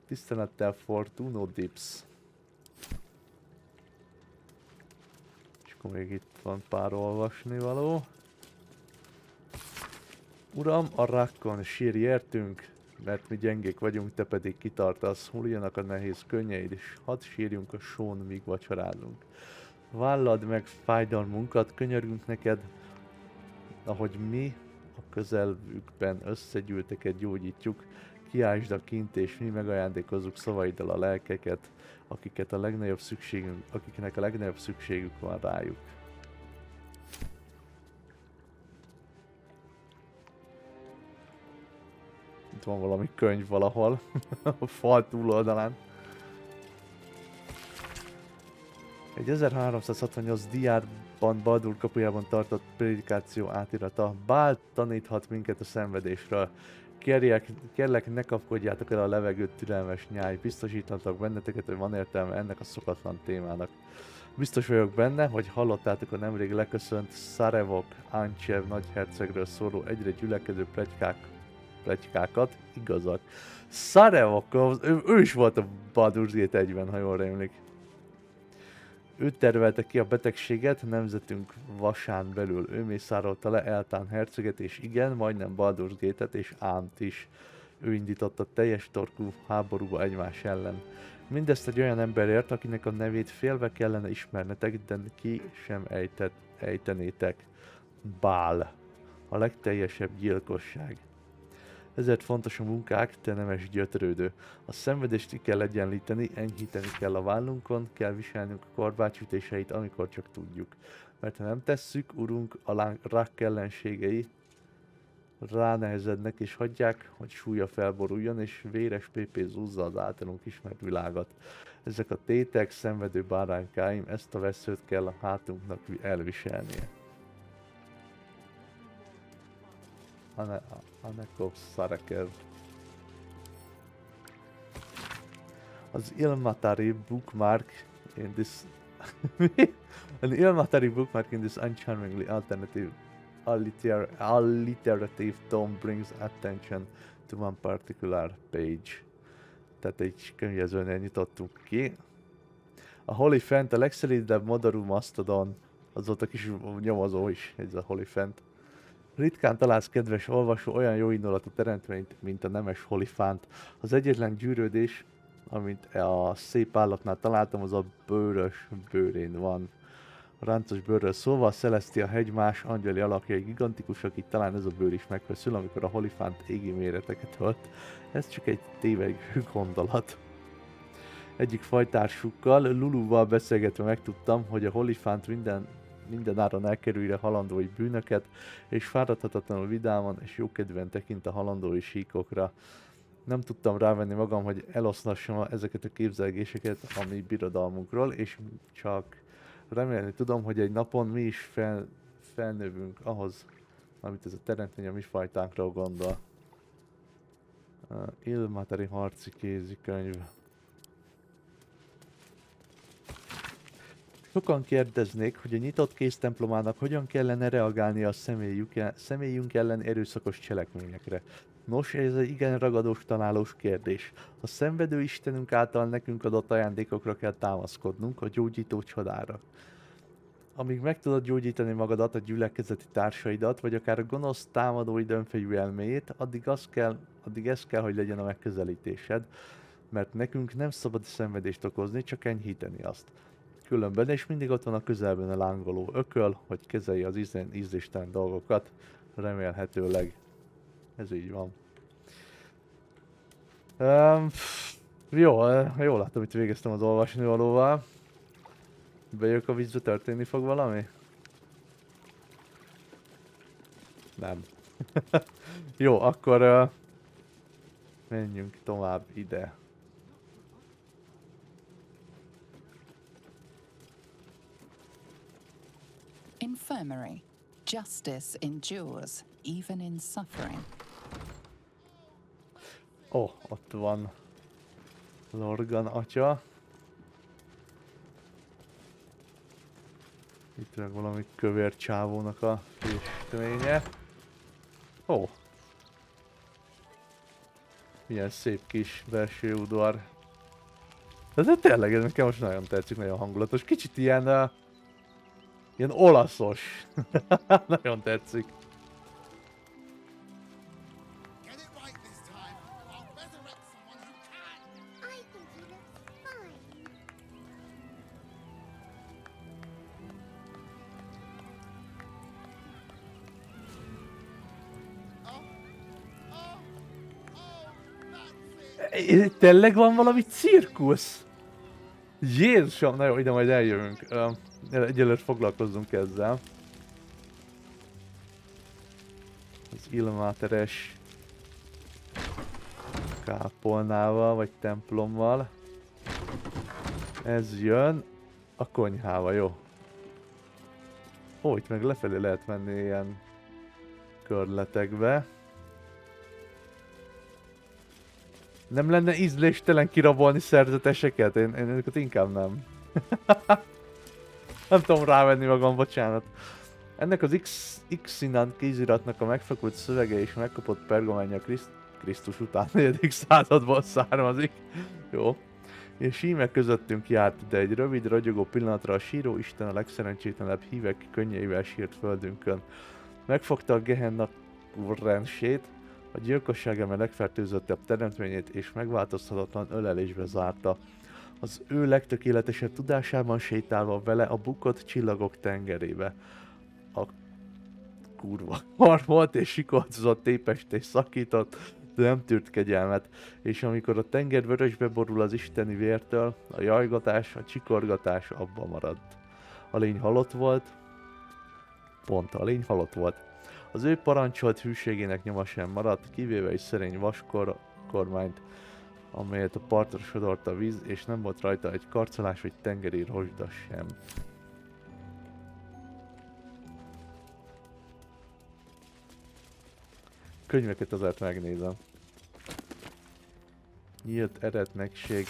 Tisztelettel Fortuno Dips. És akkor még itt van pár olvasnivaló. Uram, a rákkon sírj értünk, mert mi gyengék vagyunk, te pedig kitartasz. Hulljanak a nehéz könnyeid, és hadd sírjunk a són, míg vacsorázunk. Vállad meg fájdalmunkat, könyörgünk neked, ahogy mi a közelükben összegyűlteket gyógyítjuk, kiásd a kint, és mi megajándékozzuk szavaiddal a lelkeket, akiknek a legnagyobb szükségük van rájuk. Itt van valami könyv valahol, a fal túloldalán. Egy 1368 diárban Baldur kapujában tartott prédikáció átirata. Bál taníthat minket a szenvedésről. Kérlek, ne kapkodjátok el a levegőt, türelmes nyáj. Biztosítanak benneteket, hogy van értelme ennek a szokatlan témának. Biztos vagyok benne, hogy hallottátok a nemrég leköszönt Szarevok Ancsev nagyhercegről szóló egyre gyülekező pletykákat, igazak. Szarevok, ő is volt a Baldur's Gate 1-ben, ha jól rémlik. Ő tervelte ki a betegséget, nemzetünk vasán belül. Ő mészárolta le Eltán herceget, és igen, majdnem Baldur's Gate-et és Ánt is. Ő indította teljes torkú háborúba egymás ellen. Mindezt egy olyan emberért, akinek a nevét félve kellene ismernetek, de ki sem ejtenétek. Bál. A legteljesebb gyilkosság. Ezért fontos a munkák, te nemes gyötrődő. A szenvedést ki kell egyenlíteni, enyhíteni kell a vállunkon, kell viselnünk a korbácsütéseit, amikor csak tudjuk. Mert ha nem tesszük, urunk, a rák ellenségei ránehezednek és hagyják, hogy súlya felboruljon, és véres pépé zúzza az általunk ismert világot. Ezek a tétek, szenvedő báránykáim, ezt a veszőt kell a hátunknak elviselnie. Anekov Szarekev. Az Ilmatari bookmark in this an Ilmatari bookmark in this uncharmingly alliterative tome brings attention to one particular page. Tehát egy könyvezőnél nyitottunk ki. A Holyfent, a legszeridebb modorú masztodon, az volt a kis nyomozó is, ez a Holyfent. Ritkán találsz, kedves olvasó, olyan jó indulatú teremtményt, mint a nemes Holyfánt. Az egyetlen gyűrődés, amit a szép állatnál találtam, az a bőrös bőrén van. A ráncos bőrről szólva, a Celestia hegy más angyali alakjai gigantikusak, így talán ez a bőr is megfeszül, amikor a Holyfánt égi méreteket ölt. Ez csak egy tévegő gondolat. Egyik fajtársukkal, Luluval beszélgetve megtudtam, hogy a Holyfánt mindenáron elkerülje halandói bűnöket, és fáradhatatlanul vidáman és jókedvűen tekint a halandói síkokra. Nem tudtam rávenni magam, hogy eloszlassam ezeket a képzelgéseket a mi birodalmunkról, és csak remélni tudom, hogy egy napon mi is felnövünk ahhoz, amit ez a teremtmény a mi fajtánkról gondol. Ilmateri harci kézikönyv. Sokan kérdeznék, hogy a nyitott kéz templomának hogyan kellene reagálni a személyünk ellen erőszakos cselekményekre. Nos, ez egy igen ragadós, találós kérdés. A szenvedő Istenünk által nekünk adott ajándékokra kell támaszkodnunk, a gyógyító csodára. Amíg meg tudod gyógyítani magadat, a gyülekezeti társaidat, vagy akár a gonosz támadóid önfejű elméjét, addig ez kell, hogy legyen a megközelítésed, mert nekünk nem szabad szenvedést okozni, csak enyhíteni azt. Különben, és mindig ott van a közelben a lángoló ököl, hogy kezelje az ízléstelen dolgokat, remélhetőleg. Ez így van. Jól látom, itt végeztem az olvasnivalóval. Bejövök a vízbe, történni fog valami? Nem. Jó, akkor menjünk tovább ide. Infirmary. Justice endures, even in suffering. Ó, ott van Lorgan atya. Itt meg valami kövér csávónak a festménye. Ó. Milyen szép kis belső udvar. Ez tényleg, ez nekem most nagyon tetszik, nagyon hangulatos. Kicsit ilyen olaszos. Nagyon tetszik. Tényleg van valami cirkusz? Jézusom, na jó, ide majd eljövünk. Egyelőre foglalkozzunk ezzel. Az Ilmáteres kápolnával, vagy templommal. Ez jön a konyhával, jó. Ó, itt meg lefelé lehet menni ilyen körletekbe. Nem lenne ízléstelen kirabolni szerzeteseket? Én őket inkább nem. Nem tudom rávenni magam, bocsánat. Ennek az X-Sinant kéziratnak a megfekült szövege és megkapott pergamenja Krisztus után 4. századból származik. Jó. És íme közöttünk járt, de egy rövid, ragyogó pillanatra a síró Isten a legszerencsétlenebb hívek könnyeivel sírt földünkön. Megfogta a Gehenna rensét, a gyilkosság eme legfertőzöttebb teremtményét és megváltozhatatlan ölelésbe zárta. Az ő legtökéletesebb tudásában sétálva vele a bukott csillagok tengerébe. A kurva kar volt és sikoltozott, tépest és szakított, de nem tűrt kegyelmet, és amikor a tenger vörösbe borul az isteni vértől, a jajgatás, a csikorgatás abba maradt. A lény halott volt, pont a lény halott volt. Az ő parancsolt hűségének nyoma sem maradt, kivéve egy szerény vaskormányt, amelyet a partra sodort a víz, és nem volt rajta egy karcolás vagy tengeri rozsda sem. Könyveket azért megnézem. Nyílt eretnekség.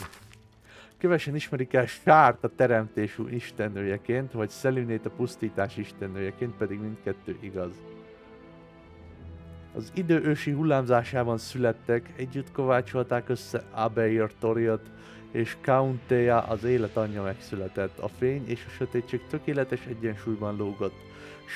Kevesen ismerik el Sárt a teremtés istennőjeként, vagy Szelünét a pusztítás istennőjeként, pedig mindkettő igaz. Az idő ősi hullámzásában születtek, együtt kovácsolták össze Abeir Toriot, és Kauntea az élet anyja megszületett. A fény és a sötétség tökéletes egyensúlyban lógott,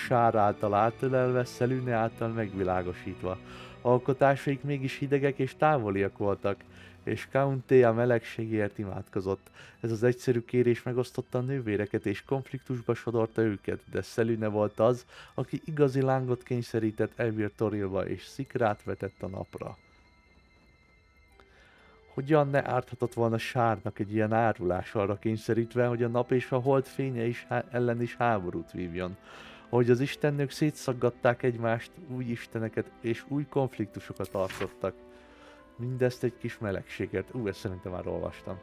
Sár által átölelve, Szelüne által megvilágosítva. Alkotásaik mégis hidegek és távoliak voltak, és Kauntea melegségért imádkozott. Ez az egyszerű kérés megosztotta a nővéreket és konfliktusba sodorta őket, de Szelüne volt az, aki igazi lángot kényszerített Elvir Torilba és szikrát vetett a napra. Hogyan ne árthatott volna Sárnak egy ilyen árulás arra kényszerítve, hogy a nap és a hold fénye ellen is háborút vívjon. Ahogy az istennők szétszaggatták egymást, új isteneket és új konfliktusokat tartottak. Mindezt egy kis melegséget. Ezt szerintem már olvastam.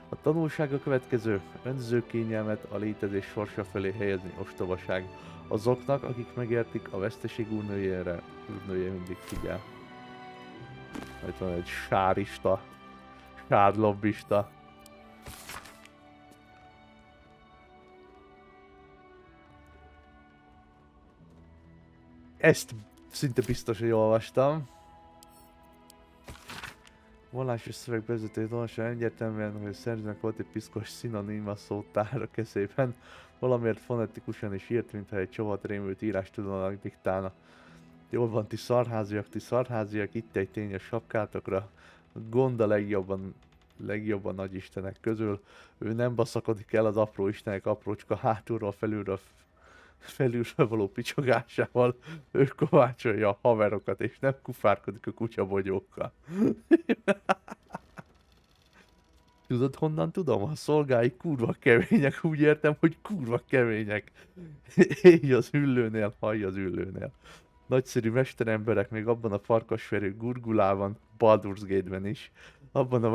A tanulság a következő: önző kényelmet a létezés sorsa felé helyezni ostobaság. Azoknak, akik megértik, a veszteség úrnője mindig figyel. Itt van egy sárista, sárlobbista. Ezt szinte biztos, hogy olvastam. Vallásos szöveg vezetőjét olvasva egyértelműen, hogy a szerzőnek volt egy piszkos szinoníma szótár a kezében. Valamiért fonetikusan is írt, mintha egy csovat rémült írástudomának diktálna. Jól van, ti szarháziak, itt egy tény a sapkátokra. Gond a legjobban nagy istenek közül. Ő nem baszakodik el az apró istenek aprócska hátulról felülről való picsogásával. Ő kovácsolja a haverokat, és nem kufárkodik a kutyabogyókkal. Tudod, honnan tudom? A szolgái kurva kemények, úgy értem, hogy kurva kemények. Éj az üllőnél, hallj az üllőnél. Nagyszerű mesteremberek még abban a farkasverő Gurgulában, Baldur's Gate-ben is. Abban a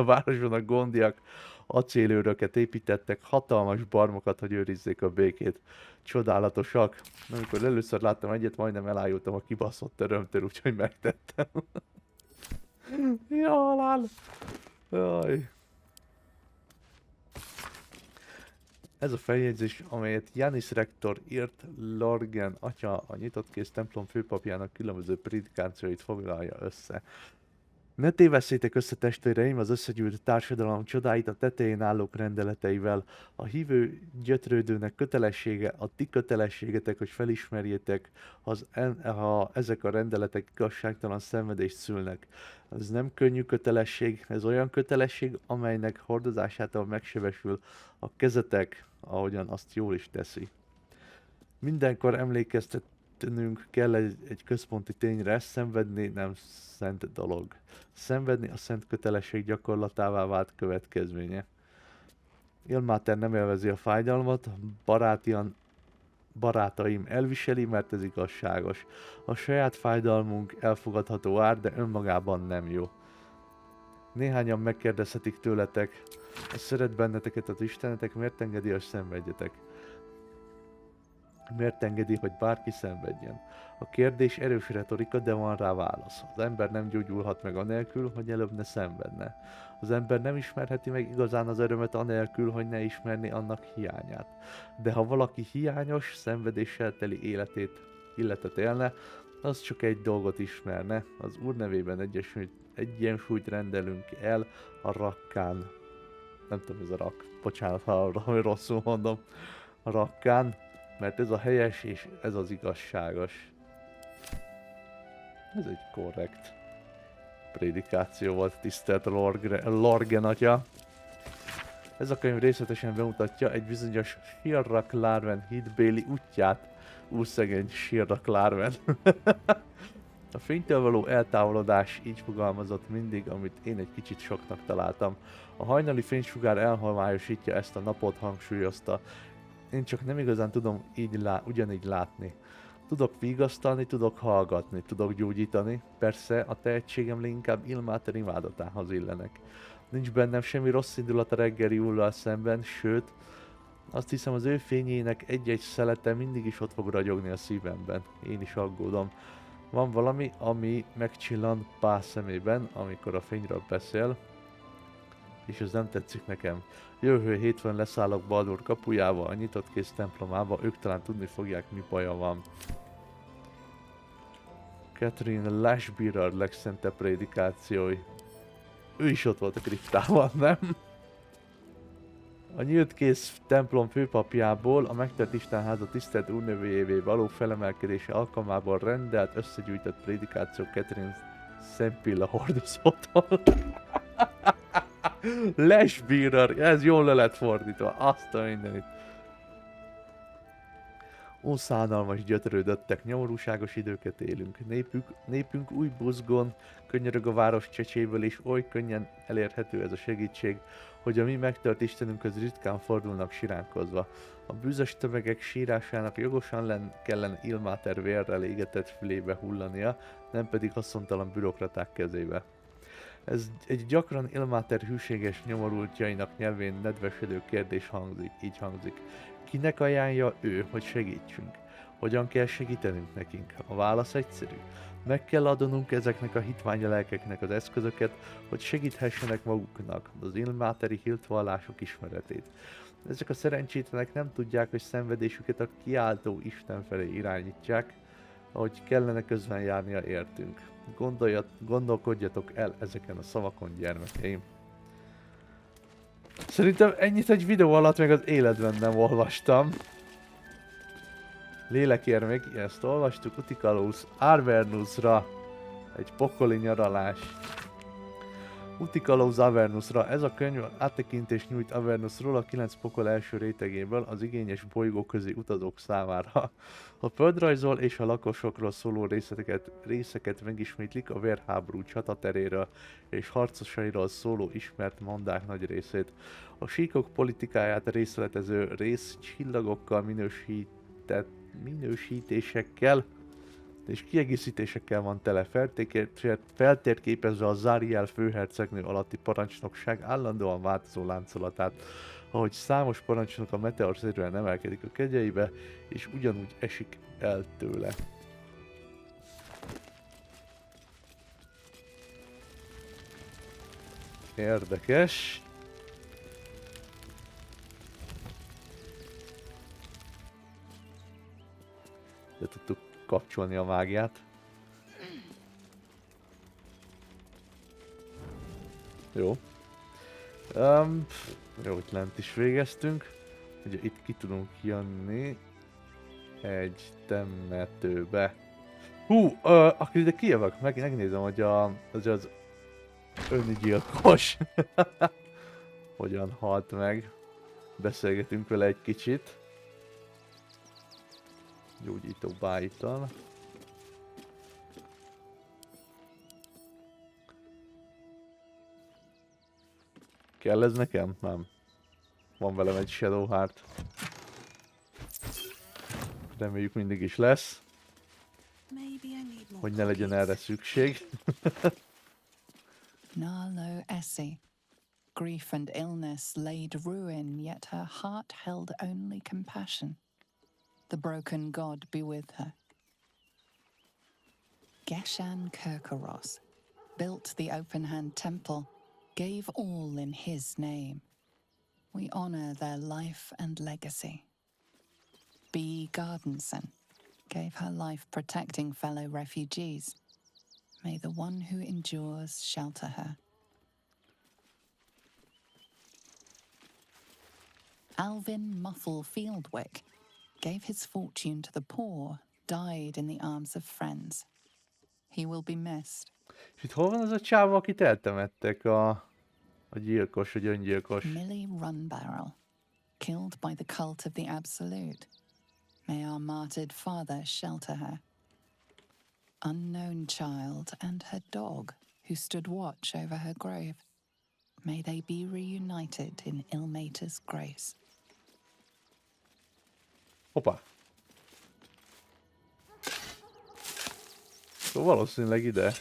városban a gondiak acélőröket építettek, hatalmas barmokat, hogy őrizzék a békét. Csodálatosak. Amikor először láttam egyet, majdnem elájultam a kibaszott örömtől, úgyhogy megtettem. Ja, halál! Jaj. Ez a feljegyzés, amelyet Janis rektor írt Lorgen atya a nyitott kéz templom főpapjának különböző prédikációit foglalja össze. Ne tévesszétek össze, testvéreim, az összegyűlt társadalom csodáit a tetején állók rendeleteivel. A hívő gyötrődőnek kötelessége, a ti kötelességetek, hogy felismerjétek, ha ezek a rendeletek igazságtalan szenvedést szülnek. Ez nem könnyű kötelesség, ez olyan kötelesség, amelynek hordozásától megsebesül a kezetek, ahogyan azt jól is teszi. Mindenkor emlékeztetnünk kell egy központi tényre, szenvedni nem szent dolog. Szenvedni a szent kötelesség gyakorlatává vált következménye. Ilmáter nem élvezi a fájdalmat, barátaim elviseli, mert ez igazságos. A saját fájdalmunk elfogadható ár, de önmagában nem jó. Néhányan megkérdezhetik tőletek, ha szeret benneteket az Istenetek, miért engedi, hogy szenvedjetek? Miért engedi, hogy bárki szenvedjen? A kérdés erős retorika, de van rá válasz. Az ember nem gyógyulhat meg anélkül, hogy előbb ne szenvedne. Az ember nem ismerheti meg igazán az örömet anélkül, hogy ne ismerné annak hiányát. De ha valaki hiányos, szenvedéssel teli életet élne, az csak egy dolgot ismerne. Az Úr nevében egyensúlyt rendelünk el a rakkán. Nem tudom, ez a rak. Bocsánat, ha rosszul mondom. A rakkán. Mert ez a helyes és ez az igazságos. Ez egy korrekt prédikáció volt, tisztelt Lorgen atya. Ez a könyv részletesen bemutatja egy bizonyos Sirrak Lárven hídbéli útját. Úrszegény Sirrak Lárven. A fénytől való eltávolodás így fogalmazott mindig, amit én egy kicsit soknak találtam. A hajnali fénysugár elhalmályosítja ezt a napot, hangsúlyozta. Én csak nem igazán tudom ugyanígy látni. Tudok vigasztalni, tudok hallgatni, tudok gyógyítani. Persze, a tehetségem leginkább Ilmáter imádatához illenek. Nincs bennem semmi rossz indulat a reggeli úrral szemben, sőt, azt hiszem az ő fényének egy-egy szelete mindig is ott fog ragyogni a szívemben. Én is aggódom. Van valami, ami megcsillan Pá szemében, amikor a fényről beszél, és ez nem tetszik nekem. Jövő hétfőn leszállok Baldur kapujába, a nyitott kéz templomába, ők talán tudni fogják, mi baja van. Catherine Lashbearer legszentebb prédikációi. Ő is ott volt a kriptában, nem? A nyílt kéz templom főpapjából a megtett Istenháza tisztelt úrnövőjévé való felemelkedése alkalmából rendelt összegyűjtött prédikáció Catherine szempilla hordozótól. Lashbearer, ez jól le lett fordítva, azt a mindenit. Ó szánalmas gyötrődöttek, nyomorúságos időket élünk. Népünk új buzgón, könyörög a város csecséből, és oly könnyen elérhető ez a segítség, hogy a mi megtört Istenünkhöz ritkán fordulnak siránkozva. A bűzös tömegek sírásának jogosan kellene Ilmater vérrel égetett fülébe hullania, nem pedig haszontalan bürokraták kezébe. Ez egy gyakran Ilmater hűséges nyomorultjainak nyelvén nedvesedő kérdés így hangzik. Kinek ajánlja ő, hogy segítsünk? Hogyan kell segítenünk nekünk? A válasz egyszerű. Meg kell adnunk ezeknek a hitványa lelkeknek az eszközöket, hogy segíthessenek maguknak az Ilmateri hiltvallások ismeretét. Ezek a szerencsétlenek nem tudják, hogy szenvedésüket a kiáltó Isten felé irányítják, ahogy kellene közben járnia értünk. Gondolkodjatok el ezeken a szavakon, gyermekeim. Szerintem ennyit egy videó alatt még az életben nem olvastam. Lélekért még ezt olvastuk, Utikalus Avernusra. Egy pokoli nyaralás. Utikalus Avernusra. Ez a könyv áttekintést nyújt Avernusról, a 9 pokol első rétegéből az igényes bolygóközi utazók számára. A földrajzról és a lakosokról szóló részeket megismétlik, a vérháború csatateréről és harcosairól szóló ismert mondák nagy részét. A síkok politikáját részletező rész csillagokkal minősítésekkel és kiegészítésekkel van tele, feltérképezve a Zariel főhercegnő alatti parancsnokság állandóan változó láncolatát, ahogy számos parancsnok a meteorszerűen emelkedik a kegyeibe, és ugyanúgy esik el tőle. Érdekes. De tudtuk kapcsolni a mágiát. Jó. Jó, itt lent is végeztünk. Ugye itt ki tudunk jönni egy temetőbe. Akkor ide kijövök, megnézem, hogy az öngyilkos hogyan halt meg. Beszélgetünk vele egy kicsit. Gyógyító bájtal. Kell ez nekem? Nem. Van velem egy Shadow Heart. Reméljük mindig is lesz. Hogy ne legyen erre szükség. Narlo Essie. Grief and illness laid ruin, yet her heart held only compassion. The broken god be with her. Geshan Kirkaros built the open-hand temple, gave all in his name. We honor their life and legacy. B. Gardenson gave her life protecting fellow refugees. May the one who endures shelter her. Alvin Muffle Fieldwick gave his fortune to the poor, died in the arms of friends. He will be missed. És itt hol van az a csáva, akit eltemettek a gyilkos, vagy öngyilkos? Millie Runbarrel, killed by the cult of the Absolute. May our martyred father shelter her. Unknown child and her dog, who stood watch over her grave. May they be reunited in Ilmater's grace. Hoppá. Szóval valószínűleg ide.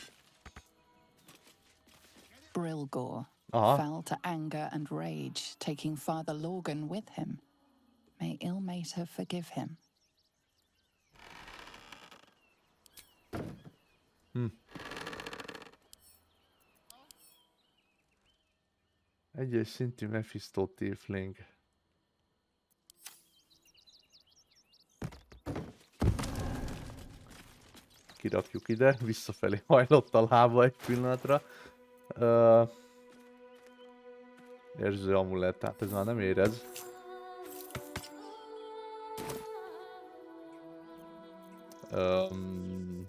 Brilgor fell to anger and rage, taking Father Lorgan with him. May Ilmater forgive him. Egyes szintű Mephisto Tiefling. Kirakjuk ide, visszafelé hajlott a lába egy pillanatra. Érző amulett, tehát ez már nem érez.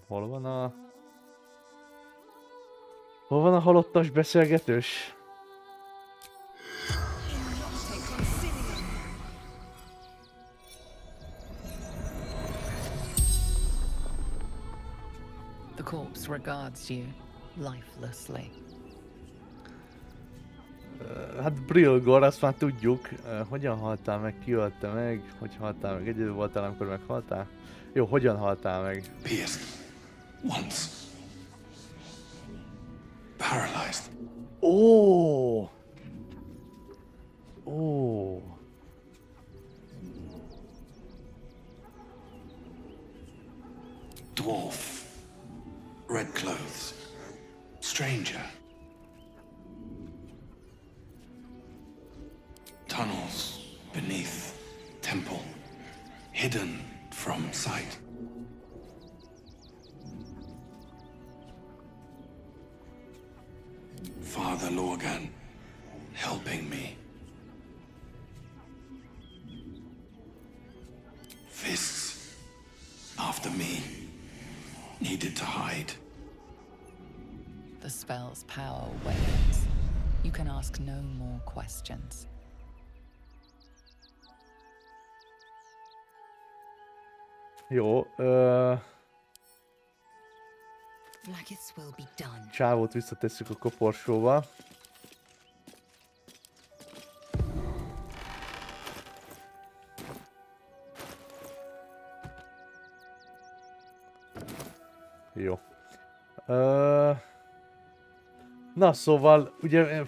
Hol van a halottas beszélgetős? The corpse regards you lifelessly. Hát Brilgor, azt már tudjuk. Hogyan haltál meg, ki ölte meg, hogy haltál meg, egyedül voltál, amikor meghaltál? Jó, hogyan haltál meg? Pierced. Once. Paralyzed. Ó! Ó! Dwarf. Red clothes. Stranger. Tunnels beneath temple. Hidden from sight. Father Lorgan helping me. Fists after me. Needed to hide. The spell's power wanes. You can ask no more questions. Jó, Blackest will be done. Csávót visszatesszük a koporsóba. Jó. Na szóval, ugye,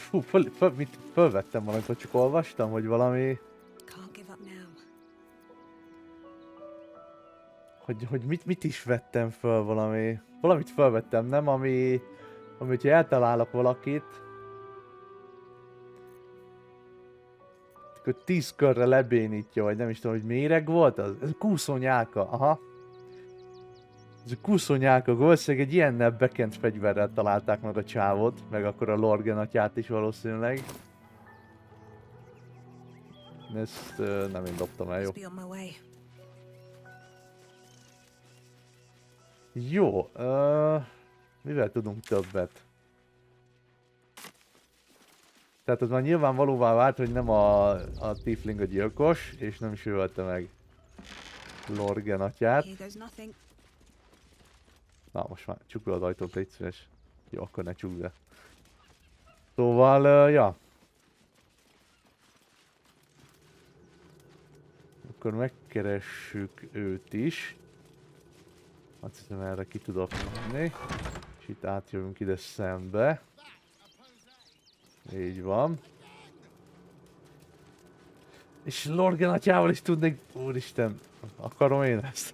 fölvettem valamit, csak olvastam, hogy valami... Hogy mit is vettem föl valami... Valamit felvettem, nem? Ami hogyha eltalálok valakit... Akkor 10 körre lebénítja, vagy nem is tudom, hogy méreg volt az? Ez a kúszónyálka, aha. Ez a kúszónyálka, valószínűleg egy ilyennel bekent fegyverrel találták meg a csávot, meg akkor a Lorgan atyát is valószínűleg. Ezt nem én dobtam el, jó. Jó, mivel tudunk többet? Tehát az már nyilvánvalóvá vált, hogy nem a tiefling a gyilkos, és nem is ő ölte meg Lorgan atyát. Na, most már csukd be az ajtót, légy szíves. Jó, akkor ne csukd be. Szóval, ja. Akkor megkeressük őt is. Azt hiszem, erre ki tudok menni. És itt átjövünk ide szembe. Így van. És Lorgan atyával is tudnék... Úristen, akarom én ezt.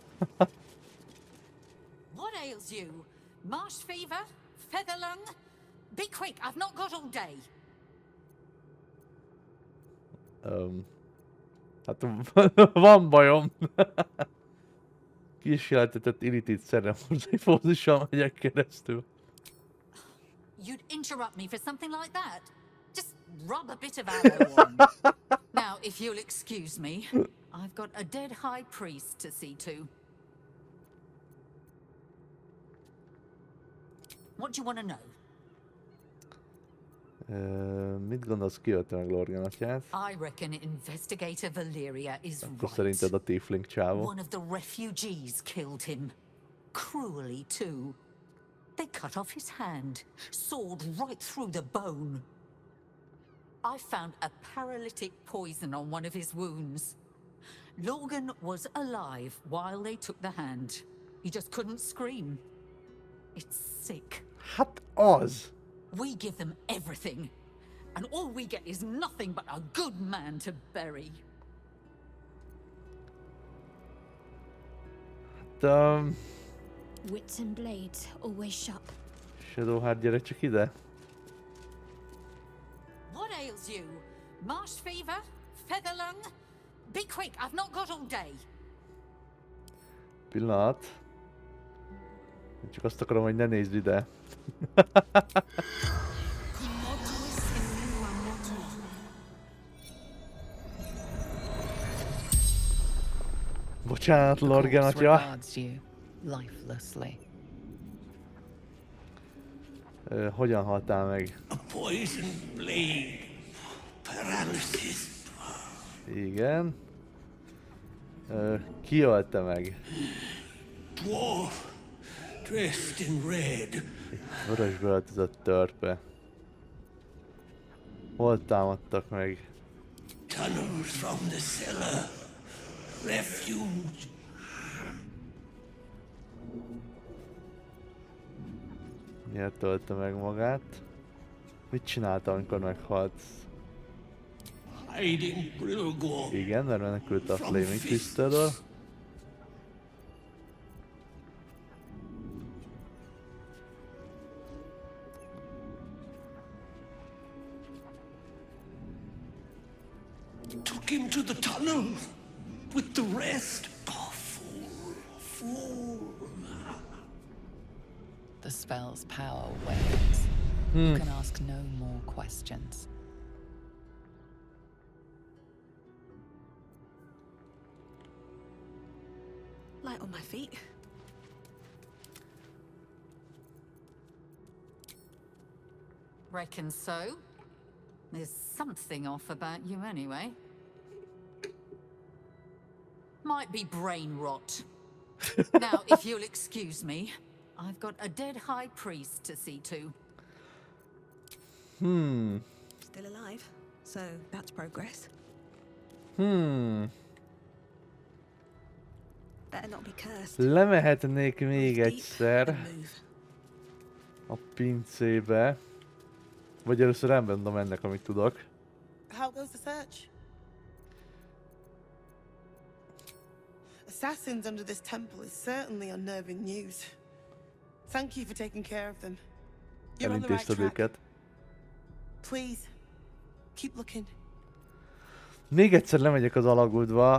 What ails you? Marsh fever? Featherlung? Be quick, I've not got all day. Hát van bajom. Kísérletetett iritit szeremorzáfózissal megyek keresztül. You'd interrupt me for something like that? Just rub a bit of aloe on. Now, if you'll excuse me, I've got a dead high priest to see to. What do you want to know? Mit gondolsz, ki ölte meg Lorgan atyát? I reckon Investigator Valeria is Akkor right. szerinted a tiefling csávó. One of the refugees killed him. Cruelly, too. They cut off his hand, sawed right through the bone. I found a paralytic poison on one of his wounds. Logan was alive while they took the hand. He just couldn't scream. It's sick. Hát az! We give them everything, and all we get is nothing but a good man to bury. Wits and blades always sharp. Shadowheart, gyere csak ide. What ails you? Marsh fever? Featherlung? Be quick, I've not got all day. Pillanat. Csak azt akarom, hogy ne nézd ide. Bocsánat, Lorgan atya. Hogyan haltál meg? A poison blade. Paralysis. Igen. Ki ölte meg? Dwarf. dressed in red. Vörösbe öltözött törpe. Hol támadtak meg? Tunnels from the cellar. Refuge. Miért ölte meg magát? Mit csinálta, amikor meghalt? Hiding Grilgor. Igen, mert menekült a Flaming Crystalről. Took him to the tunnel with the rest. Oh, fool, fool. The spell's power wanes. You can ask no more questions. Light on my feet. Reckon so. There's something off about you anyway. Might be brain rot. Now, if you'll excuse me, I've got a dead high priest to see to. Still alive, so that's progress. Better not be cursed. Lemehetnék még egyszer a pincébe. Vagy először elmondom ennek, amit tudok. How goes the search? Assassins under this temple is certainly unnerving news. Thank you for taking care of them. You're on the right Elintézted track. őket. Please, keep looking. Még egyszer lemegyek az alagútba,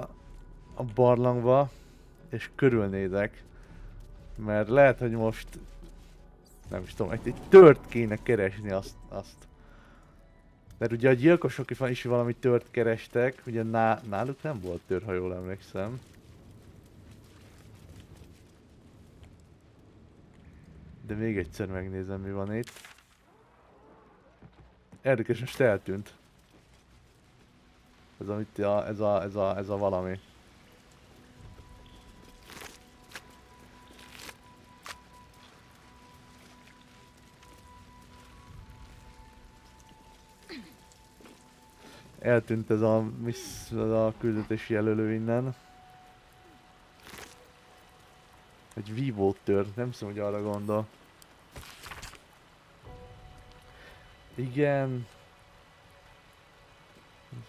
a barlangba, és körülnézek. Mert lehet, hogy most... Nem is tudom, egy tört kéne keresni azt. Mert ugye a gyilkosok is valami tört kerestek, ugye náluk nem volt tör, ha jól emlékszem. De még egyszer megnézem, mi van itt. Érdekes, most eltűnt. Ez a valami. Eltűnt ez a küldetési jelölő innen. Egy vívó tör, nem hiszem, hogy arra gondol. Igen.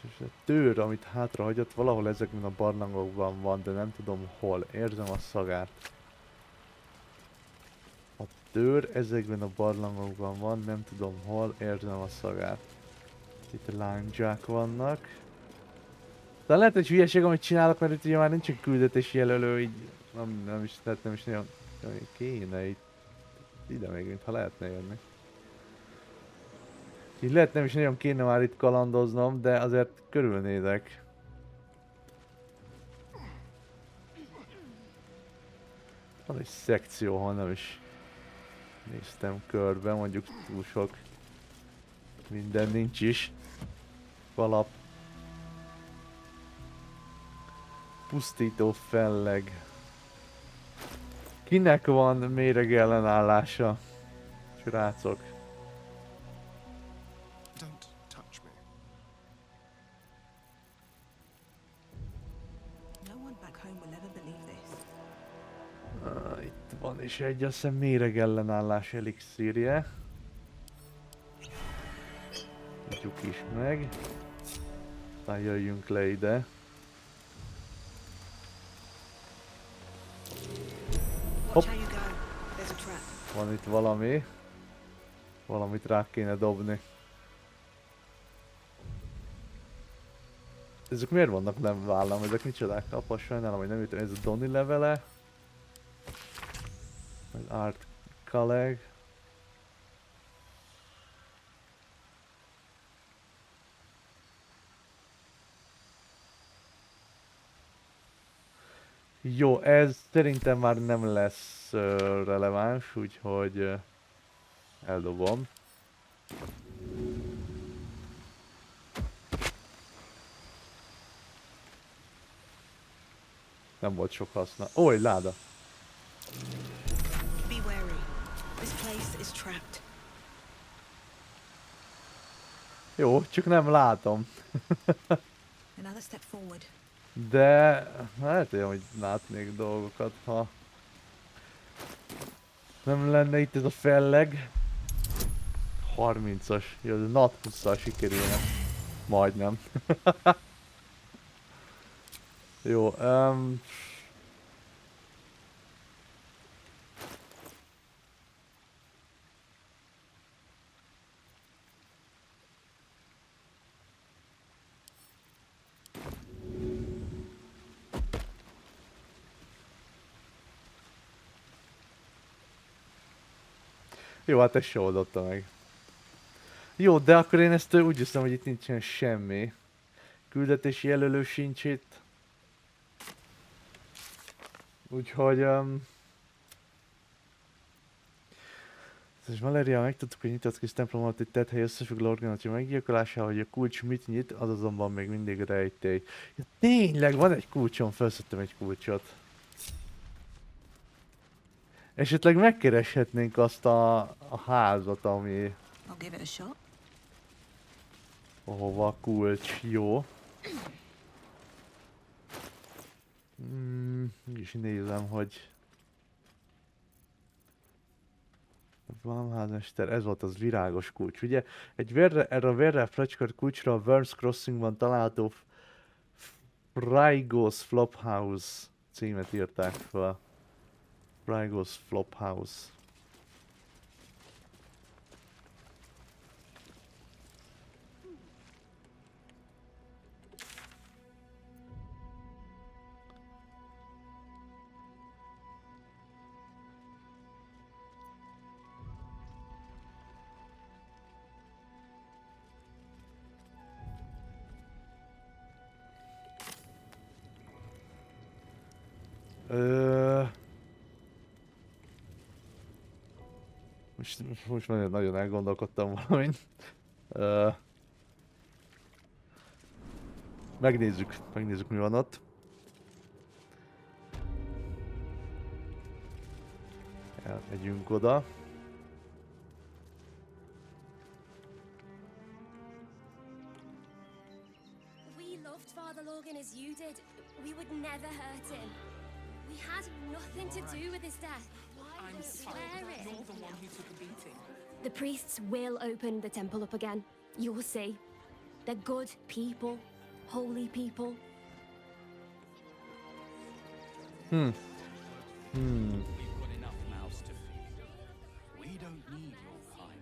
És a tőr, amit hátrahagyott, valahol ezekben a barlangokban van, de nem tudom hol. Érzem a szagát. A tőr ezekben a barlangokban van, nem tudom hol, érzem a szagát. Itt lándzsák vannak. De lehet, hogy hülyeség, amit csinálok, mert itt ugye már nincs egy küldetési jelölő, így nem is nagyon kéne itt. Ide még, mintha lehetne jönni. Így lehet, nem is nagyon kéne már itt kalandoznom, de azért körülnézek. Van egy szekció, ahol nem is néztem körbe, mondjuk túl sok minden nincs is. Kalap. Pusztító felleg. Kinek van méreg ellenállása? Srácok. Don't touch me. No one back home will ever believe this. Itt van is egy, azt hiszem méreg ellenállás elixírje. Tudjuk is meg. Aztán jöjjünk le ide. Hopp. Van itt valami. Valamit rá kéne dobni. Ezek miért vannak nem vállam? Ezek micsodák? Apa, sajnálom, hogy nem jutom. Ez a Donny levele. Az Art Colleg. Jó, ez szerintem már nem lesz releváns, úgyhogy eldobom. Nem volt sok haszna. Ó, egy láda! Be wary. is trapped. Jó, csak nem látom. Another step forward. De lehet, hogy látnék dolgokat, ha nem lenne itt ez a felleg. 30-as, jó, ez nat 20-szal sikerülne. Majdnem. Jó, jó, hát ezt se oldotta meg. Jó, de akkor én ezt úgy hiszem, hogy itt nincsen semmi. Küldetési jelölő sincs itt. Úgyhogy... És Valéria, megtudtuk, hogy nyitott templom alatt egy tett hely összefüggő organáció meggyilkolásával, hogy a kulcs mit nyit, az azonban még mindig rejtély. Ja, tényleg, van egy kulcsom, felszedtem egy kulcsot. Esetleg megkereshetnénk azt a házat, ami... I'll give it a shot. Ahova a kulcs, jó. Is nézem, hogy... Vámházmester, ez volt az virágos kulcs, ugye? Erre a vérrel fracskört kulcsra a Worms Crossingban található Frygos Flophouse címet írták fel. Frygos Flophouse. Most nagyon elgondolkodtam valamin. Megnézzük mi van ott. Elmegyünk oda. We loved Father Logan as you did. We would never hurt him. We had nothing to do with his death. I swear it. You're the one who took a beating. The priests will open the temple up again. You'll see. They're good people. Holy people. We've got enough mouths to feed. We don't need your kind.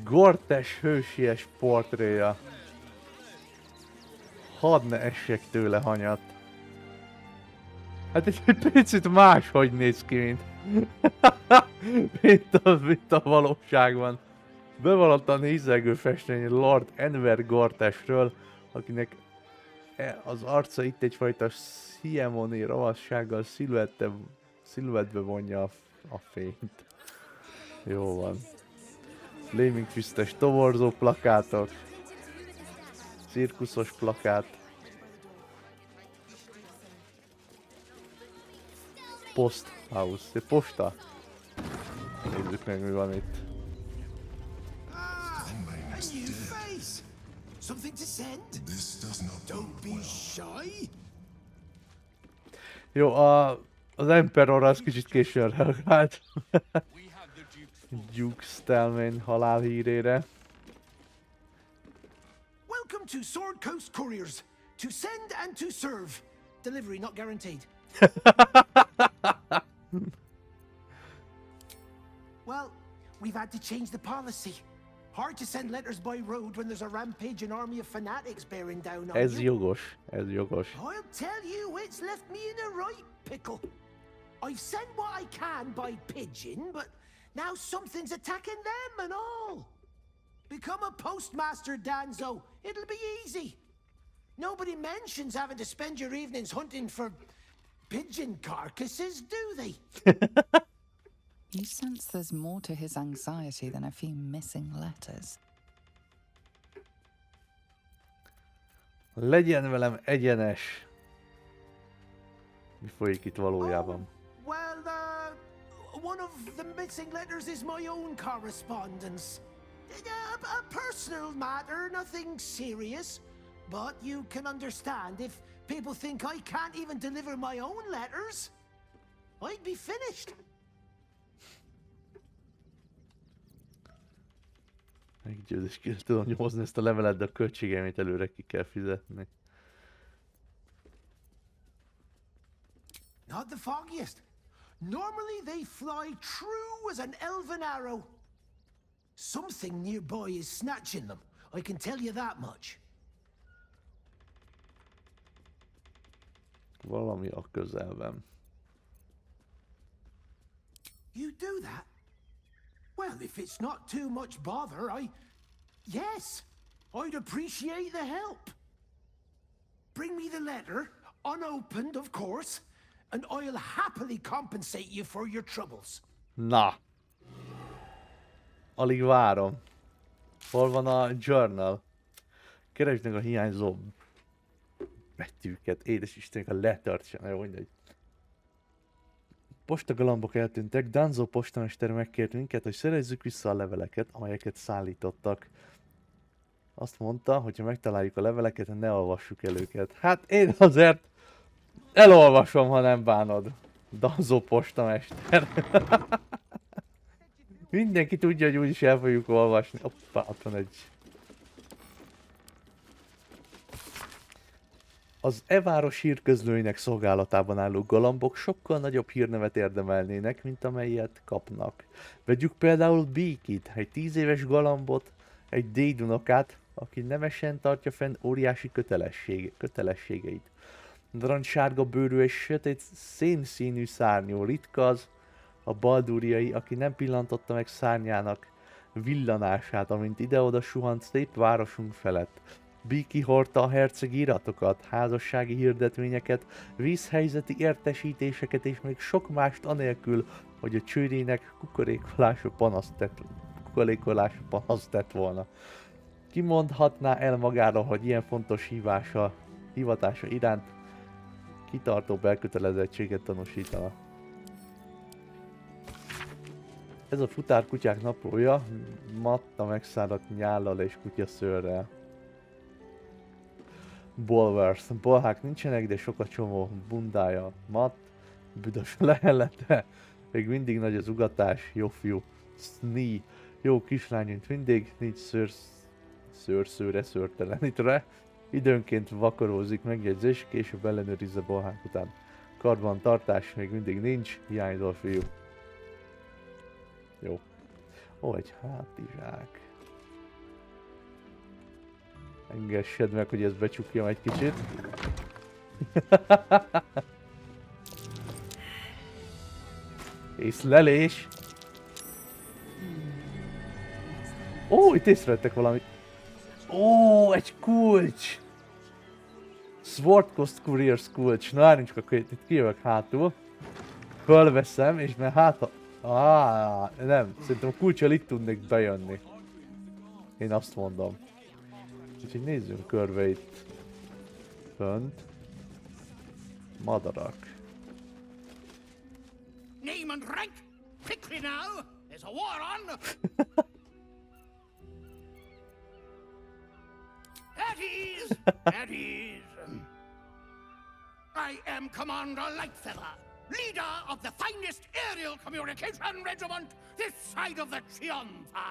Gortes hősies portréja. Hadd ne essek tőle hanyat. Hát egy picit máshogy néz ki, mint a valóságban. Bevallottan hízelgő festmény Lord Enver Gortesről, akinek az arca itt egyfajta sziemoni ravassággal sziluettbe vonja a fényt. Jó van. Flaming Fistes toborzó plakátok. Cirkuszos plakát. Post House. Posta. Nézzük meg, mi van itt. Something to send? This does not Don't be shy. Jó, az Emperor az kicsit későn reagált. Duke Stelmane halálhírére. Welcome to Sword Coast Couriers. To send and to serve. Delivery not guaranteed. Well, we've had to change the policy. Hard to send letters by road when there's a rampaging army of fanatics bearing down on Ez you. jogos, ez jogos. I'll tell you, it's left me in a right pickle. I've sent what I can by pigeon, but now something's attacking them and all. Become a postmaster, Danzo. It'll be easy. Nobody mentions having to spend your evenings hunting for pigeon carcasses, do they? You sense there's more to his anxiety than a few missing letters. Legyen velem egyenes. Mi folyik itt valójában? Well, one of the missing letters is my own correspondence. A personal matter, nothing serious. But you can understand if people think I can't even deliver my own letters, I'd be finished. Meggyőzés, tudom nyomozni ezt a levelet, de a költségeimet előre ki kell fizetni. Not the foggiest. Normally they fly true as an elven arrow. Something nearby is snatching them, I can tell you that much. Valami a közelben. You do that? Well, if it's not too much bother, yes, I'd appreciate the help. Bring me the letter, unopened, of course, and I'll happily compensate you for your troubles. Na! Alig várom. Hol van a journal? Keresd meg a hiányzó betűket. Édes Istenek, a lettert sem. Jó, mindegy. Postagalambok eltűntek. Danzo postamester megkért minket, hogy szerezzük vissza a leveleket, amelyeket szállítottak. Azt mondta, hogy ha megtaláljuk a leveleket, ne olvassuk el őket. Hát én azért elolvasom, ha nem bánod. Danzo postamester. Mindenki tudja, hogy úgyis el fogjuk olvasni. Hoppá, ott van egy... Az e-város hírközlőinek szolgálatában álló galambok sokkal nagyobb hírnevet érdemelnének, mint amelyet kapnak. Vegyük például Békit, egy 10 éves galambot, egy dédunokát, aki nemesen tartja fenn óriási kötelességeit. Narancssárga bőrű és sötét szénszínű szárnyú ritka az, a baldúriai, aki nem pillantotta meg szárnyának villanását, amint ide-oda suhant szép városunk felett. Biki hordta a hercegi iratokat, házassági hirdetményeket, vízhelyzeti értesítéseket és még sok mást anélkül, hogy a csőrének kukorékolása panaszt tett volna. Ki mondhatná el magára, hogy ilyen fontos hivatása iránt kitartó elkötelezettséget tanúsítana. Ez a futárkutyák naplója, matta megszáradt nyállal és kutyaszőrrel. Bolvers. Bolhák nincsenek, de sok a csomó. Bundája. Matt. Büdös lehellete. Még mindig nagy az ugatás. Jó fiú. Snee. Jó kislány, mint mindig. Nincs szőrszőre, szőrtelenítre. Időnként vakarózik, megjegyzés, később ellenőrizze bolhák után. Karban tartás még mindig nincs. Hiányzol, fiú. Jó. Ó, egy hátizsák. Engessed meg, hogy ezt becsukjam egy kicsit. Észlelés! Ó, itt észrevettek valamit. Ó, egy kulcs! Sword Coast Couriers kulcs. Na, várjunk csak, akkor itt kijövök hátul. Fölveszem, és mert hát... nem. Szerintem a kulccsal itt tudnék bejönni. Én azt mondom. Úgyhogy nézzünk körbe itt. Fönt. Madarak. Name and rank! Quickly now! There's a war on! At ease! At ease! I am Commander Lightfeather, leader of the finest aerial communication regiment this side of the Chianfa.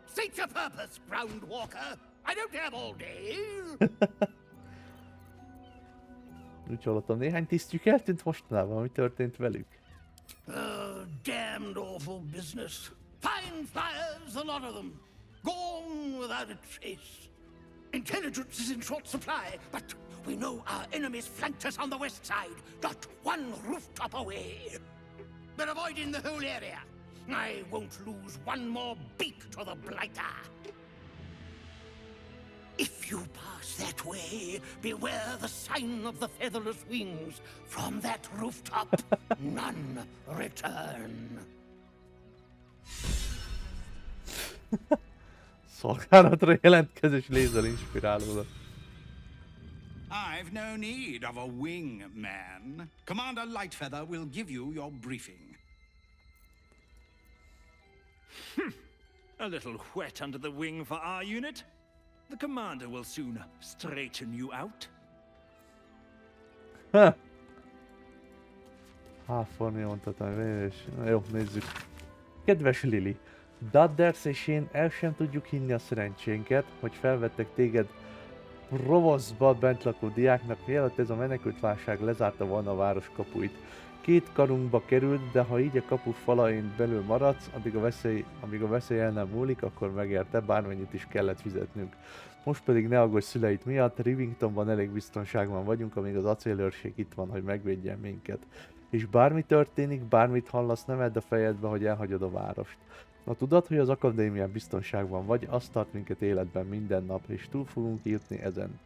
State your purpose, Groundwalker. I don't have all day. Úgy hallottam, néhány tisztjük eltűnt mostanában, mi történt velük? Damned awful business. Fine flyers, a lot of them. Gone without a trace. Intelligence is in short supply, but we know our enemies flanked us on the west side, not one rooftop away. They're avoiding the whole area. I won't lose one more beak to the blighter. If you pass that way, beware the sign of the featherless wings. From that rooftop, none return. Szolgálatra jelentkezés lézer inspirálódott. I've no need of a wingman. Commander Lightfeather will give you your briefing. A little wet under the wing for our unit. The commander will soon straighten you out. Ha! Háforni mondhatom, és... Jó, nézzük. Kedves Lily, Dadders és én el sem tudjuk hinni a szerencsénket, hogy felvettek téged Provoszba bentlakó diáknak, mielőtt ez a menekültválság lezárta volna a város kapuit. 2 karunkba került, de ha így a kapu falain belül maradsz, amíg a veszély el nem múlik, akkor megérte, bármennyit is kellett fizetnünk. Most pedig ne aggódj szüleit miatt, Rivingtonban elég biztonságban vagyunk, amíg az acélőrség itt van, hogy megvédjen minket. És bármi történik, bármit hallasz, nem edd a fejedbe, hogy elhagyod a várost. Na tudod, hogy az akadémián biztonságban vagy, azt tart minket életben minden nap, és túl fogunk jutni ezen.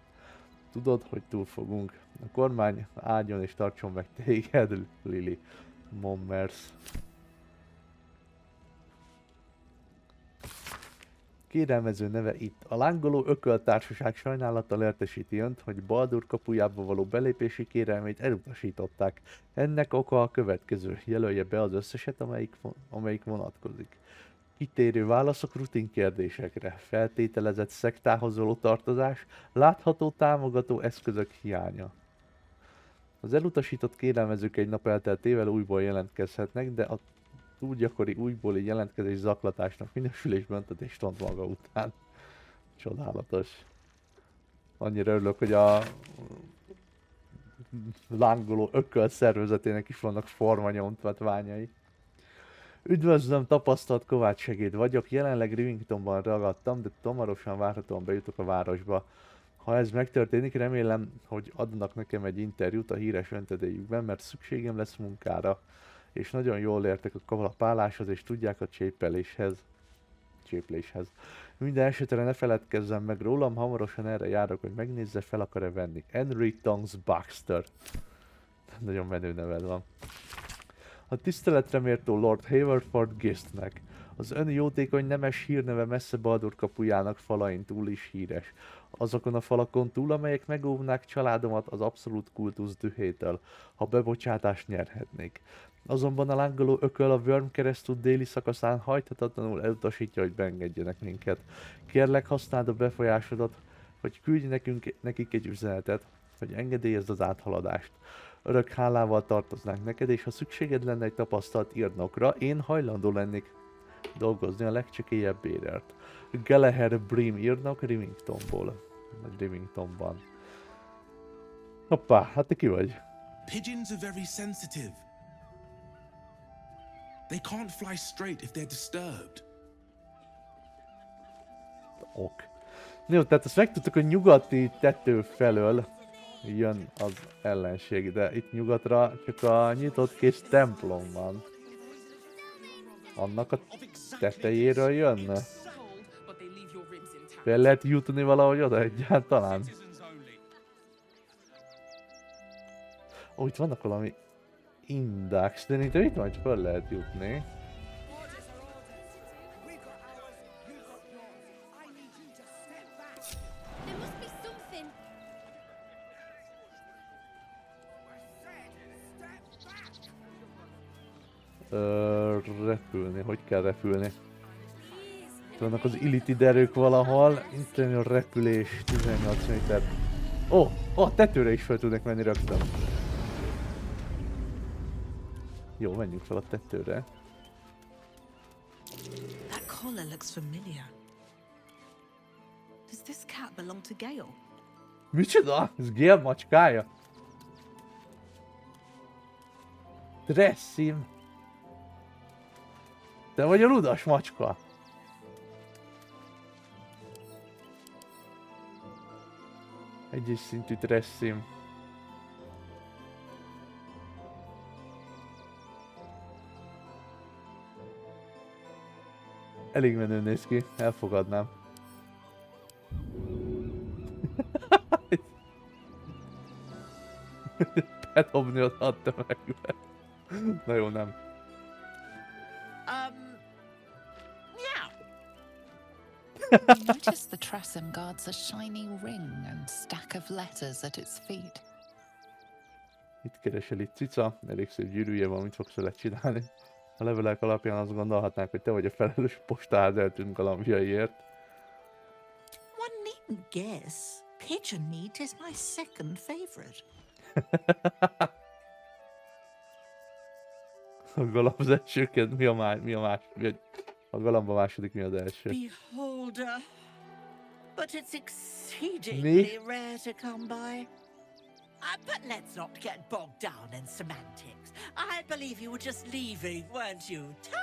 Tudod, hogy túl fogunk. A kormány áldjon és tartson meg téged, Lily. Mommers. Kérelmező neve itt. A lángoló ököltársaság sajnálattal értesíti önt, hogy Baldur kapujába való belépési kérelmét elutasították. Ennek oka a következő. Jelölje be az összeset, amelyik vonatkozik. Kitérő válaszok rutin kérdésekre, feltételezett szektához való tartozás, látható támogató eszközök hiánya. Az elutasított kérelmezők egy nap elteltével újból jelentkezhetnek, de a túl gyakori újbóli jelentkezés zaklatásnak minősül és büntetést vont maga után. Csodálatos. Annyira örülök, hogy a lángoló ököl szervezetének is vannak formanyomtatványai. Üdvözlöm, tapasztalt Kovács segéd vagyok, jelenleg Rivingtonban ragadtam, de hamarosan várhatóan bejutok a városba. Ha ez megtörténik, remélem, hogy adnak nekem egy interjút a híres öntedélyükben, mert szükségem lesz munkára. És nagyon jól értek a kalapáláshoz, és tudják a csépléshez. Minden esetre ne feledkezzem meg rólam, hamarosan erre járok, hogy megnézze, fel akar-e venni. Henry Tongs Baxter. Nagyon menő neved van. A tiszteletre méltó Lord Haverford Gistnek. Az ön jótékony nemes hírneve messze Baldur kapujának falain túl is híres. Azokon a falakon túl, amelyek megóvnák családomat az abszolút kultusz dühétől, ha bebocsátást nyerhetnék. Azonban a lángoló ököl a Worm keresztút déli szakaszán hajthatatlanul elutasítja, hogy beengedjenek minket. Kérlek, használd a befolyásodat, hogy küldj nekik egy üzenetet, hogy engedélyezd az áthaladást. Örök hálával tartoznánk neked, és ha szükséged lenne egy tapasztalt írnokra, én hajlandó lennék dolgozni a legcsekélyebb bérért. Gallagher Brim írnok Rivingtonból. Vagy Rivingtonban. Hoppá, hát te ki vagy? Pigeons are very sensitive. They can't fly straight if they're disturbed. Ok. Jó, tehát azt megtudtuk, hogy nyugati tető felől jön az ellenség, de itt nyugatra csak a nyitott kis templom van. Annak a tetejéről jönne? Fel lehet jutni valahogy oda egyáltalán? Ó, itt vannak valami index, de itt majd fel lehet jutni. Repülni, hogy kell repülni? Itt vannak az illitid erők valahol, itt a repülés 18 méter. Ó, a tetőre is fel tudnak menni rögtön. Jó, menjünk fel a tetőre. That collar looks familiar. Does this cat belong to Gale? Micsoda? Ez Gale macskája? Dressim. Te vagy a ludas macska. Egyes szintű Dressim. Elég menő néz ki, elfogadnám. Bedobni oda a tömegbe. Na jó, nem. You notice the Tressym guards a shiny ring and stack of letters at its feet. Itt keresel itt cica, elég szép gyűrűje van, mit fogsz vele csinálni? A levelek alapján azt gondolhatnánk, hogy te vagy a felelős postaház eltűnt galambjaiért. One needn't guess. Pigeon meat is my second favorite. A galamb az elsőként, mi a a galamb a második, mi az első? Beholder. But it's exceedingly rare to come by. But let's not get bogged down in semantics. I believe you were just leaving, weren't you? Ta!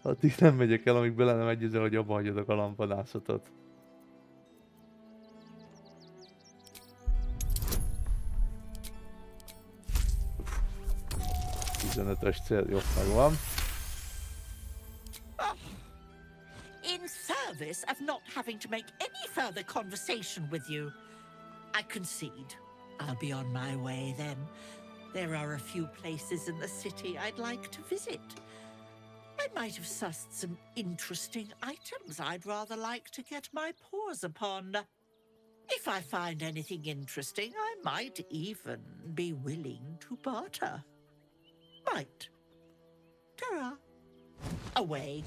Addig nem megyek el, amíg bele nem egyezzel, hogy abba hagyod a galambvadászatot. Ös cél, jó, megvan. In service of not having to make any further conversation with you, I concede. I'll be on my way then. There are a few places in the city I'd like to visit. I might have sussed some interesting items I'd rather like to get my paws upon. If I find anything interesting, I might even be willing to barter. Might. Ta-ra. Away.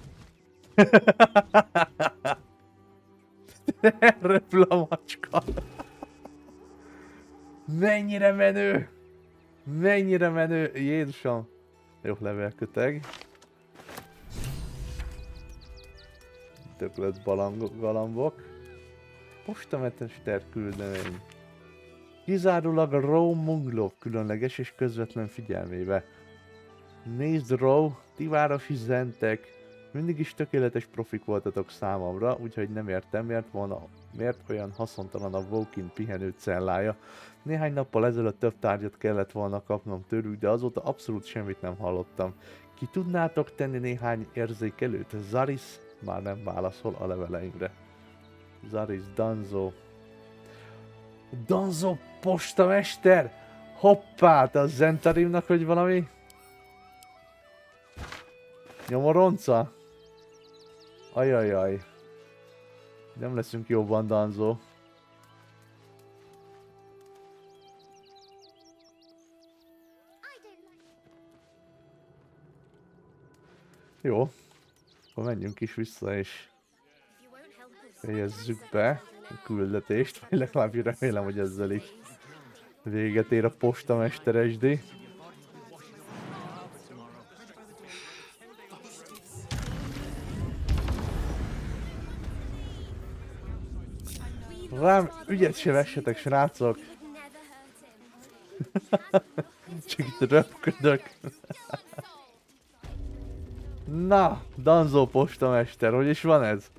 Repül a macska. Mennyire menő! Mennyire menő! Jézusom! Jó, levélköteg. Többlet galambok. Postamester küldemény. Kizárólag a Row Munglov különleges és közvetlen figyelmébe. Nézd Row, ti városi zentek. Mindig is tökéletes profik voltatok számomra, úgyhogy nem értem, miért olyan haszontalan a Wokin pihenő cellája. Néhány nappal ezelőtt több tárgyat kellett volna kapnom tőlük, de azóta abszolút semmit nem hallottam. Ki tudnátok tenni néhány érzékelőt? Zaris már nem válaszol a leveleinkre. Zaris, Danzo. Danzo postamester! Hoppá, te a Zentarimnak vagy valami? Nyomoronca? Ajajaj. Nem leszünk jobban, Danzo. Jó. Akkor menjünk is vissza és fejezzük be a küldetést. Vagy legalább remélem, hogy ezzel is véget ér a postamesteresdi. Rám ügyet se vessetek, srácok! Csak itt röpködök. Na, Danzo postamester, hogy is van ez?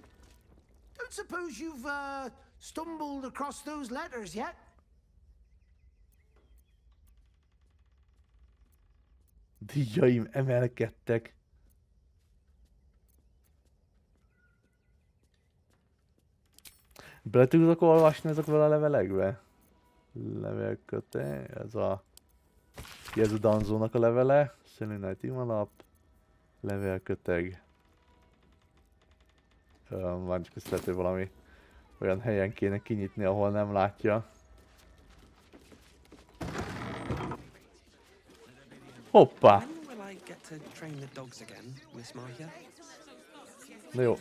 Don't suppose you've stumbled across those letters yet? Díjaim emelkedtek. Bele tudok olvasni ezekből a levelekbe? Levelköte, ez a Danzónak a levele. Selenite imalap. Levelköteg. Már csak ezt lehet, hogy valami olyan helyen kéne kinyitni, ahol nem látja. Hoppá! Na jó,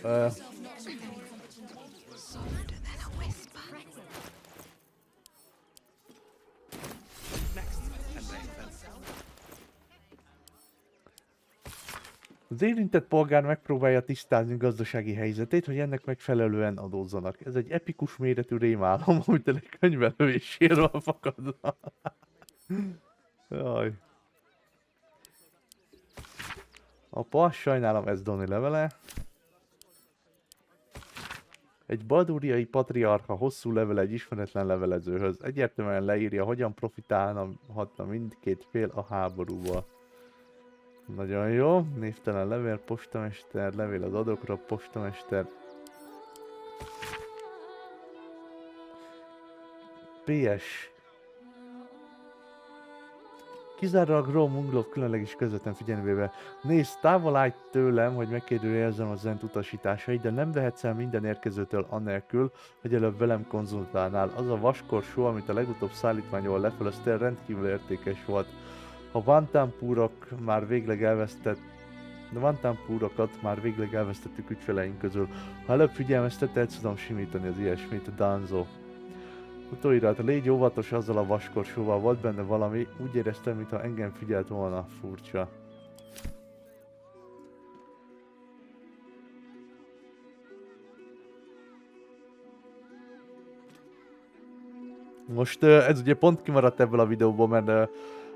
az érintett polgár megpróbálja tisztázni gazdasági helyzetét, hogy ennek megfelelően adózzanak. Ez egy epikus méretű rémálom, amit egy könyvelő és sírva fakadva. Jaj. Apa, sajnálom, ez Doni levele. Egy balduriai patriarcha hosszú levele egy ismeretlen levelezőhöz. Egyértelműen leírja, hogyan profitálhatna mindkét fél a háborúból. Nagyon jó. Névtelen levél, postamester, levél az adókra, postamester. PS. Kizárólag Rom Munglov különleges közvetlen figyelembe. Nézd, távol állj tőlem, hogy megkérdőjelezzem az Zent utasításait, de nem vehetsz el minden érkezőtől annélkül, hogy előbb velem konzultálnál. Az a vaskorsó, amit a legutóbb szállítmányról lefölöztél, rendkívül értékes volt. A Vantampúrokat már végleg elvesztettük ügyfeleink közül. Ha előbb figyelmeztet, el tudom simítani az ilyesmit, Danzo. Utóirat, légy óvatos azzal a vaskorsóval, volt benne valami, úgy éreztem, mintha engem figyelt volna, furcsa. Most ez ugye pont kimaradt ebből a videóból, mert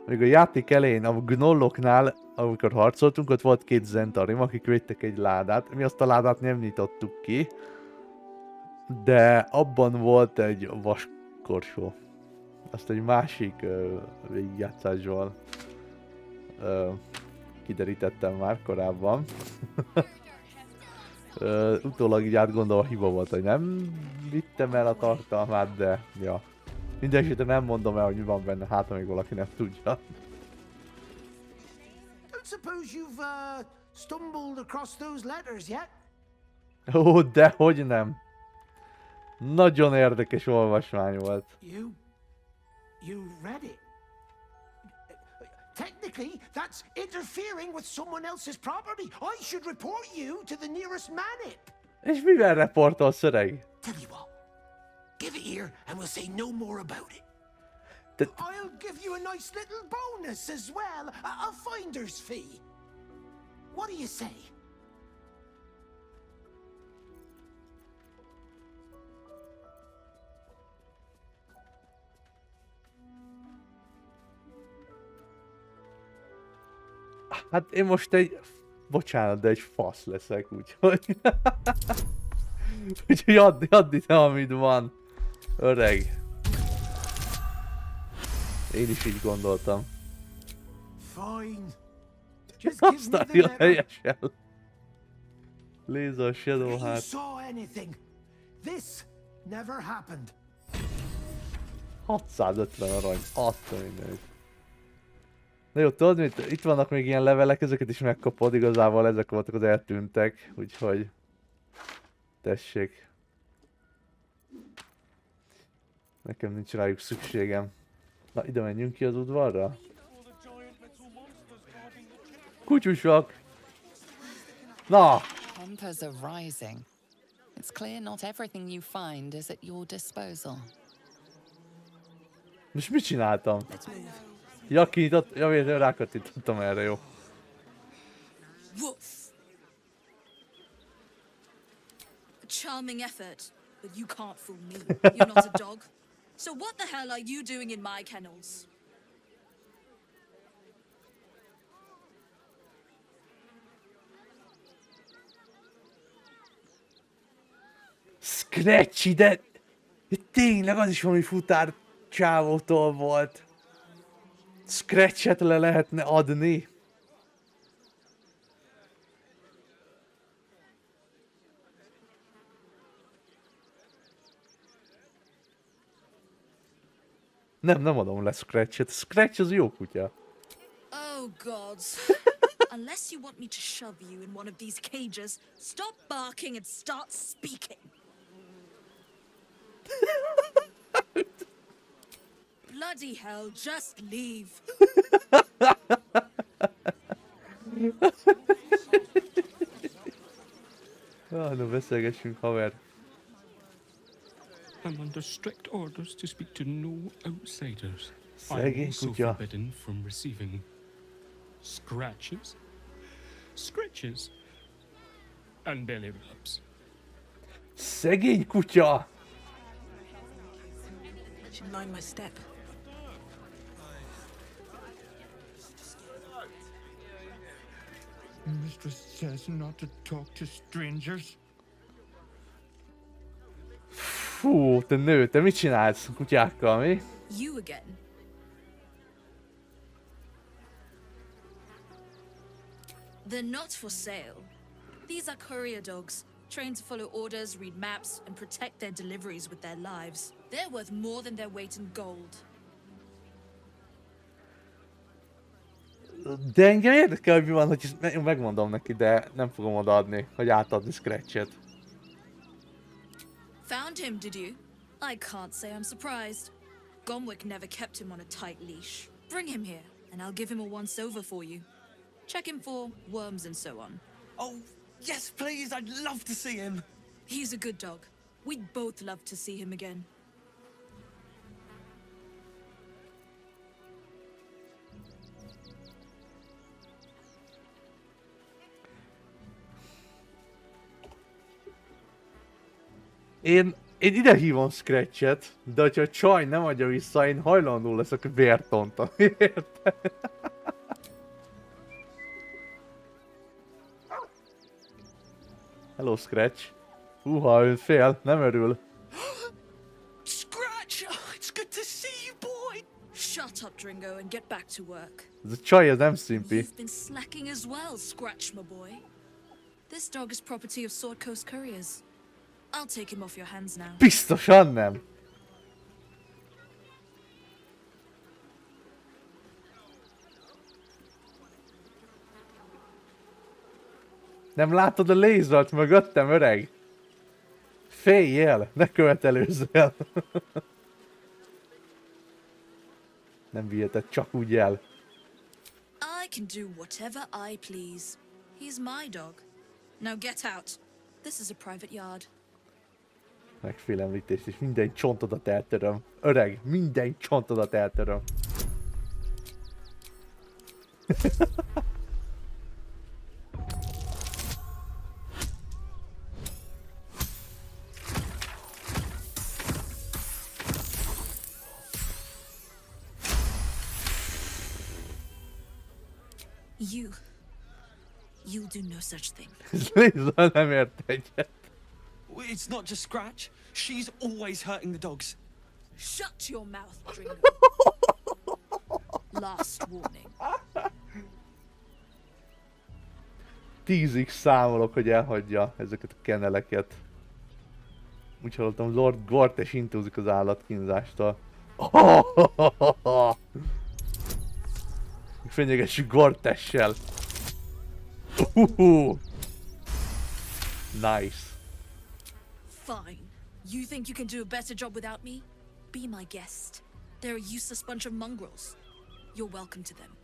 még a játék elején, a gnolloknál, amikor harcoltunk, ott volt 2 zentarim, akik védtek egy ládát. Mi azt a ládát nem nyitottuk ki, de abban volt egy vaskorsó. Azt egy másik végigjátszásról kiderítettem már korábban. Utólag így átgondolva hiba volt, hogy nem vittem el a tartalmát, de ja. Mindenesetre nem mondom el, hogy mi van benne, hát még valaki nem tudja. Don't suppose you've stumbled across those letters yet? Ó, dehogy nem. Nagyon érdekes olvasmány volt. You read it? Technically, that's interfering with someone else's property. I should report you to the nearest manip. És mivel reportolsz, öreg? Tell you what, give it here and we'll say no more about it. I'll give you a nice little bonus as well, a finder's fee. What do you say? Hát én most egy... Bocsánat, de egy fasz leszek, úgyhogy... úgyhogy add ide, amit van. Öreg. Én is így gondoltam. Fine. Just give Aztán me the jön letter. helyesen. Laser Shadow If you hát. saw anything, this never happened. 650 arany. Adta mindenit. Na jó, tudod mit? Itt vannak még ilyen levelek, ezeket is megkapod, igazából ezek voltak az eltűntek, úgyhogy... Tessék. Nekem nincs rájuk szükségem. Na, ide menjünk ki az udvarra? Kutyusok! Na! Tempers are rising. It's clear not everything you find is at your disposal. Most mit csináltam? Ja, kinyitott, ja, véletlenül rákattintottam erre, jó. Woof. A charming effort, but you can't fool me. You're not a dog. So what the hell are you doing in my kennels? Scratchy, de tényleg az is valami futár csávótól volt. Scratchet le lehetne adni. Nem adom le Scratchet. Scratch az jó kutya. Oh, gods. Unless you want me to shove you in one of these cages, stop barking and start speaking. Bloody hell, just leave. No beszélgessünk, haver. I'm under strict orders to speak to no outsiders. I'm Szegény also kutya. forbidden from receiving scratches, scratches, and belly rubs. Szegény kutya! Should mind my step. Mistress says not to talk to strangers. Fú, te nő, te mit csinálsz kutyákkal, mi? You again. They're not for sale. These are courier dogs, trained to follow orders, read maps, and protect their deliveries with their lives. They're worth more than their weight in gold. De engem érdekel, hogy mi van, hogy megmondom neki, de nem fogom odaadni, hogy átadni Scratchet. Found him, did you? I can't say I'm surprised. Gomwick never kept him on a tight leash. Bring him here, and I'll give him a once-over for you. Check him for worms and so on. Oh, yes, please, I'd love to see him. He's a good dog. We'd both love to see him again. Én ide hívom Scratchet, de hogyha a csaj nem adja vissza, én hajlandó leszek vértontani, érted? Hello Scratch. Húha, ön fél, nem örül. Scratch! Oh, it's good to see you, boy! Shut up, Dringo, and get back to work. Ez a csaj, ez nem szimpi. You've been slacking as well, Scratch, my boy. This dog is property of Sword Coast Couriers. I'll take him off your hands now. Biztosan nem. Nem látod a lézert mögöttem, öreg? Féljél, ne követelőzzél. Nem viheted csak úgy el. I can do whatever I please. He's my dog. Now get out. This is a private yard. Megfélemlítés, és minden csontodat eltöröm. Öreg, minden csontodat eltöröm. You'll do no such thing. Lézzel nem ért egyet. It's not just Scratch. She's always hurting the dogs. Shut your mouth, Dringo. Last warning. 10-ig számolok, hogy elhagyja ezeket a kenneleket. Úgy hallottam, Lord Gortes intózik az állatkínzástól. Fenyegessük Gortessel. Nice. Fine. You think you can do a better job without me? Be my guest. They're a useless bunch of mongrels. You're welcome to them.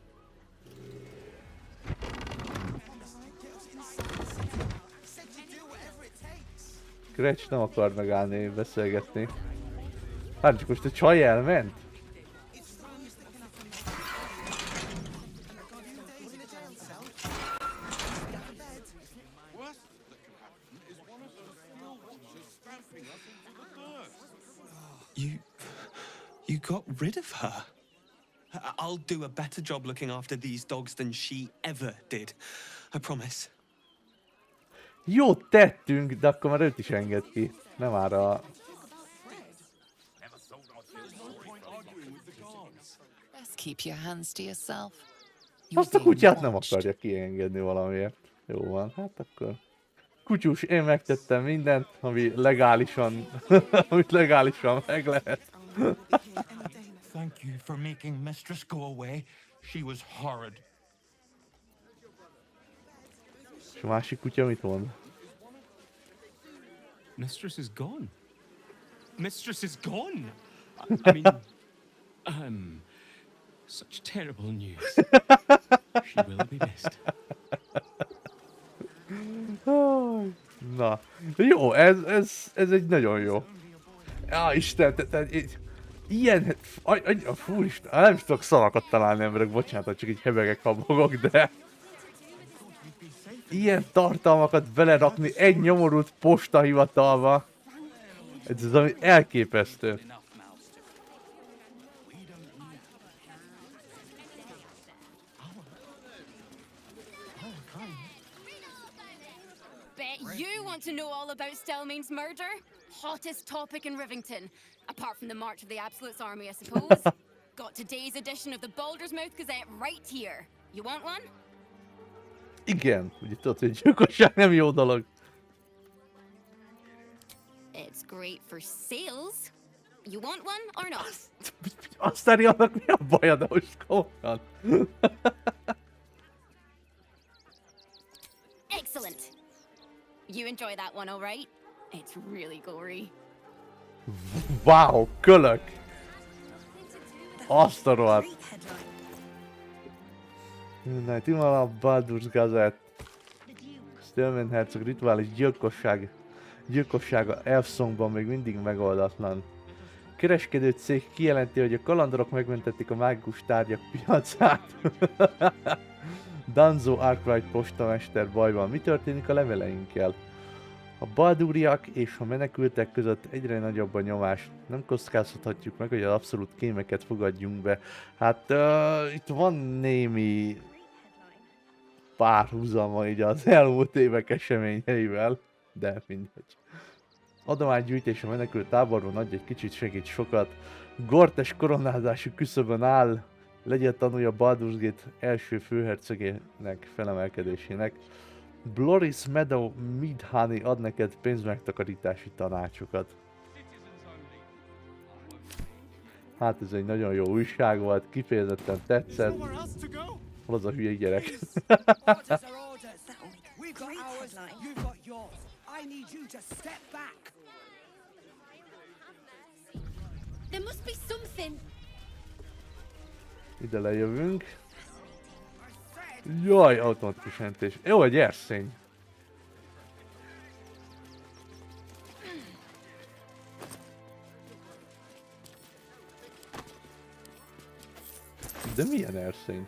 Scratch nem akar megállni, beszélgetni. Hát csak most a csaj elment? You got rid of her. I'll do a better job looking after these dogs than she ever did. I promise. Jót tettünk, de akkor már őt is enged ki. Nem ára. Best keep your hands to yourself. Azt a kutyát nem akarja kiengedni valamiért. Jó van, hát akkor. Kutyus, én megtettem mindent, ami legálisan, amit legálisan meg lehet. Thank you for making Mistress go away. She was horrid. És a másik kutya mit mond? Mistress is gone. Mistress is gone. I mean, such terrible news. She will be missed. Na, jó, ez egy nagyon jó. Ja, Isten, ilyen, fúristen, nem is tudok szavakat találni emberek, bocsánat, csak így hebegek, habogok, de ilyen tartalmakat belerakni egy nyomorult postahivatalba, ez az, ami elképesztő. Bet you want to know all about Stelmane's murder? Hottest topic in Rivington, apart from the March of the Absolute's army, I suppose. Got today's edition of the Baldur's Mouth Gazette right here. You want one? Igen, ugye tudod, hogy gyilkosság nem jó dolog. It's great for sales. You want one or not? Aztán annak mi a baja, de most komolyan. Excellent. You enjoy that one, all right? It's really gory. Wow, kölök! Azt a rohadt! Midnight Imala, Baldur's Gazette. Stillman herceg rituális gyilkossága Elfsongban még mindig megoldatlan. Kereskedő cég kijelenti, hogy a kalandorok megmentették a mágikus tárgyak piacát. Danzo Arkwright postamester bajban. Mi történik a leveleinkkel? A balduriak és a menekültek között egyre nagyobb a nyomás. Nem kockáztathatjuk meg, hogy az abszolút kémeket fogadjunk be. Hát itt van némi párhuzama így az elmúlt évek eseményeivel, de mindegy. Adománygyűjtés a menekült táborban adj egy kicsit, segít sokat. Gortes koronázású küszöbön áll. Legyen tanulja Baldur's Gate első főhercegének felemelkedésének. Bloris Meadow Midhoney ad neked pénzmegtakarítási tanácsokat. Hát ez egy nagyon jó újság volt, kifejezetten tetszett. Hol az a hülye gyerek? There must be something. Ide lejövünk. Jaj, automatikus jelentés. Jó, egy erszény. De milyen erszény?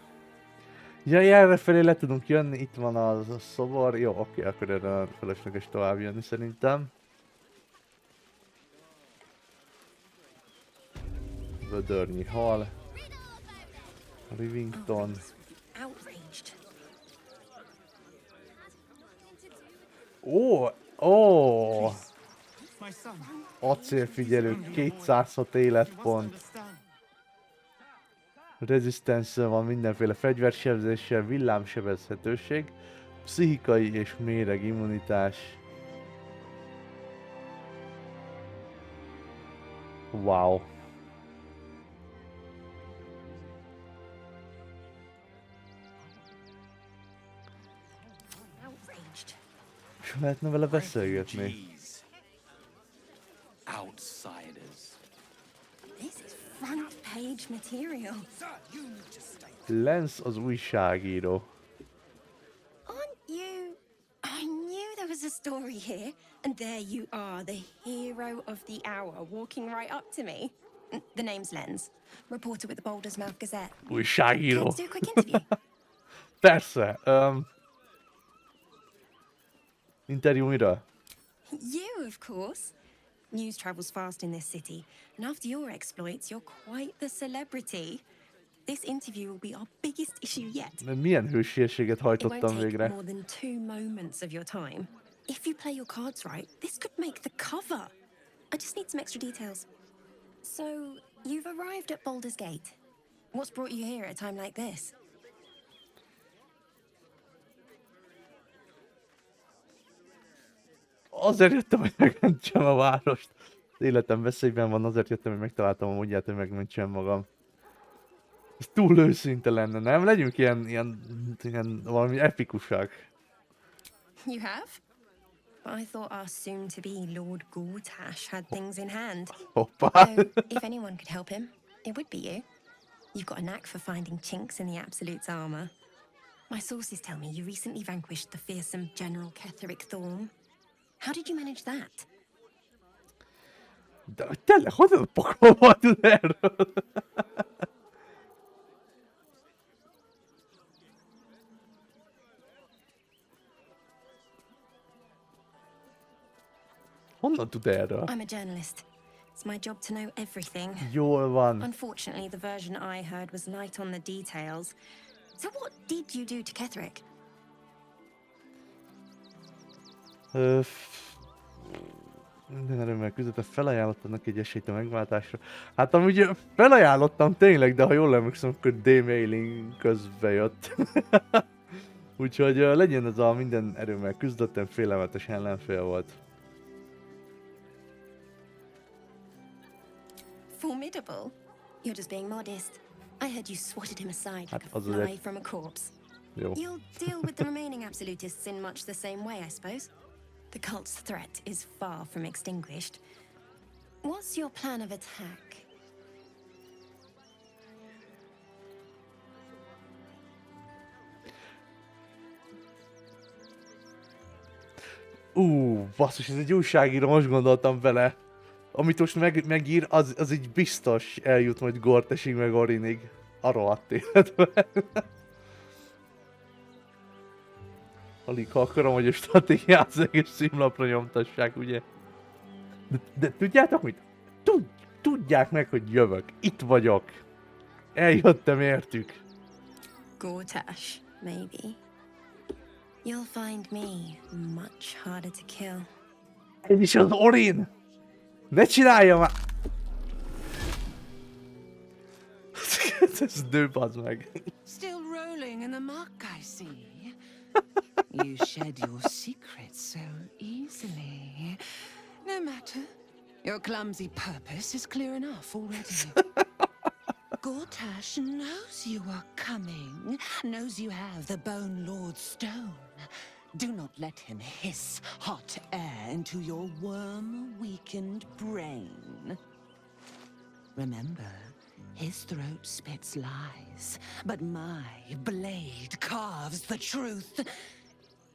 Jaj, errefelé le tudunk jönni, itt van az a szobor. Jó, oké, akkor erre felesleges tovább jönni szerintem. Vödörnyi hal. Rivington. Ó! Acélfigyelő, 206 életpont. Resistance van mindenféle fegyversebzéssel, villámsebezhetőség, pszichikai és méreg immunitás. Wow. És lehetne vele beszélgetni. Outsiders. This is front page material. Lance az újságíró. Aren't you? I knew there was a story here, and there you are, the hero of the hour, walking right up to me. The name's Lens, reporter with the Baldur's Mouth Gazette. Újságíró. Let's do a quick interview. Persze. Interjú mire? You, of course. News travels fast in this city, and after your exploits, you're quite the celebrity. This interview will be our biggest issue yet. Milyen hősiességet It won't hajtottam take végre? more than 2 moments of your time. If you play your cards right, this could make the cover. I just need some extra details. So, you've arrived at Baldur's Gate. What's brought you here at a time like this? Azért jöttem, hogy megmentsem a várost. Az életem veszélyben van, azért jöttem, hogy megtaláltam a módját, hogy megmentsem magam. Ez túl őszinte lenne, nem? Legyünk ilyen valami epikusak. You have? I thought our soon-to-be Lord Gortash had things in hand. Hoppa! So, if anyone could help him, it would be you. You've got a knack for finding chinks in the Absolute's armor. My sources tell me you recently vanquished the fearsome General Ketheric Thorm. How did you manage that? De tényleg, honnan a pokolban tud erről? Honnan tud erről? I'm a journalist. It's my job to know everything. Jól van. Unfortunately, the version I heard was light on the details. So what did you do to Ketheric? Minden erőmmel küzdöttem, felajánlottam neki egy esélyt a megváltásra. Hát amúgy felajánlottam tényleg, de ha jól emlékszem, akkor D-mailing közbe jött. Úgyhogy legyen ez a minden erőmmel küzdöttem, félelmetes ellenfél volt. Formidable? You're just being modest. I heard you swatted him aside like a az fly egy from a corpse. Jó. You'll deal with the remaining absolutists in much the same way, I suppose. The cult's threat is far from extinguished. What's your plan of attack? Basszus, ez egy újságíró, most gondoltam bele. Amit most megír, az így biztos eljut majd Gortesig meg Orinnig. A rohadt életben. Alig ha akarom, hogy a stratégiát az egész címlapra nyomtassák, ugye? De tudjátok mit? Tudják meg, hogy jövök. Itt vagyok. Eljöttem értük. Gortash, maybe. You'll find me much harder to kill. Ez is az Orin! Ne csinálja már! Ez nő, bazd meg. Still rolling in the muck, I see. You shed your secrets so easily. No matter. Your clumsy purpose is clear enough already. Gortash knows you are coming, knows you have the Bone Lord's stone. Do not let him hiss hot air into your worm-weakened brain. Remember, his throat spits lies, but my blade carves the truth.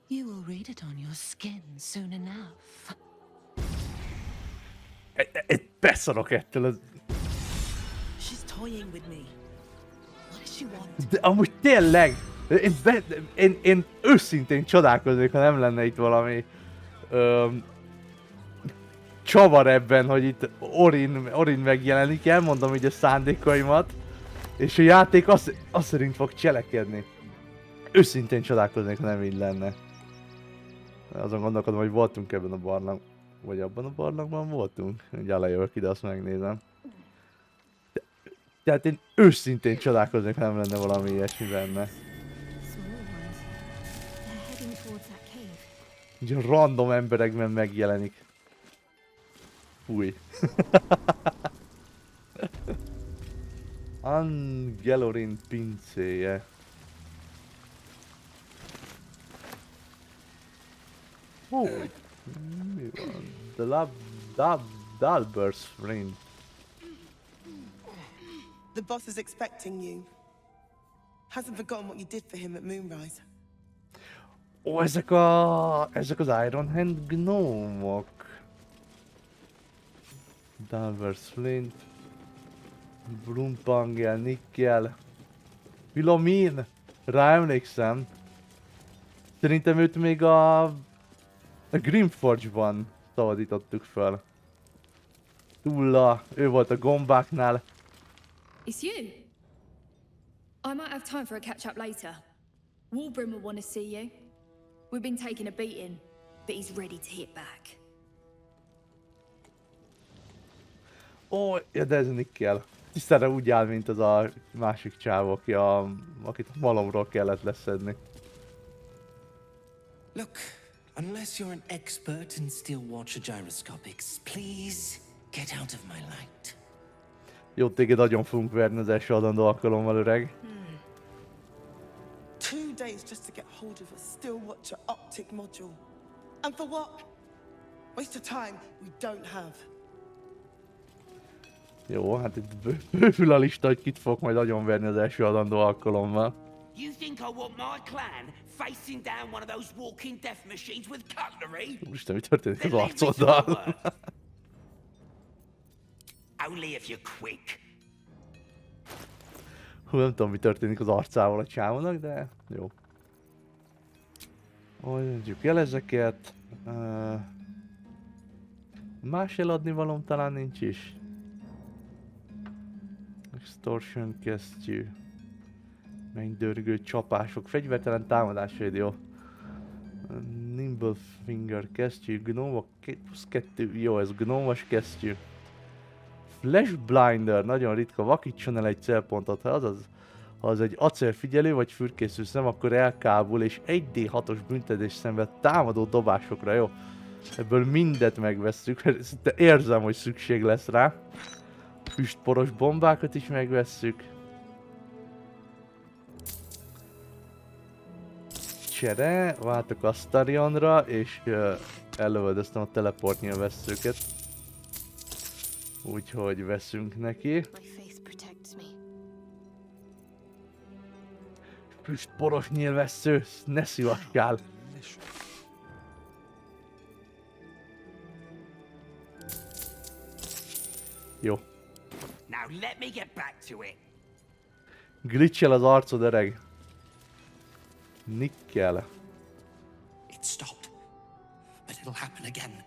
You will read it on your skin soon enough. Beszarok ettől az... She's toying with me. What does she want? De amúgy tényleg, én őszintén csodálkoznék, ha nem lenne itt valami csavar ebben, hogy itt Orin megjelenik, elmondom így a szándékaimat, és a játék azt szerint fog cselekedni. Őszintén csodálkoznék, ha nem így lenne. Azon gondolkodom, hogy voltunk ebben a barlang, vagy abban a barlangban voltunk. Ugye lejövök ide, azt megnézem. Tehát én őszintén csodálkoznék, ha nem lenne valami ilyesmi benne. Ugye random emberekben megjelenik. Fúj. Angelorin pincéje. Mi van? Dalbur's friend. The boss is expecting you. Hasn't forgotten what you did for him at Moonrise. Ó, ezek az Iron Hand gnómok. Dalbur's Flint. Brumpangel, Nikkel. Filomin! Rá emlékszem. Szerintem őt még a Grimforge-ban szabadítottuk fel. Tulla, ő volt a gombáknál. It's you. I might have time for a catch-up later. Warbrim will want to see you. We've been taking a beating, but he's ready to hit back. Ó, ja, de ez Nikkel. Tisztára úgy áll, mint az a másik csávó, akit a malomról kellett leszedni. Look, unless you're an expert in steel watcher gyroscopics, please get out of my light. Jó, téged nagyon fogunk verni az első adandó alkalommal, öreg. 2 days just to get hold of a Steel Watcher optic module. And for what? Waste of time we don't have. Jó, hát itt bővül a lista, hogy kit fog majd nagyon verni az első adandó alkalommal. You think I want my clan facing down one of those walking death machines with cutlery? Úristen, mi történik az arcoddal? Only if you're quick. Hú, nem tudom, mi történik az arcával a csávónak, de jó. Mondjuk el ezeket. Más eladni valóm talán nincs is. Extortion kesztyű. Mennydörgő csapások. Fegyvertelen támadásvéd, jó. Nimble Finger kesztyű. Gnóma plusz 2. Jó, ez gnómas kesztyű. Flash Blinder, nagyon ritka, vakítson el egy célpontot, ha az egy acélfigyelő vagy fürkésző szem, akkor elkábul és 1d6-os büntetés szenved támadó dobásokra, jó? Ebből mindet megvesszük, de érzem, hogy szükség lesz rá. Füstporos bombákat is megvesszük. csere, váltok Astarionra, és ellövöldöztem a teleport nyilvesszőket. Úgyhogy veszünk neki. Füstporos nyilvessző, ne szivaskál! Jó. Now let me get back to it. Glitchel az arcod, öreg. Nikkel. It stopped, but it'll happen again.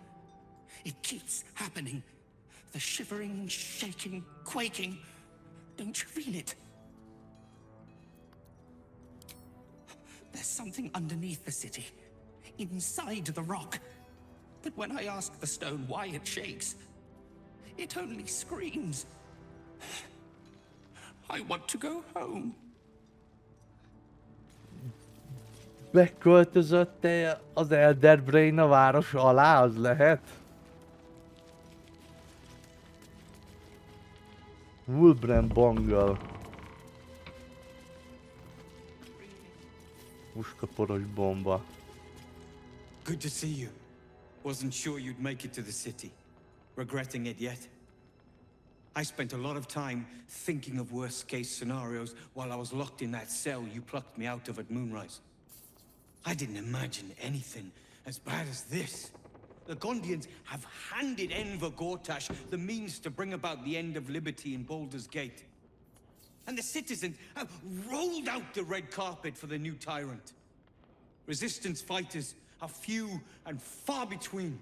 It keeps happening. The shivering, shaking, quaking. Don't you feel it? There's something underneath the city, inside the rock. But when I ask the stone why it shakes, it only screams. I want to go home. Beköltözött-e az Elder Brain a város alá, az lehet? Wulbren Bangal. Puskaporos bomba. Good to see you. Wasn't sure you'd make it to the city. Regretting it yet? I spent a lot of time thinking of worst-case scenarios while I was locked in that cell you plucked me out of at Moonrise. I didn't imagine anything as bad as this. The Gondians have handed Enver Gortash the means to bring about the end of liberty in Baldur's Gate. And the citizens have rolled out the red carpet for the new tyrant. Resistance fighters are few and far between.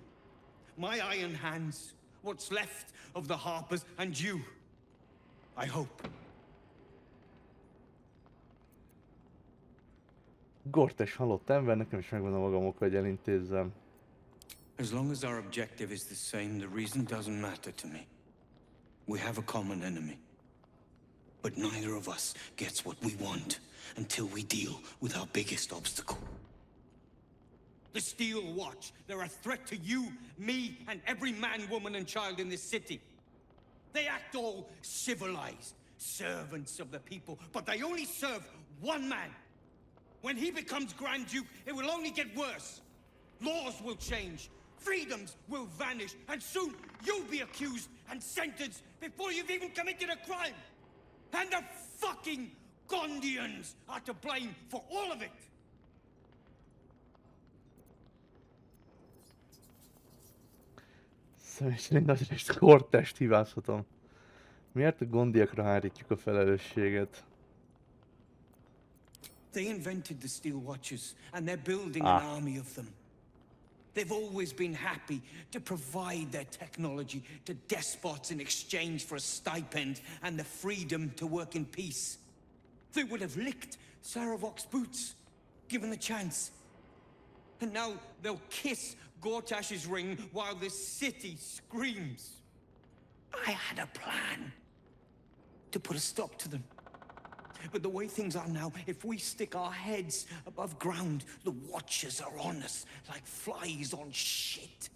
My iron hands, what's left of the Harpers, and you. I hope. Gortash halott ember, nekem is megvan a magam oka, hogy elintézzem. As long as our objective is the same, the reason doesn't matter to me. We have a common enemy. But neither of us gets what we want until we deal with our biggest obstacle. The Steel Watch. They're a threat to you, me, and every man, woman, and child in this city. They act all civilized, servants of the people, but they only serve one man. When he becomes Grand Duke, it will only get worse. Laws will change, freedoms will vanish, and soon you'll be accused and sentenced before you've even committed a crime. And the fucking Gondians are to blame for all of it. Személy szerint azért Gortasht hibázhatom. Miért a gondiakra hárítjuk a felelősséget? They invented the Steel Watches, and they're building an army of them. They've always been happy to provide their technology to despots in exchange for a stipend and the freedom to work in peace. They would have licked Saravok's boots, given the chance. And now they'll kiss Gortash's ring while this city screams. I had a plan to put a stop to them. But the way things are now, if we stick our heads above ground, the Watchers are on us like flies on shit.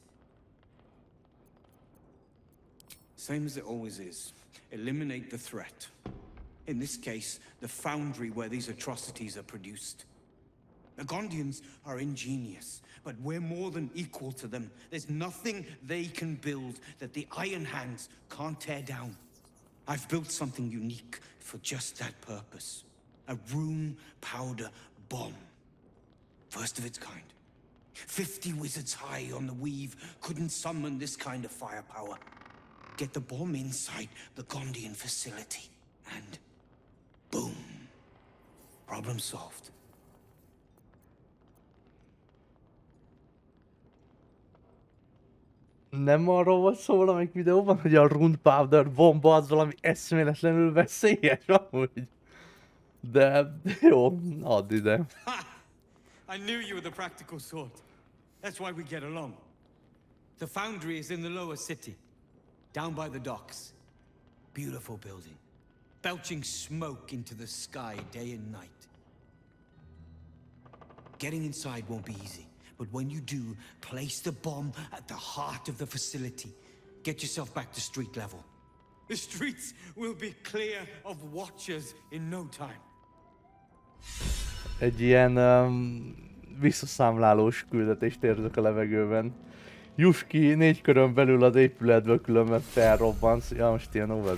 Same as it always is. Eliminate the threat. In this case, the foundry where these atrocities are produced. The Gondians are ingenious, but we're more than equal to them. There's nothing they can build that the Iron Hands can't tear down. I've built something unique for just that purpose. A room powder bomb. First of its kind. 50 wizards high on the weave couldn't summon this kind of firepower. Get the bomb inside the Gondian facility, and boom. Problem solved. Nem arról volt szó valamelyik videóban, hogy a Rune Powder bomba az valami eszméletlenül veszélyes amúgy. De jó, add ide. I knew you were the practical sort. That's why we get along. The foundry is in the lower city, down by the docks. Beautiful building, belching smoke into the sky day and night. Getting inside won't be easy. But when you do, place the bomb at the heart of the facility. Get yourself back to street level. The streets will be clear of Watchers in no time. Egy ilyen visszaszámlálós küldetést érzek a levegőben. Juss ki 4 körön belül az épületből, különben felrobbansz. Ja, most ilyen over...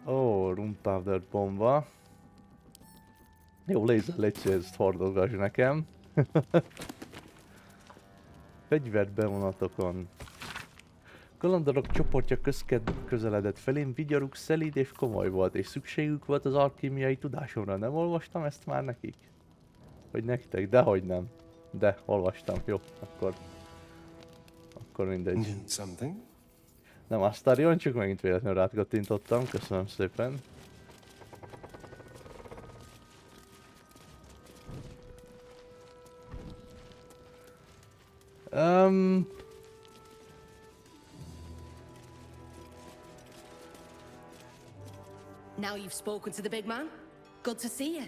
Ó, room powder bomba. Jó, légy ezt hordogass nekem. Fegyvert bevonatokon. Kalandorok csoportja közeledett felém, vigyoruk szelíd és komoly volt, és szükségük volt az alkímiai tudásomra. Nem olvastam ezt már nekik? Vagy nektek? Dehogy nem. De, olvastam. Jó, akkor mindegy. Nem Astarion, csak megint véletlenül rátkattintottam. Köszönöm szépen. Now you've spoken to the big man? Good to see you.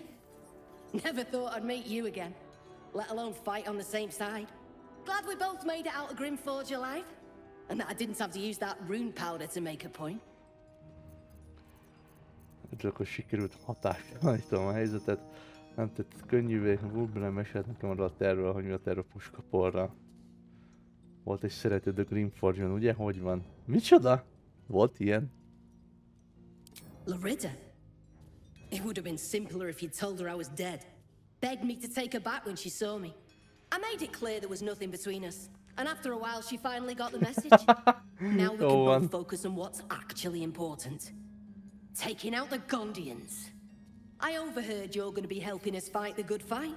Never thought I'd meet you again, let alone fight on the same side. Glad we both made it out of Grimforge alive, and that I didn't have to use that rune powder to make a point. Csak hogy sikerült hatástalanítanom a helyzetet. Nem tett könnyűvé, Wolverine mesélt nekem arra a tervről, hogy mi a terv a puskaporra. Volt egy szeretőd a Grimforge-on, ugye? Hogy van? Micsoda? Volt ilyen? Loretta? It would have been simpler if you'd told her I was dead. Begged me to take her back when she saw me. I made it clear there was nothing between us. And after a while she finally got the message. Now we can both focus on what's actually important. Taking out the Gondians. I overheard you're going to be helping us fight the good fight.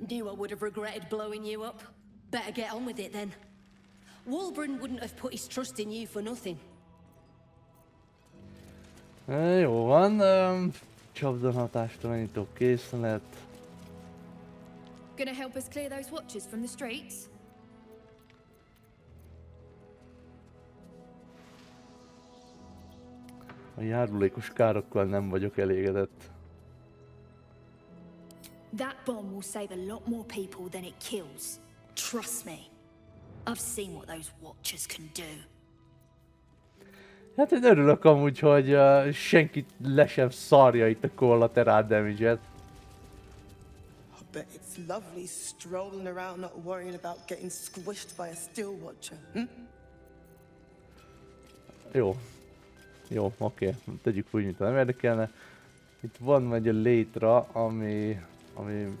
Knew I would have regretted blowing you up. Better get on with it then. Wolverine wouldn't have put his trust in you for nothing. Jó van, csapda hatástalanító készlet. Gonna help us clear those watchers from the streets? A járulékos károkkal nem vagyok elégedett. That bomb will save a lot more people than it kills. Trust me. I've seen what those watchers can do. Hát én örülök amúgy, hogy senki le sem szarja itt a collateral damage-et. But it's lovely strolling around not worrying about getting squished by a steel watcher, hm? Jó, oké. Tegyük úgy, mint nem érdekelne. Itt van megy a létra, ami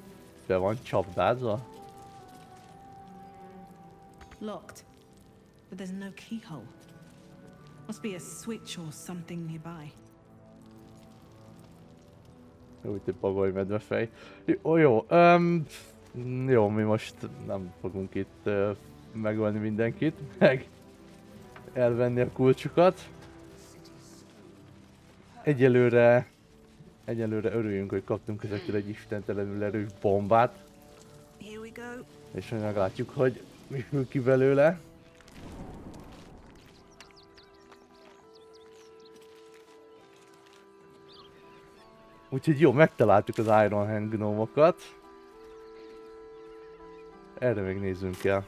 be van csapdázva. Locked, but there's no keyhole. Must be a switch or something nearby. Jó, itt egy bagoly medvefej. Jó, jó, mi most nem fogunk itt megölni mindenkit, meg elvenni a kulcsukat. Egyelőre örüljünk, hogy kaptunk ezektől egy istentelenül erős bombát. És meglátjuk, hogy mi fül ki belőle. Úgyhogy jó, megtaláltuk az Iron Hand gnómokat. Erre még nézzünk el.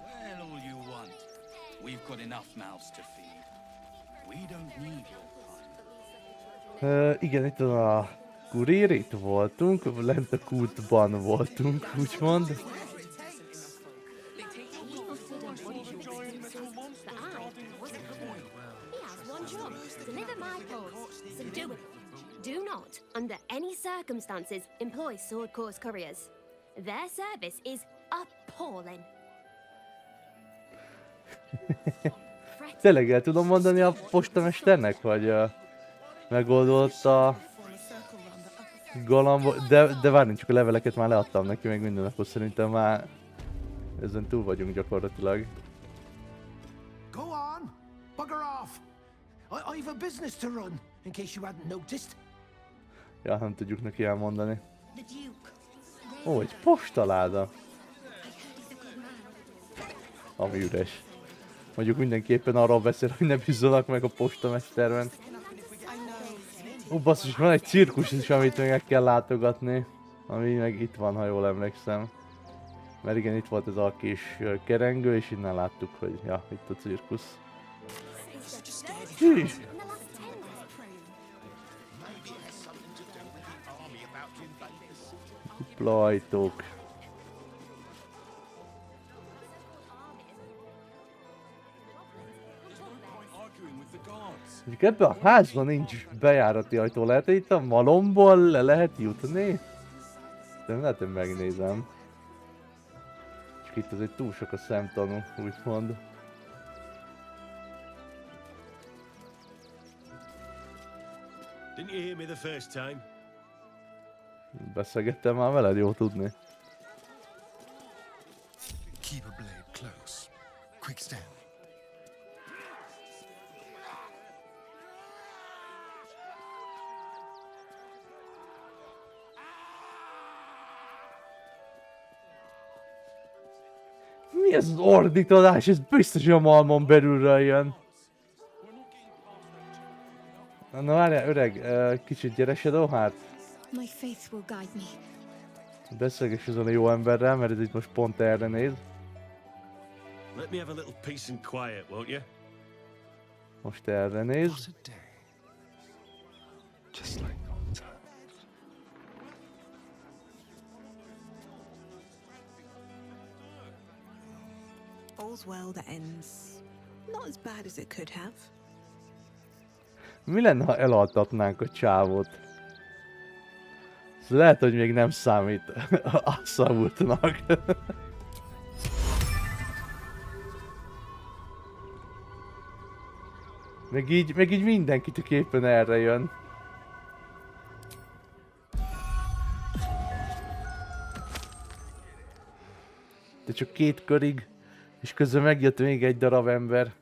Well, all you want. We've got enough mouths to feed. We don't need your kind. Igen, itt a kurír, itt voltunk, lent a kútban voltunk, úgymond. Do not, under any circumstances, employ sword course couriers. Their service is appalling. Tényleg el tudom mondani a postamesternek, hogy megoldott a galambot, de várjunk, csak a leveleket már leadtam neki, meg minden, akkor szerintem már ezen túl vagyunk gyakorlatilag. Go on, bugger off. I've a business to run, in case you hadn't noticed. Ja, nem tudjuk neki elmondani. Ó, egy postaláda. Ami üres. Mondjuk mindenképpen arról beszél, hogy ne bízzanak meg a postamesterben. Ó, basszus, van egy cirkus is, amit még meg kell látogatni. Ami meg itt van, ha jól emlékszem. Mert igen, itt volt ez a kis kerengő, és innen láttuk, hogy ja, itt a cirkusz. Hű. Dupla ajtók. Mondjuk ebben a házban nincs bejárati ajtó, lehet, hogy itt a malomból le lehet jutni? De lehet, hogy megnézem. Csak itt azért túl sok a szemtanú, úgymond. Didn't you hear me the first time? Beszélgettem már veled, jó tudni. Keep a blade close. Quick stand. Mi ez az ordítozás? Ez biztos a malmon belülről jön. Na várjál, öreg, kicsit gyere Shadowheart. My faith will guide me. Beszélgess azon a jó emberrel, mert ez itt most pont erre néz. Let me have a little peace and quiet, won't you? Most erre néz. Just like old times. All's well that ends. Not as bad as it could have. Mi lenne, ha elaltatnánk a csávót? Ez lehet, hogy még nem számít asszavultnak. meg így mindenki tulajdonképpen erre jön. De csak 2 körig, és közben megjött még egy darab ember.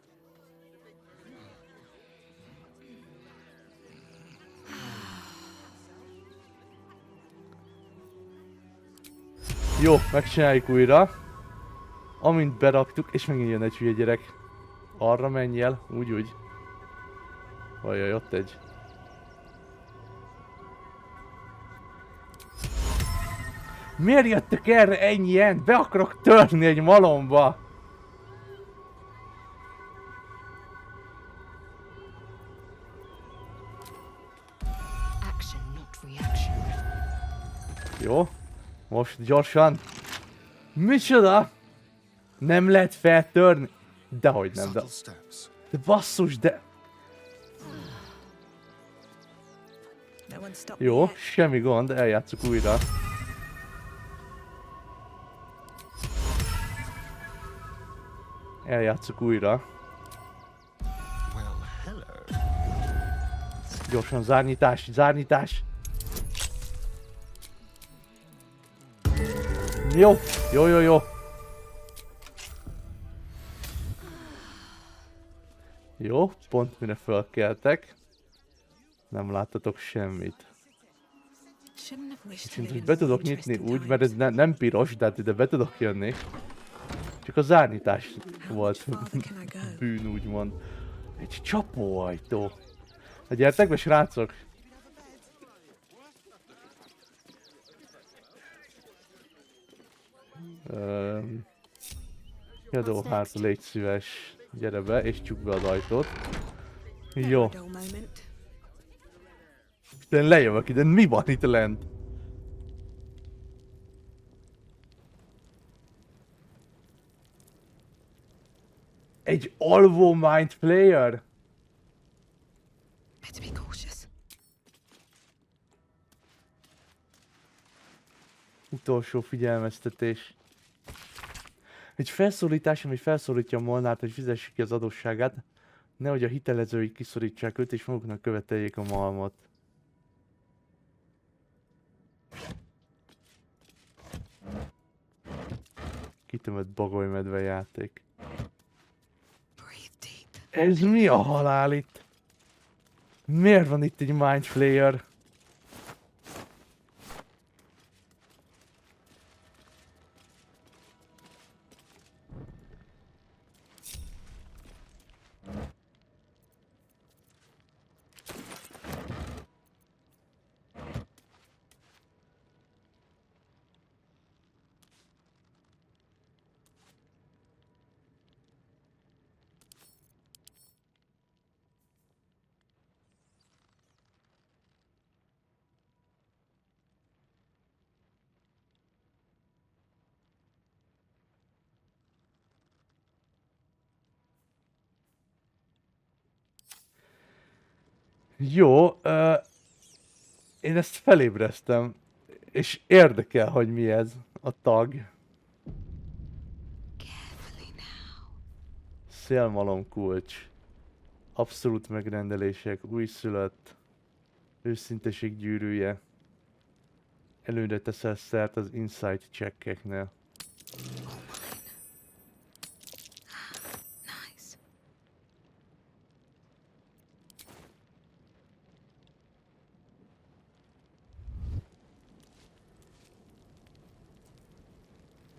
Jó, megcsináljuk újra. Amint beraktuk, és megint jön egy hülye gyerek. Arra menj el, úgy. Ajaj, ott egy. Miért jöttek erre ennyien? Be akarok törni egy malomba! Action, not reaction. Jó. Most gyorsan. Micsoda? Nem lehet feltörni? Dehogy nem, de... De basszus, de... Jó, semmi gond, eljátszuk újra. Eljátszuk újra. Gyorsan, zárnyitás, zárnyitás! Jó, jó. Jó, pont mire fölkeltek. Nem láttatok semmit. És hogy be tudok nyitni úgy, mert ez nem piros, de hát ide be tudok jönni. Csak a zárnyitás volt bűn, úgymond. Egy csapóajtó. Na gyertek be, srácok! Shadowheart, légy szíves. Gyere be, és csukd be az ajtót. Jó. De lejövök ide, mi van itt lent? Egy alvó mind player? Better be cautious. Utolsó figyelmeztetés. Egy felszólítás, ami felszólítja a Molnárt, hogy fizessék ki az adósságát, nehogy a hitelezői kiszorítsák őt és maguknak követeljék a malmot. Kitömött bagolymedve játék. Ez mi a halál itt? Miért van itt egy mind flayer? Jó, én ezt felébreztem, és érdekel, hogy mi ez a tag. Szélmalom kulcs. Abszolút megrendelések, újszülött, őszinteség gyűrűje. Előre teszel szert az insight checkeknél.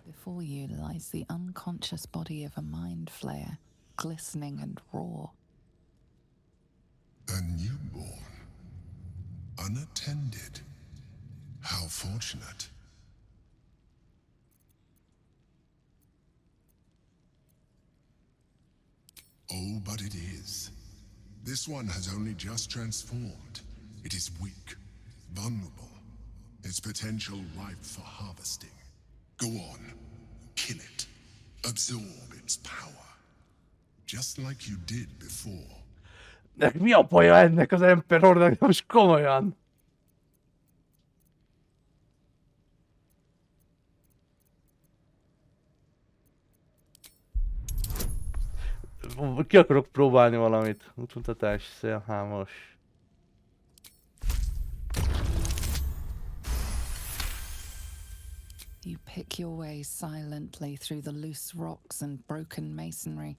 Before you lies the unconscious body of a mind flayer, glistening and raw. A newborn. Unattended. How fortunate. Oh, but it is. This one has only just transformed. It is weak, vulnerable. Its potential ripe for harvesting. Go on, kill it. Absorb its power. Just like you did before. Mi a baja ennek az Emperornak, most komolyan? Ki akarok próbálni valamit. Útmutatás, szélhámos. You pick your way silently through the loose rocks and broken masonry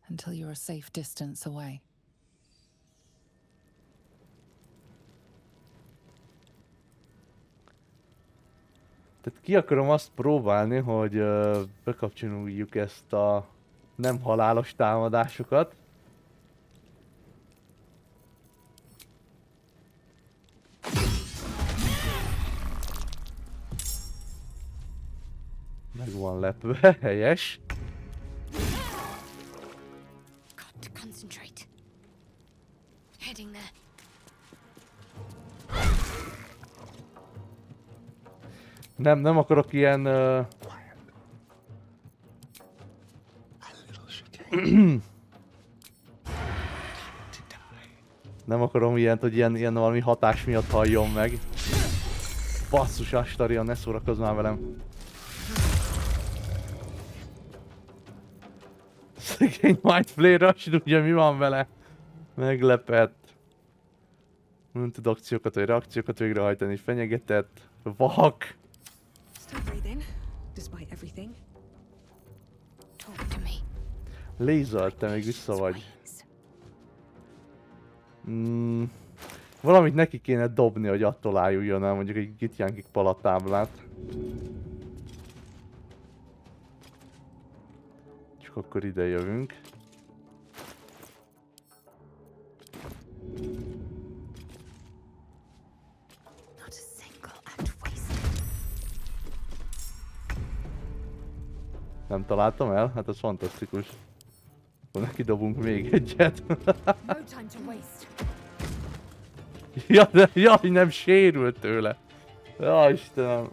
until you're a safe distance away. Tehát ki akarom azt próbálni, hogy bekapcsoljuk ezt a nem halálos támadásokat. Meg van lepve, helyes. Got to concentrate. Heading there. Nem akarok ilyen... Nem akarom ilyent, hogy ilyen valami hatás miatt halljon meg. Basszus, Astaria, ne szórakozz már velem. Szegény Mind Flayer-ra, se tudja, mi van vele. Meglepett. Nem tud akciókat vagy reakciókat végrehajtani, fenyegetett. Vak. Still breathing, despite everything. Talk to me. Lézer, te még vissza vagy. Valamit neki kéne dobni, hogy attól ájuljon el, mondjuk egy gitjánkik palatáblát. Csak akkor ide jövünk. Nem találtam el? Hát ez fantasztikus. Akkor neki dobunk még egyet. Jaj, nem sérült tőle. Ja, Istenem.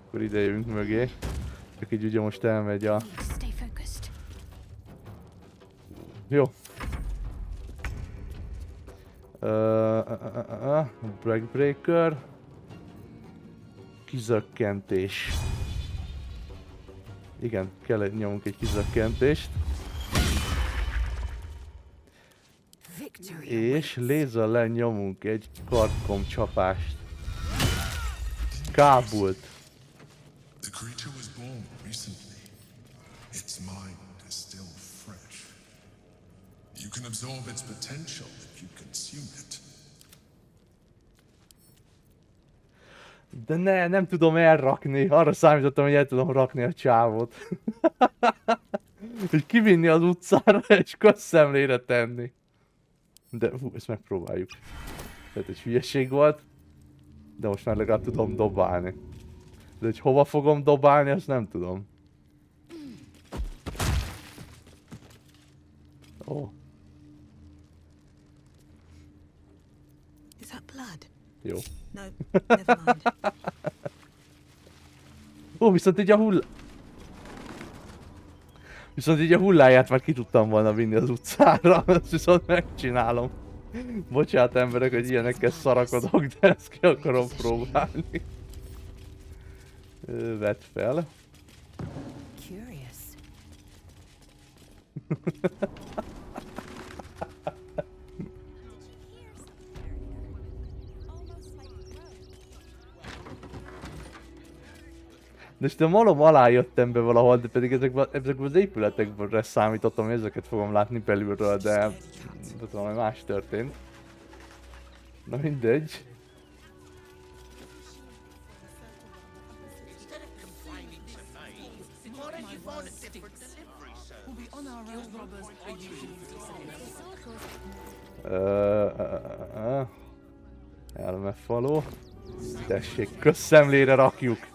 Akkor ide jövünk mögé. Csak így ugye most elmegy a... Jó. Backbreaker. Kizökkentés. Igen, kell nyomunk egy kizökkentést. És lézerrel nyomunk egy kardkom csapást. Kábult. The creature was born recently. Its mind is still fresh. You can absorb its potential if you consume it. De nem tudom elrakni. Arra számítottam, hogy el tudom rakni a csávót. Hogy kivinni az utcára és közszemlére tenni. De ezt megpróbáljuk. Tehát egy hülyeség volt. De most már legalább tudom dobálni. De hogy hova fogom dobálni, azt nem tudom. Ó. Is that blood? Jó. No, never mind. Ó, viszont egy a Viszont így a hulláját már ki tudtam volna vinni az utcára, ezt viszont megcsinálom. Bocsánat emberek, hogy ilyenekkel szarakodok, de ezt ki akarom próbálni. Vedd fel. Curious. De most a malom alá jöttem be valahol, de pedig ezekben az épületekben számítottam, hogy ezeket fogom látni belülről, de valami más történt. Na mindegy. Elmefaló. Tessék, közszemlére rakjuk.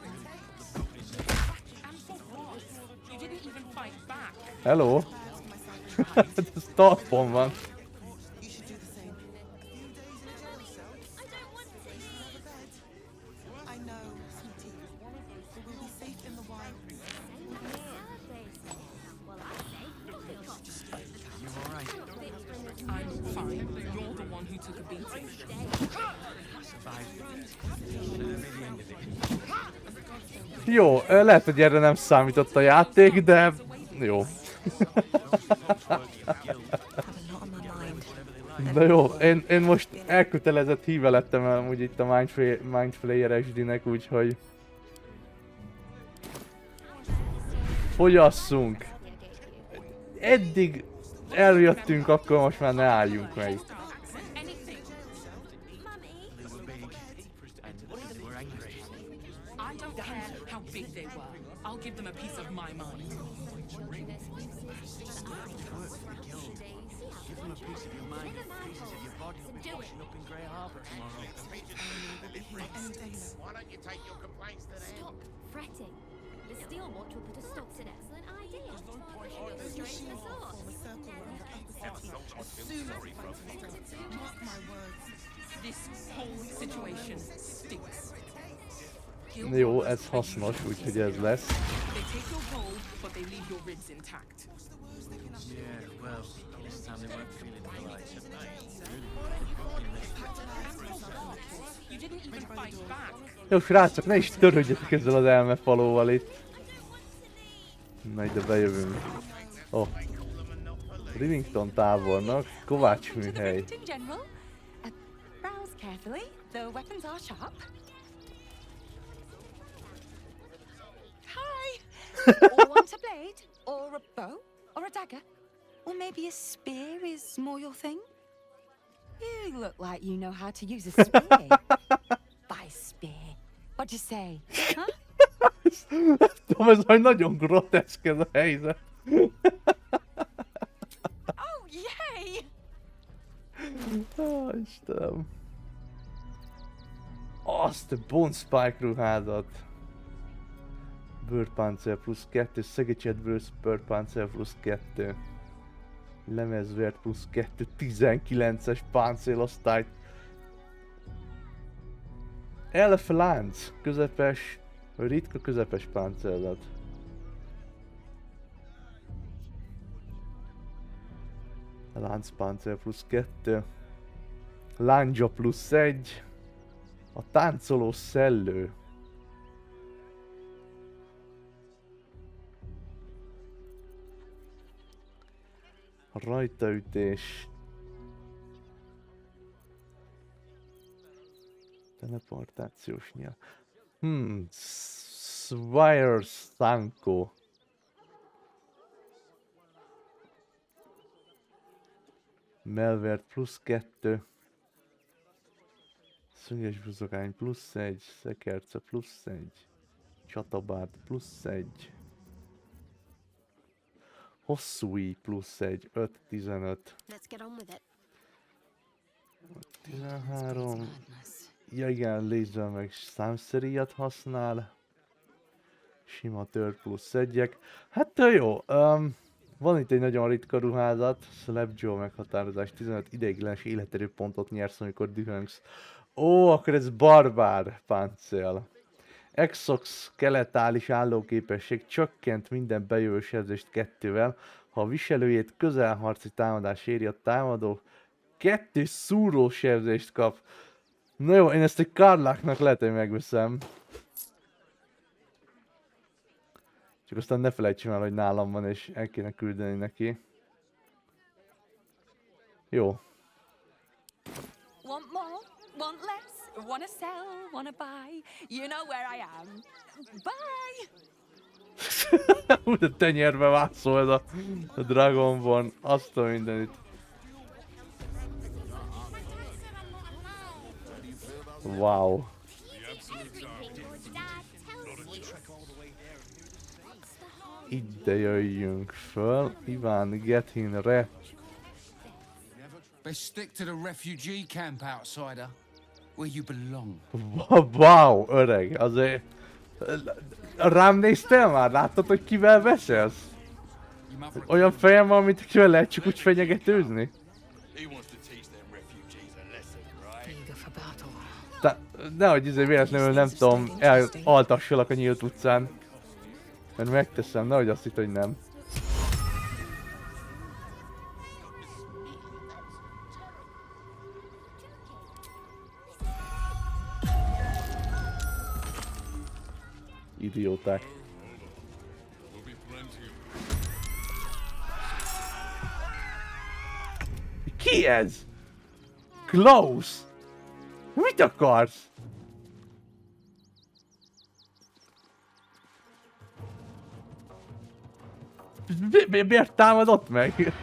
Hello? Ez talpon van. Jó, lehet, hogy erre nem számított a játék, de jó. De jó, én most elkötelezett híve lettem amúgy itt a Mindflayer SD-nek, úgyhogy... Fogyasszunk! Eddig eljöttünk, akkor most már ne álljunk meg. Why don't you take your complaints to them? Stop fretting. The steel watch will put a stop to an excellent idea. Straight to the source. Mark my words. This whole situation stinks. Jó, ez hasznos, úgyhogy ez lesz. They take your gold, but they leave your ribs intact. Yeah, well, this time they weren't feeling polite. You didn't even fight back. Jó, srácok, ne is törődjetek ezzel az elmefalóval itt. Na ide bejövünk. Oh. Rivington tábornok, Kovács műhely. Browse carefully. The weapons are sharp. Hi! Or want a blade? Or a bow? Or a dagger? Or maybe a spear is more your thing? You look like you know how to use a spear. By spear. What'd you say? Huh? Tudom, ez majd nagyon groteszk ez a helyzet. Oh, yay! Istenem. Azt a Bone Spike ruházat. Bőrpáncél plusz 2, szegecset bőrpáncél plusz 2. Lemezvért plusz 2, 19-es páncélosztályt. Elflánc, közepes, vagy ritka közepes páncélat. Láncpáncél plusz 2. Lándzsa plusz 1. A táncoló szellő. A rajtaütés. Teleportációs nyíl. Swire Sanko. Melvert plusz 2. Szöges buzogány plusz 1. Szekerce plusz 1. Csatabárd plusz 1. Hosszú íj plusz 1. 5-15. Let's get on with it. 13. Ja igen, lézer meg számszeríjat használ. Sima tör plusz 1-ek. Hát jó, van itt egy nagyon ritka ruházat. Slapjaw meghatározás 15 ideiglenes életerőpontot nyersz, amikor dühöngsz. Ó, akkor ez barbár páncél. exoskeletális állóképesség csökkent minden bejövő sebzést 2-vel, ha a viselőjét közelharci támadás éri, a támadó 2 szúró sebzést kap. Na jó, én ezt egy Karláknak lehet, hogy megveszem. Csak aztán ne felejtsem el, hogy nálam van, és el kéne küldeni neki. Jó. Want more? Want less? Wanna sell? Wanna buy? You know where I am. Bye! De tenyérbe vászol ez a Dragonborn, azt a mindenit. Wow. Ide jöjjünk föl. Iván Gethinre. Best stick to the refugee camp, outsider. Where you belong. Wow, öreg, azért... Rám néztél már? Láttad, hogy kivel beszélsz? Olyan fejem van, mint akivel lehet csak úgy fenyegetőzni? Nehogy véletlenül nem tudom, elaltassalak a nyílt utcán. Mert megteszem, nehogy azt hitt, hogy nem. Idióták. Ki ez? Klaus! Mit akarsz? Miért támadott meg?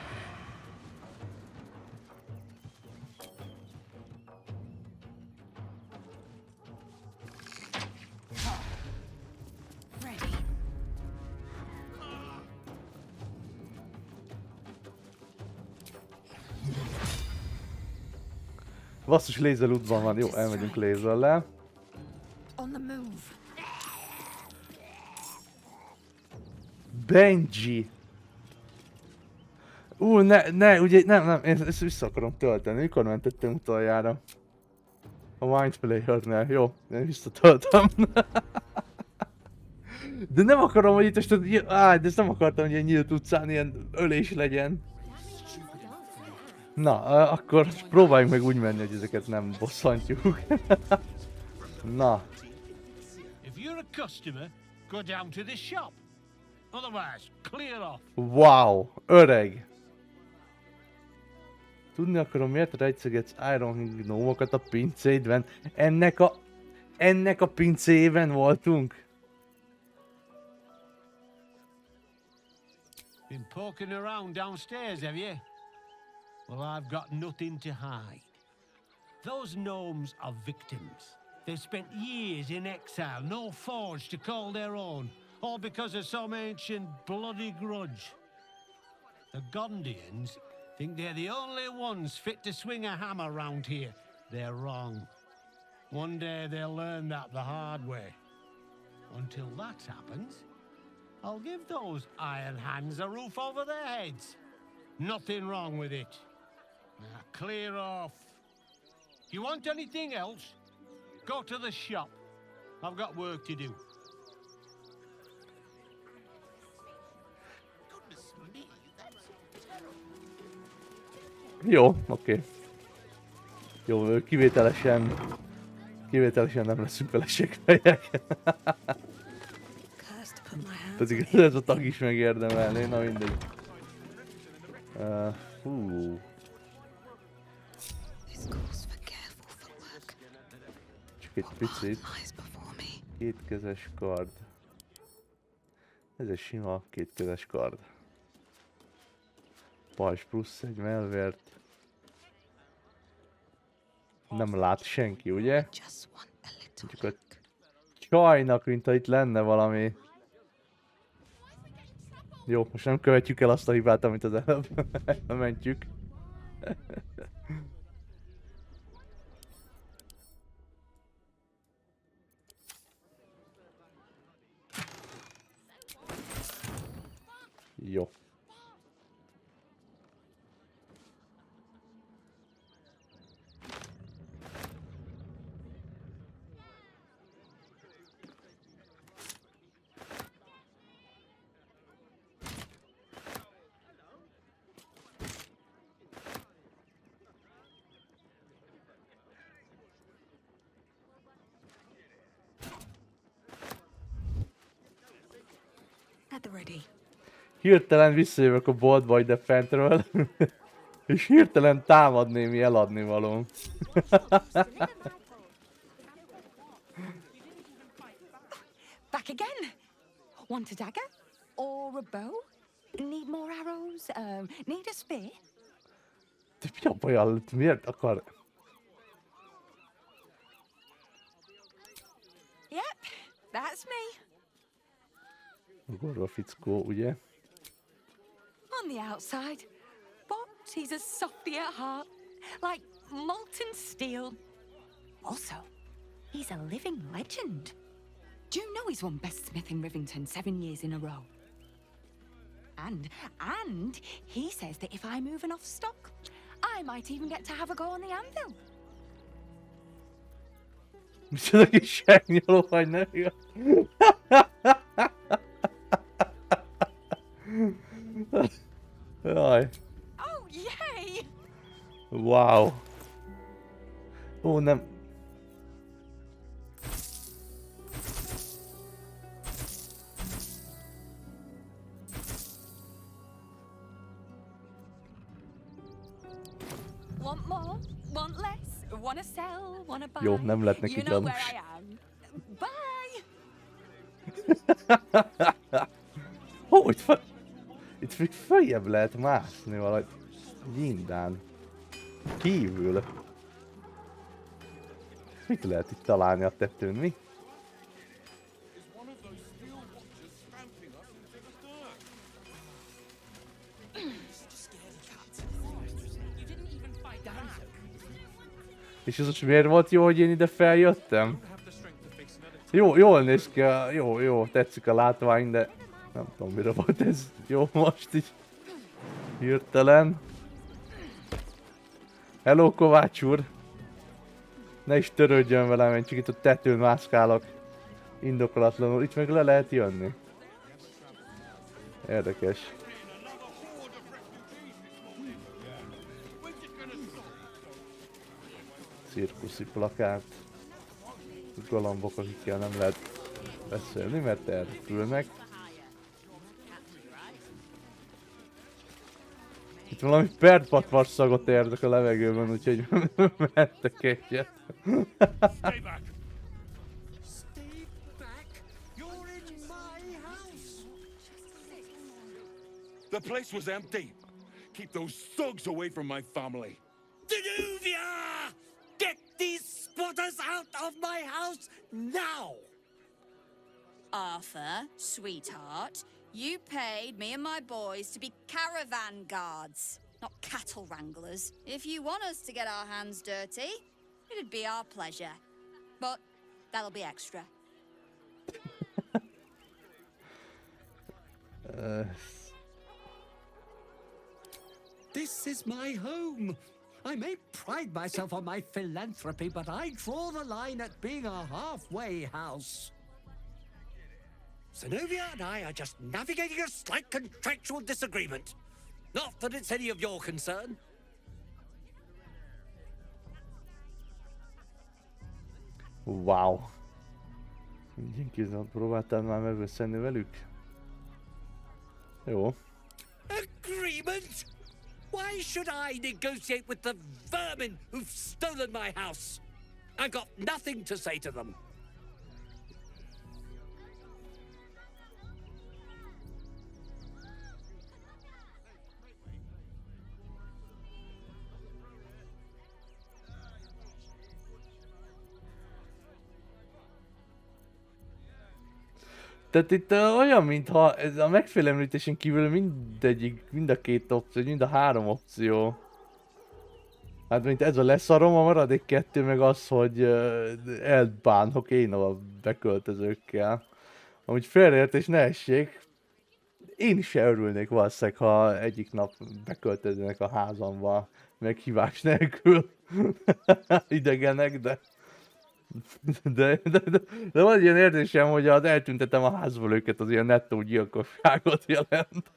Basszus, lézerútban van. Jó, elmegyünk lézerrel. Benji! Ne, ugye, nem, én ezt vissza akarom tölteni. Mikor mentettem utoljára? A Mindplayer-nél. Jó, én visszatöltöm. De nem akarom, hogy itt most... de ezt nem akartam, hogy ilyen nyílt utcán ilyen ölés legyen. Na, akkor próbáljunk meg úgy menni, hogy ezeket nem bosszantjuk. Na. If you're a customer, go down to the shop. Otherwise, clear off. Wow, öreg. Tudni akarom, miért rejtegetsz Iron gnómokat a pincédben? Ennek a pincéjében voltunk? Been poking around downstairs, have you? Well, I've got nothing to hide. Those gnomes are victims. They've spent years in exile, no forge to call their own, all because of some ancient bloody grudge. The Gondians think they're the only ones fit to swing a hammer round here. They're wrong. One day they'll learn that the hard way. Until that happens, I'll give those iron hands a roof over their heads. Nothing wrong with it. Now clear off. You want anything else? Go to the shop. I've got work to do. Jó, oké. Jó, kivételesen nem leszünk vele segfejek. Pedig ez a tag is megérdemelné, na mindegy. Csak egy picit. Kétkezes kard. Ez egy sima kétkezes kard. Pajzs plusz egy melvért. Nem lát senki, ugye? Csak a csajnak, mint ha itt lenne valami. Jó, most nem követjük el azt a hibát, amit az előbb elmentjük. Jó. the ready. Hirtelen visszajövök a boltba ide fentről, és hirtelen támad némi eladni valóm. Back again. Want a dagger? Or a bow? Need more arrows? Need a spear? De mi a baj, miért akar? Yep, that's me. Gorva fickó, ugye? On the outside, but he's a softy at heart, like molten steel. Also, he's a living legend. Do you know he's won Best Smith in Rivington 7 years in a row? And he says that if I move enough stock, I might even get to have a go on the anvil. Micsoda kis sárnyaló vagy, nem igaz? Jaj. Oh, yay! Wow. Ó, nem. Want more? Want less? Wanna sell? Wanna buy? Jó, nem lett neki You know where gyanús. I am. Bye! Ó, itt még följebb lehet mászni valahogy. Gyindán. Kívül. Mit lehet itt találni a tetőn, mi? És ez most miért volt jó, hogy én ide feljöttem? Jó, jól néz ki, jó, tetszik a látvány, de nem tudom mire volt ez jó most így hirtelen. Hello Kovács úr! Ne is törődjön velem, én csak itt a tetőn mászkálok indokolatlanul, itt meg le lehet jönni. Érdekes. Cirkuszi plakát. Galambok, akikkel nem lehet beszélni, mert elrepülnek. Itt valami perpatvar szagot érzek a levegőben, úgyhogy mentek egyet. Stay back! Stay back? You're in my house! The place was empty. Keep those thugs away from my family. Danuvia! Get these spotters out of my house now! Arthur, sweetheart, you paid me and my boys to be caravan guards, not cattle wranglers. If you want us to get our hands dirty, it'd be our pleasure. But that'll be extra. This is my home. I may pride myself on my philanthropy, but I draw the line at being a halfway house. Zenobia and I are just navigating a slight contractual disagreement. Not that it's any of your concern. Wow. Mindenképpen próbáltál már megbeszélni velük? Jó. Agreement? Why should I negotiate with the vermin who've stolen my house? I've got nothing to say to them. Tehát itt olyan, mintha ez a megfélemlítésen kívül mind a két opció, mind a három opció. Hát mint ez a leszarom, a maradék kettő meg az, hogy elbánok én a beköltözőkkel. Amúgy félreértés ne essék. Én is örülnék valószínűleg, ha egyik nap beköltöznének a házamba, meg hívás nélkül. Idegenek, de van ilyen érzésem, hogy az eltüntetem a házból őket, az ilyen nettó gyilkosságot jelent.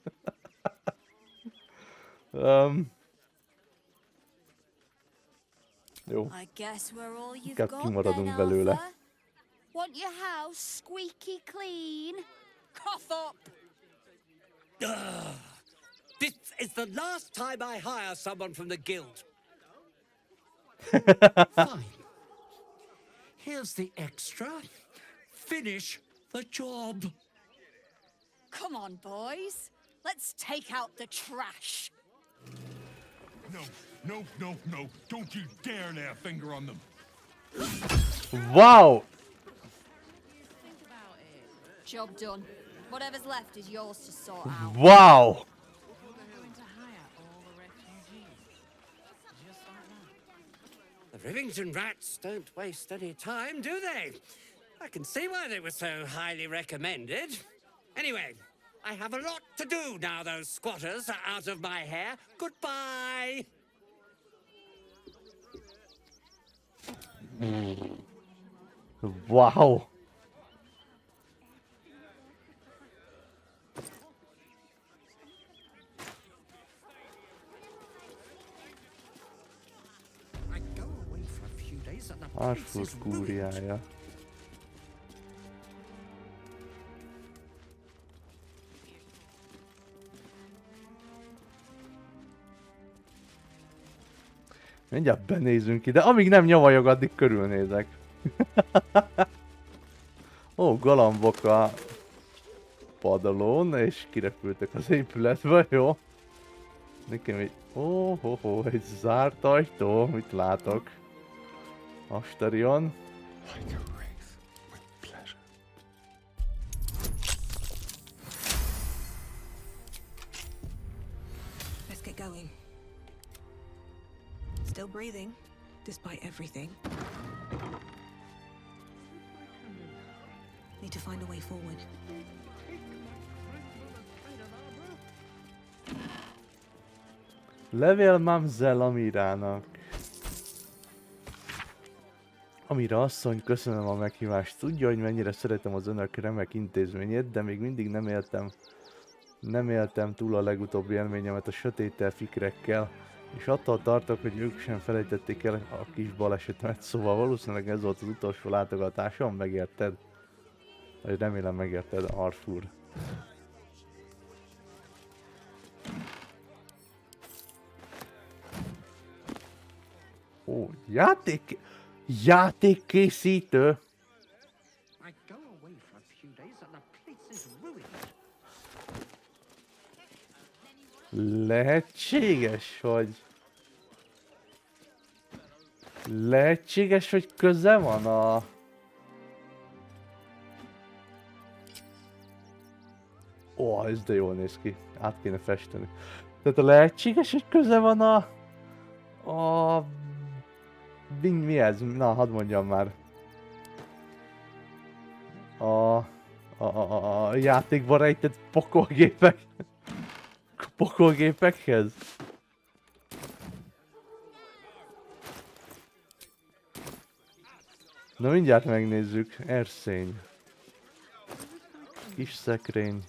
Jó. Inkább kimaradunk belőle. Want your house squeaky clean? Cough up! This is the last time I hire someone from the guild. Fine. Here's the extra. Finish the job. Come on, boys. Let's take out the trash. No, no, no, no. Don't you dare lay a finger on them. Wow! Job done. Whatever's left is yours to sort out. Wow! The Rivington rats don't waste any time, do they? I can see why they were so highly recommended. Anyway, I have a lot to do now those squatters are out of my hair. Goodbye! Wow! I go away for a few days and the Arfur place is ruined. kúriája. Mindjárt benézünk ide, amíg nem nyavajog, addig körülnézek. Ó, galambok a padalón, és kirepültek az épületbe, jó? Nekem egy... Ó, egy zárt ajtó, mit látok? Asterion. Let's get going. Still breathing, despite everything. Need to find a way forward. Levél Mamzel Amirának. Amira asszony, köszönöm a meghívást. Tudja, hogy mennyire szeretem az önök remek intézményét, de még mindig nem éltem túl a legutóbbi élményemet a sötéttel fikrekkel, és attól tartok, hogy ők sem felejtették el a kis balesetemet, szóval valószínűleg ez volt az utolsó látogatásom, megérted? Vagy remélem megérted, Arfur. Ó, játékkészítő! I go away for a few days and the place is ruined. Lehetséges, hogy köze van a... Ó, ez de jól néz ki. Át kéne festeni. Tehát lehetséges, hogy köze van mi ez? Na, hadd mondjam már. A játékban rejtett pokolgépekhez. Na mindjárt megnézzük. Erszény. Kis szekrény.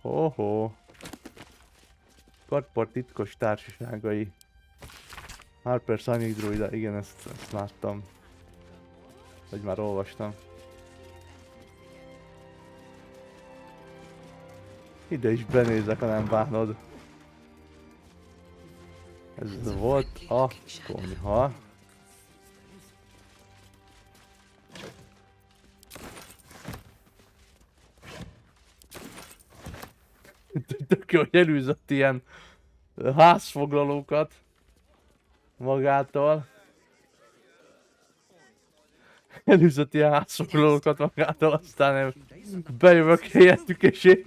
Ho-ho. Kartpart titkos társaságai. Harper Sonic Druida, igen, ezt láttam. Vagy már olvastam. Ide is benézek, ha nem bánod. Ez volt a konyha. Tök jó, hogy elűzött ilyen házfoglalókat magától. Elűzött ilyen házfoglalókat magától, aztán bejövök helyettük, és én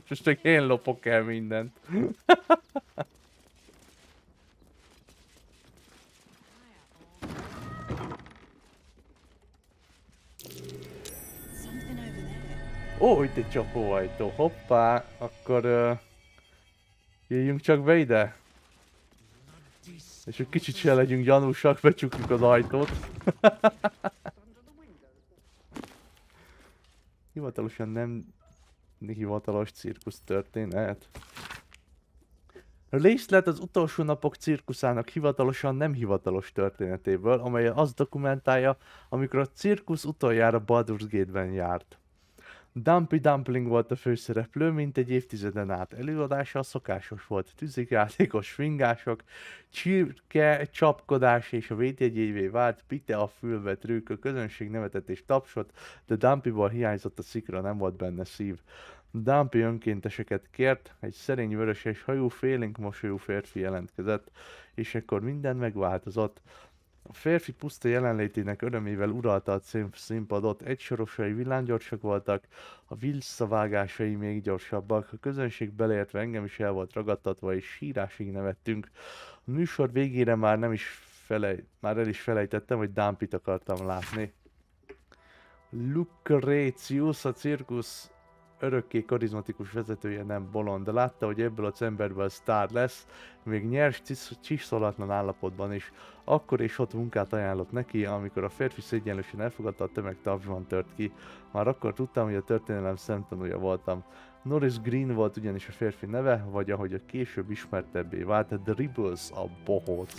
most csak én lopok el mindent. Ó, itt egy csapóajtó, hoppá, akkor jöjjünk csak be ide. És egy kicsit se legyünk gyanúsak, becsukjuk az ajtót. Hivatalosan nem hivatalos cirkusz történet. Részlet az utolsó napok cirkuszának hivatalosan nem hivatalos történetéből, amely azt dokumentálja, amikor a cirkusz utoljára Baldur's Gate-ben járt. Dumpy Dumpling volt a főszereplő, mint egy évtizeden át. Előadása szokásos volt. Tűzikjátékos swingások, csirke, csapkodás és a védjegyévé vált pite a fülbe trükk, a közönség nevetett és tapsot, de Dumpyból hiányzott a szikra, nem volt benne szív. Dumpy önkénteseket kért, egy szerény vöröses hajú, félénk mosolyú férfi jelentkezett, és ekkor minden megváltozott. A férfi puszta jelenlétének örömével uralta a színpadot, egysorosai villámgyorsak voltak, a visszavágásai még gyorsabbak, a közönség beleértve engem is el volt ragadtatva, és sírásig nevettünk. A műsor végére már el is felejtettem, hogy Dumpyt akartam látni. Lucretius, a cirkusz örökké karizmatikus vezetője nem bolond, de látta, hogy ebből az emberből sztár lesz, még nyers, csiszolatlan állapotban is. Akkor és ott munkát ajánlott neki, amikor a férfi szégyenlősen elfogadta, a tömeg tapsban tört ki. Már akkor tudtam, hogy a történelem szemtanúja voltam. Norris Green volt ugyanis a férfi neve, vagy ahogy a később ismertebbé vált, Dribbles a bohóc.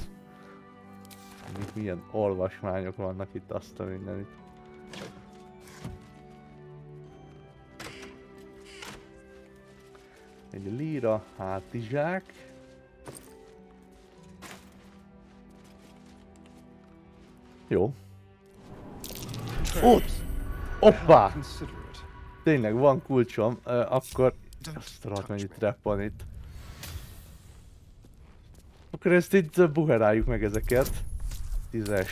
Milyen olvasmányok vannak itt, azt a mindenit. Egy líra, hátizsák. Jó. Ott! Hoppá! Tényleg van kulcsom, akkor... Azt rohadt mennyi trap van itt. Akkor ezt itt buheráljuk meg ezeket. 10-es.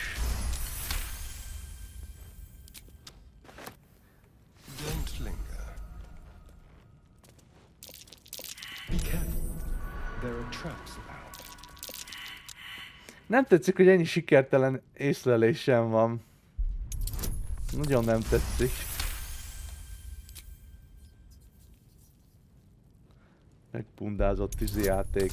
Nem tetszik, hogy ennyi sikertelen észlelésem van. Nagyon nem tetszik. Megpundázott tűzijáték.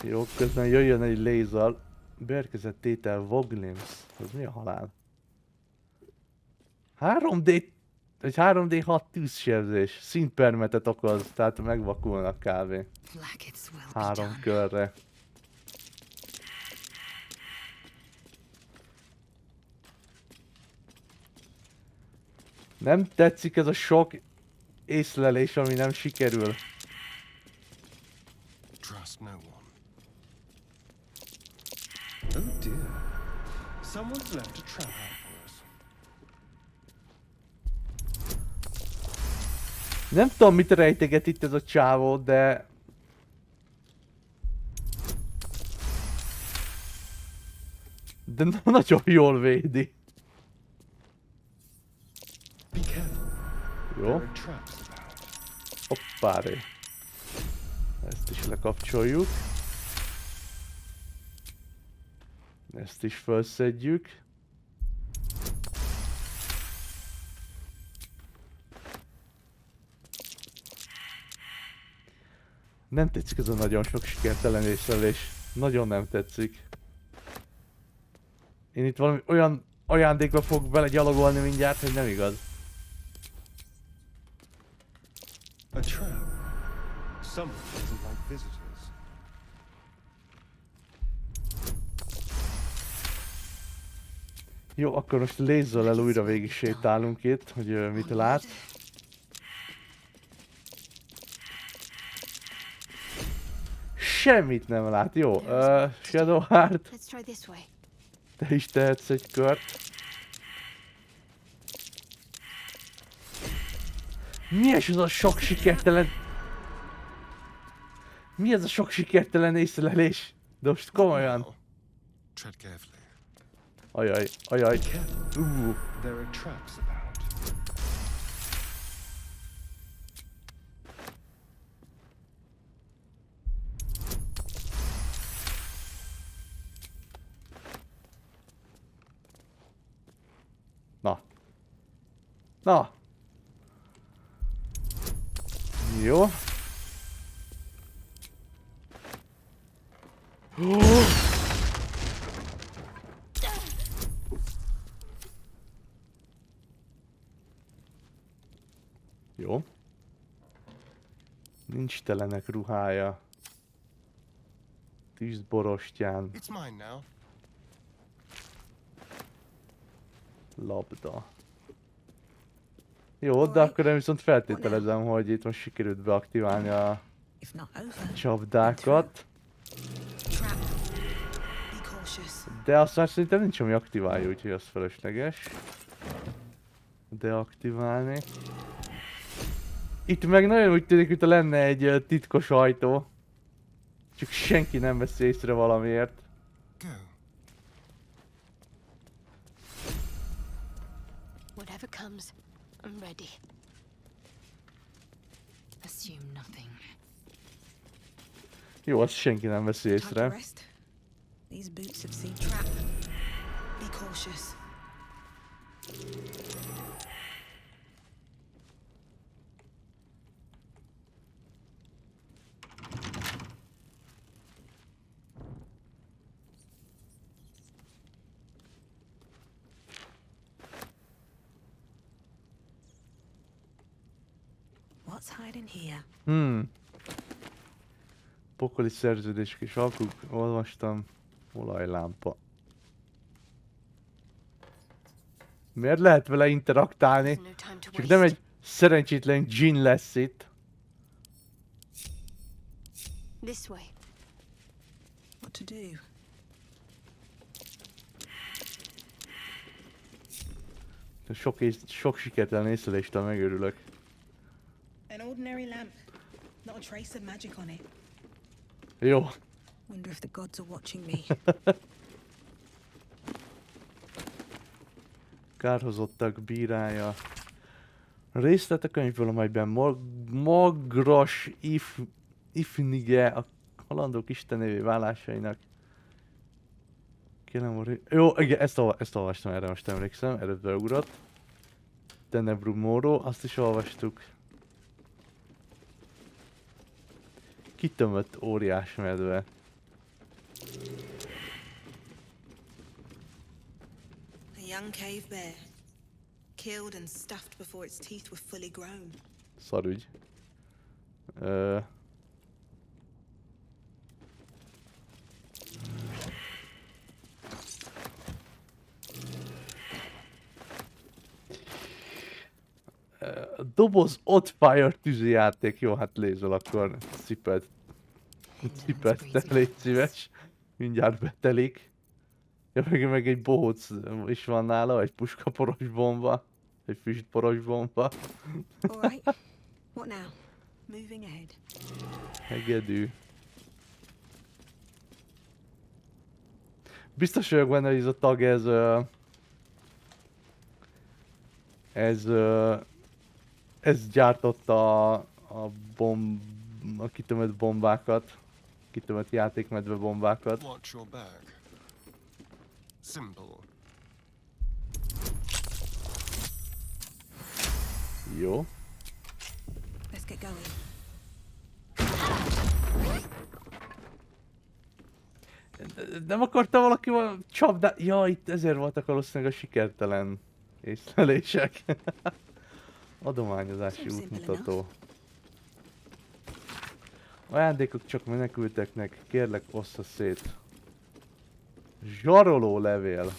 Jó, közben jöjjön egy lézer. Beérkezett tétel Voglims. Ez mi a halál? 3D... Egy 3D6 tűzsebzés. Szintpermetet okoz, tehát megvakulnak kb. 3 körre. Nem tetszik ez a sok észlelés, ami nem sikerül. Trust no one. Oh dear. Someone's left a trap out for us. Nem tudom, mit rejteget itt ez a csávó, de... De nagyon jól védi. Jó. Hoppáré. Ezt is lekapcsoljuk. Ezt is felszedjük. Nem tetszik ez a nagyon sok sikertelen észlelés. Nagyon nem tetszik. Én itt valami olyan ajándékba fogok bele gyalogolni mindjárt, hogy nem igaz. A trap. Someone doesn't like visitors. Jó, akkor most lézzellel újra végig sétálunk itt, hogy mit lát. Semmit nem lát, jó. Shadowheart. Te is tehetsz egy kört. Mi ez a sok sikertelen... Mi ez a sok sikertelen észlelés? De most komolyan. Ajaj, ajaj. There are traps about. Na. Na. Jó. Jó. Nincs telenek ruhája. Tűzborostyán. Labda. Jó, de akkor én viszont feltételezem, hogy itt most sikerült beaktiválni a csapdákat. De azt már szerintem nincs, ami aktiválja, úgyhogy az felesleges. Deaktiválni. Itt meg nagyon úgy tűnik, mintha lenne egy titkos ajtó. Csak senki nem veszi észre valamiért. Whatever comes, I'm ready. Assume nothing. Jó, azt senki nem veszi észre. These boots have seen trap. Be cautious. What's hiding here? Pokoli szerződés kis alkuk, olvastam. Olajlámpa. Miért lehet vele interaktálni? Csak nem egy szerencsétlen dzsin lesz itt. This way. What to do? Sok sikertelen észleléstől megörülök. An ordinary lamp, not a trace of magic on it. Jó. Wonder if the gods are watching me. Kárhozottak bírája. Részlet a könyvből, amelyben magras ifnige a halandók istenévé válásainak. Kérem, jó, igen, ezt olvastam, erre most emlékszem, erre beugrott. Tenebru Moro, azt is olvastuk. Kitömött óriás medve. A young cave bear, killed and stuffed before its teeth were fully grown. Szarügy. Doboz Oddfire tűzijáték. Jó, hát lézel akkor. Ciped te, légy szíves. Mindjárt betelik. Ja, meg egy bohóc is van nála, egy puskaporos bomba. Egy füstporos bomba. Alright. What now? Moving ahead. Hegedű. Biztos vagyok benne, hogy ez a tag, ez gyártotta a kitömött bombákat. Kitömött játékmedve bombákat. Watch your back. Simple. Jó. Let's get going. Nem akarta valaki csapdát? Ja, itt ezért voltak valószínűleg a sikertelen észlelések. Adományozási útmutató. Ajándékok csak menekülteknek, kérlek ossza szét. Zsaroló levél.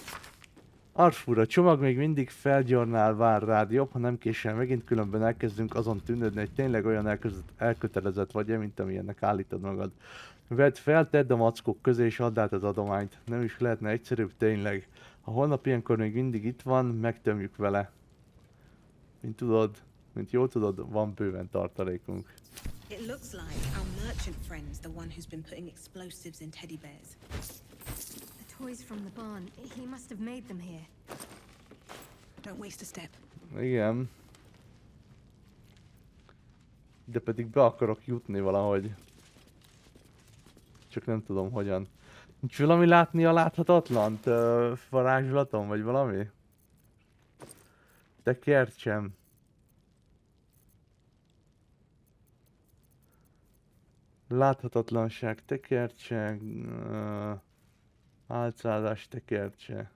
Arfura, csomag még mindig felgyornál, vár rád, jobb, ha nem késel megint, különben elkezdünk azon tűnődni, hogy tényleg olyan elkötelezett vagy-e, mint amilyennek állítod magad. Vedd fel, tedd a mackók közé és add át az adományt. Nem is lehetne egyszerűbb, tényleg. Ha holnap ilyenkor még mindig itt van, megtömjük vele. Mint jól tudod, van bőven tartalékunk. It looks like our merchant friend's the one who's been putting explosives in teddy bears. The toys from the barn. He must have made them here. Don't waste a step. Igen. De pedig be akarok jutni valahogy. Csak nem tudom hogyan. Nincs valami látni a láthatatlant? Varázslatom vagy valami? Tekercsem. Láthatatlanság, tekercse. Álcázás, tekercse.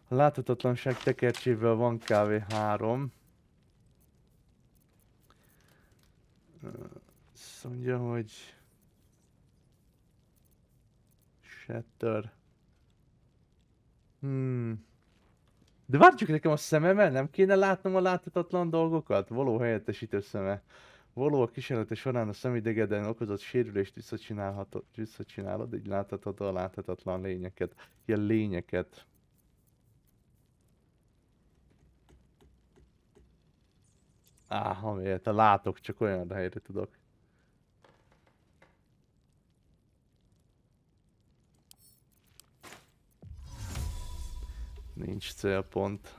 A láthatatlanság tekercsével van kávé 3. Azt mondja, hogy Shatter. De várjuk nekem a szememmel, nem kéne látnom a láthatatlan dolgokat? Való helyettesítő szeme. Való a kísérlete során a szemidegeden okozott sérülést visszacsinálod, így láthatod a láthatatlan lényeket. Ilyen lényeket. Amiért a látok, csak olyan helyre tudok. Nincs célpont.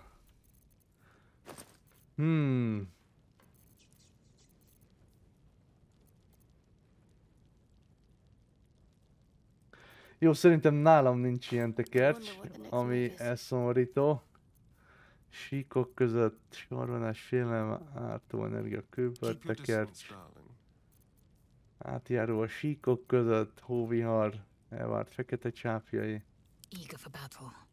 Jó, szerintem nálam nincs ilyen tekercs, ami elszomorító. Síkok között sorvanás, félelem, ártó energia, kőből tekercs. Átjáró a síkok között, hóvihar, elvárt fekete csápjai. Eager for battle.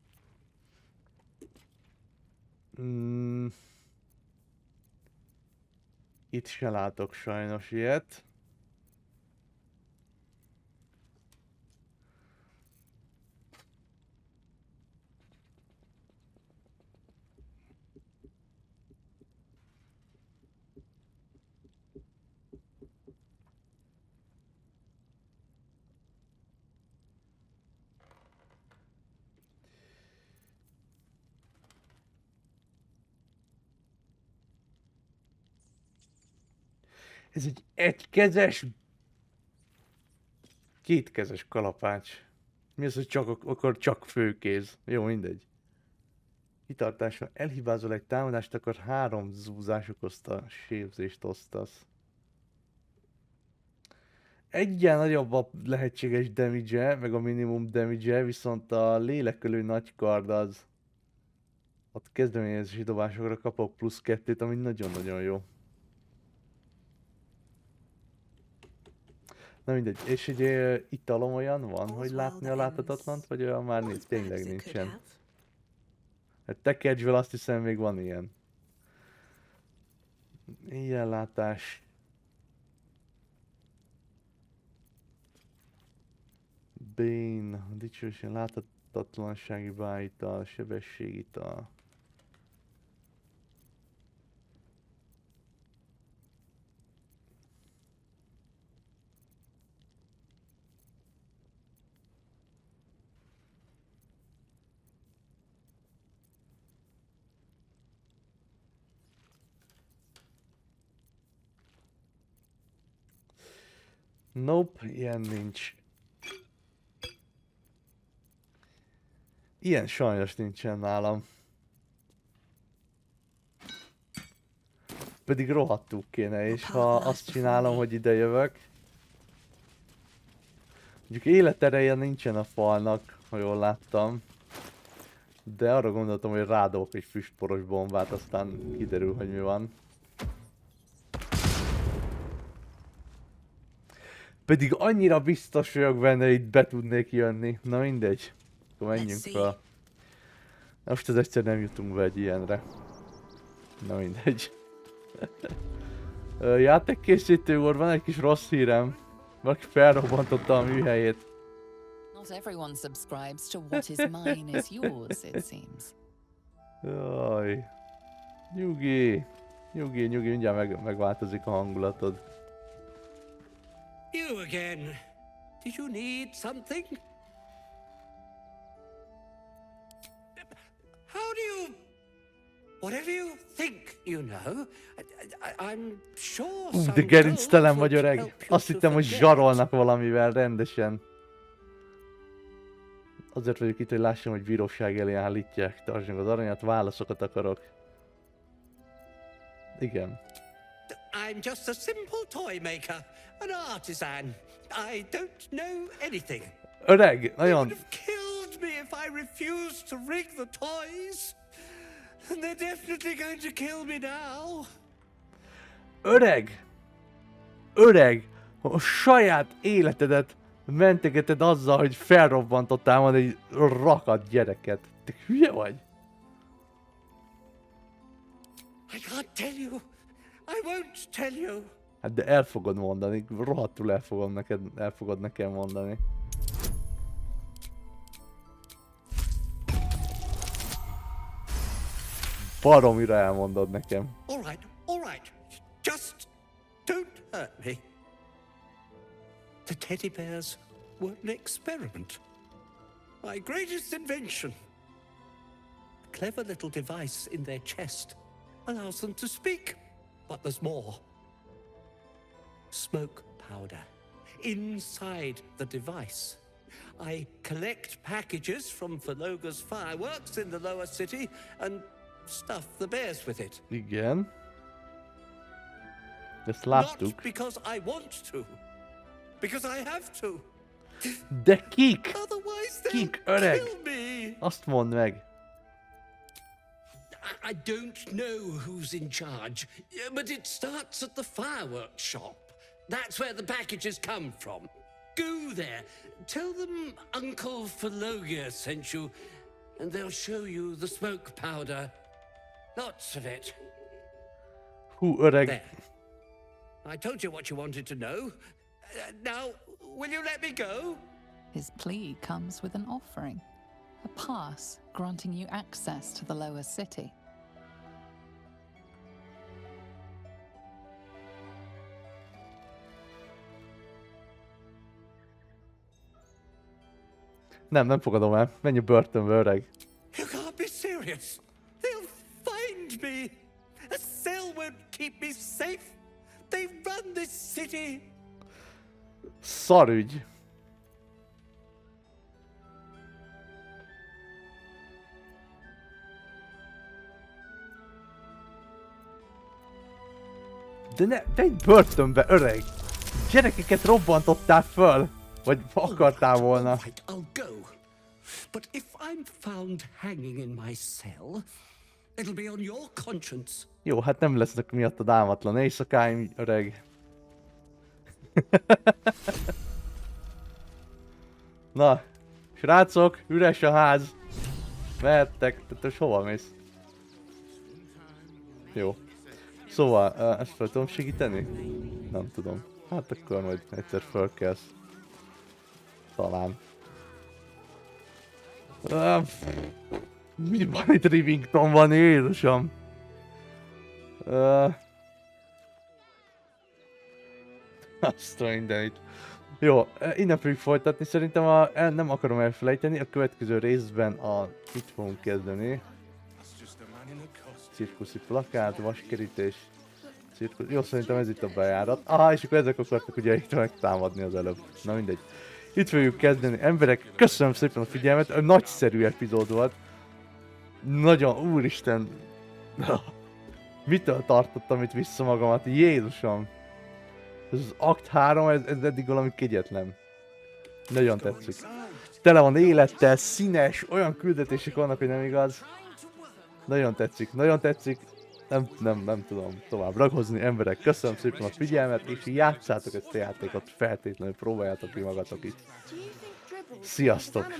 Itt se látok sajnos ilyet. Ez egy egykezes, kétkezes kalapács. Mi az, hogy akkor csak főkéz? Jó, mindegy. Kitartásra elhibázol egy támadást, akkor 3 zúzás okozta sébzést osztasz. Egyen nagyobb a lehetséges damage-e, meg a minimum damage-e, viszont a lélekölő nagykard az a kezdeményezési dobásokra kapok plusz 2-t, ami nagyon-nagyon jó. Na mindegy, és egy italom olyan van, hogy látni a láthatatlant, vagy olyan már tényleg nincsen. Hát tekercsből azt hiszem még van ilyen. Ilyen látás. Bane, dicsőség, láthatatlansági bájital, sebességital. Nope, ilyen nincs. Ilyen sajnos nincsen nálam. Pedig rohadtul kéne, és ha azt csinálom, hogy ide jövök. Mondjuk életereje nincsen a falnak, ha jól láttam. De arra gondoltam, hogy rádolok egy füstporos bombát, aztán kiderül, hogy mi van. Pedig annyira biztos vagyok benne, hogy itt be tudnék jönni. Na mindegy. Akkor menjünk fel. Most az egyszer nem jutunk be egy ilyenre. Na mindegy. Játékkészítő úr, van egy kis rossz hírem. Valaki felrobbantotta a műhelyét. Not everyone subscribes to what is mine is yours, it seems. Jaj. Nyugi. Nyugi, mindjárt megváltozik a hangulatod. You again. Did you need something? How do you... Whatever you think, you know. I'm sure De gerinctelen vagy, öreg. Azt hittem, hogy zsarolnak valamivel rendesen. Azért vagyok itt, hogy lássam, hogy bíróság elé állítják. Tartsd meg az aranyat, válaszokat akarok. Igen. I'm just a simple toy maker, an artisan. I don't know anything. Öreg, nagyon... They would have killed me if I refused to rig the toys. And they're definitely going to kill me now. Öreg! Öreg! A saját életedet mentegeted azzal, hogy felrobbantottál volna egy rakat gyereket. Te hülye vagy? I can't tell you. I won't tell you. Hát de el fogod mondani, rohadtul el fogod nekem mondani. Baromira elmondod nekem. All right. Just don't hurt me. The teddy bears were an experiment. My greatest invention. A clever little device in their chest allows them to speak. But there's more. Smoke powder inside the device. I collect packages from Valoga's fireworks in the lower city and stuff the bears with it. Igen. Ezt láttuk. Not because I want to. Because I have to. De kik? Otherwise Kik, öreg? kill me. Azt mondd meg. I don't know who's in charge, but it starts at the fireworks shop. That's where the packages come from. Go there. Tell them Uncle Valoga sent you, and they'll show you the smoke powder. Lots of it. Hú, öreg. There. I told you what you wanted to know. Now, will you let me go? His plea comes with an offering. A pass granting you access to the lower city. Nem fogadom el. Menj a börtönbe, öreg. You can't be serious. They'll find me. A cell won't keep me safe. They run this city. Szarügy. De ne, menj börtönbe, öreg! Gyerekeket robbantottál föl! Vagy akartál volna. Right, I'll go. But if I'm found hanging in my cell, it'll be on your conscience. Jó, hát nem lesznek miattad álmatlan éjszakáim, öreg. Na, srácok, üres a ház. Mehettek, te most hova mész? Jó. Szóval, ezt fel tudom segíteni? Nem tudom. Hát akkor majd egyszer fölkelsz. Talán. Mi van itt Rivingtonban, Jézusom? Azt a mindenit. Jó, innen fogjuk folytatni, szerintem nem akarom elfelejteni, a következő részben itt fogunk kezdeni. Cirkuszi plakát, vaskerítés, cirkusz... Jó, szerintem ez itt a bejárat. Aha, és akkor ezek akartak ugye itt megtámadni az előbb. Na mindegy. Itt fogjuk kezdeni. Emberek, köszönöm szépen a figyelmet, nagyszerű epizód volt. Nagyon, úristen. Mitől tartottam itt vissza magamat? Jézusom. Ez az akt 3, ez eddig valami kegyetlen. Nagyon tetszik. Tele van élettel, színes, olyan küldetések vannak, hogy nem igaz. Nagyon tetszik, nagyon tetszik. Nem tudom tovább ragozni, emberek. Köszönöm szépen a figyelmet, és játszátok ezt a játékot, feltétlenül próbáljátok ki magatok itt. Sziasztok!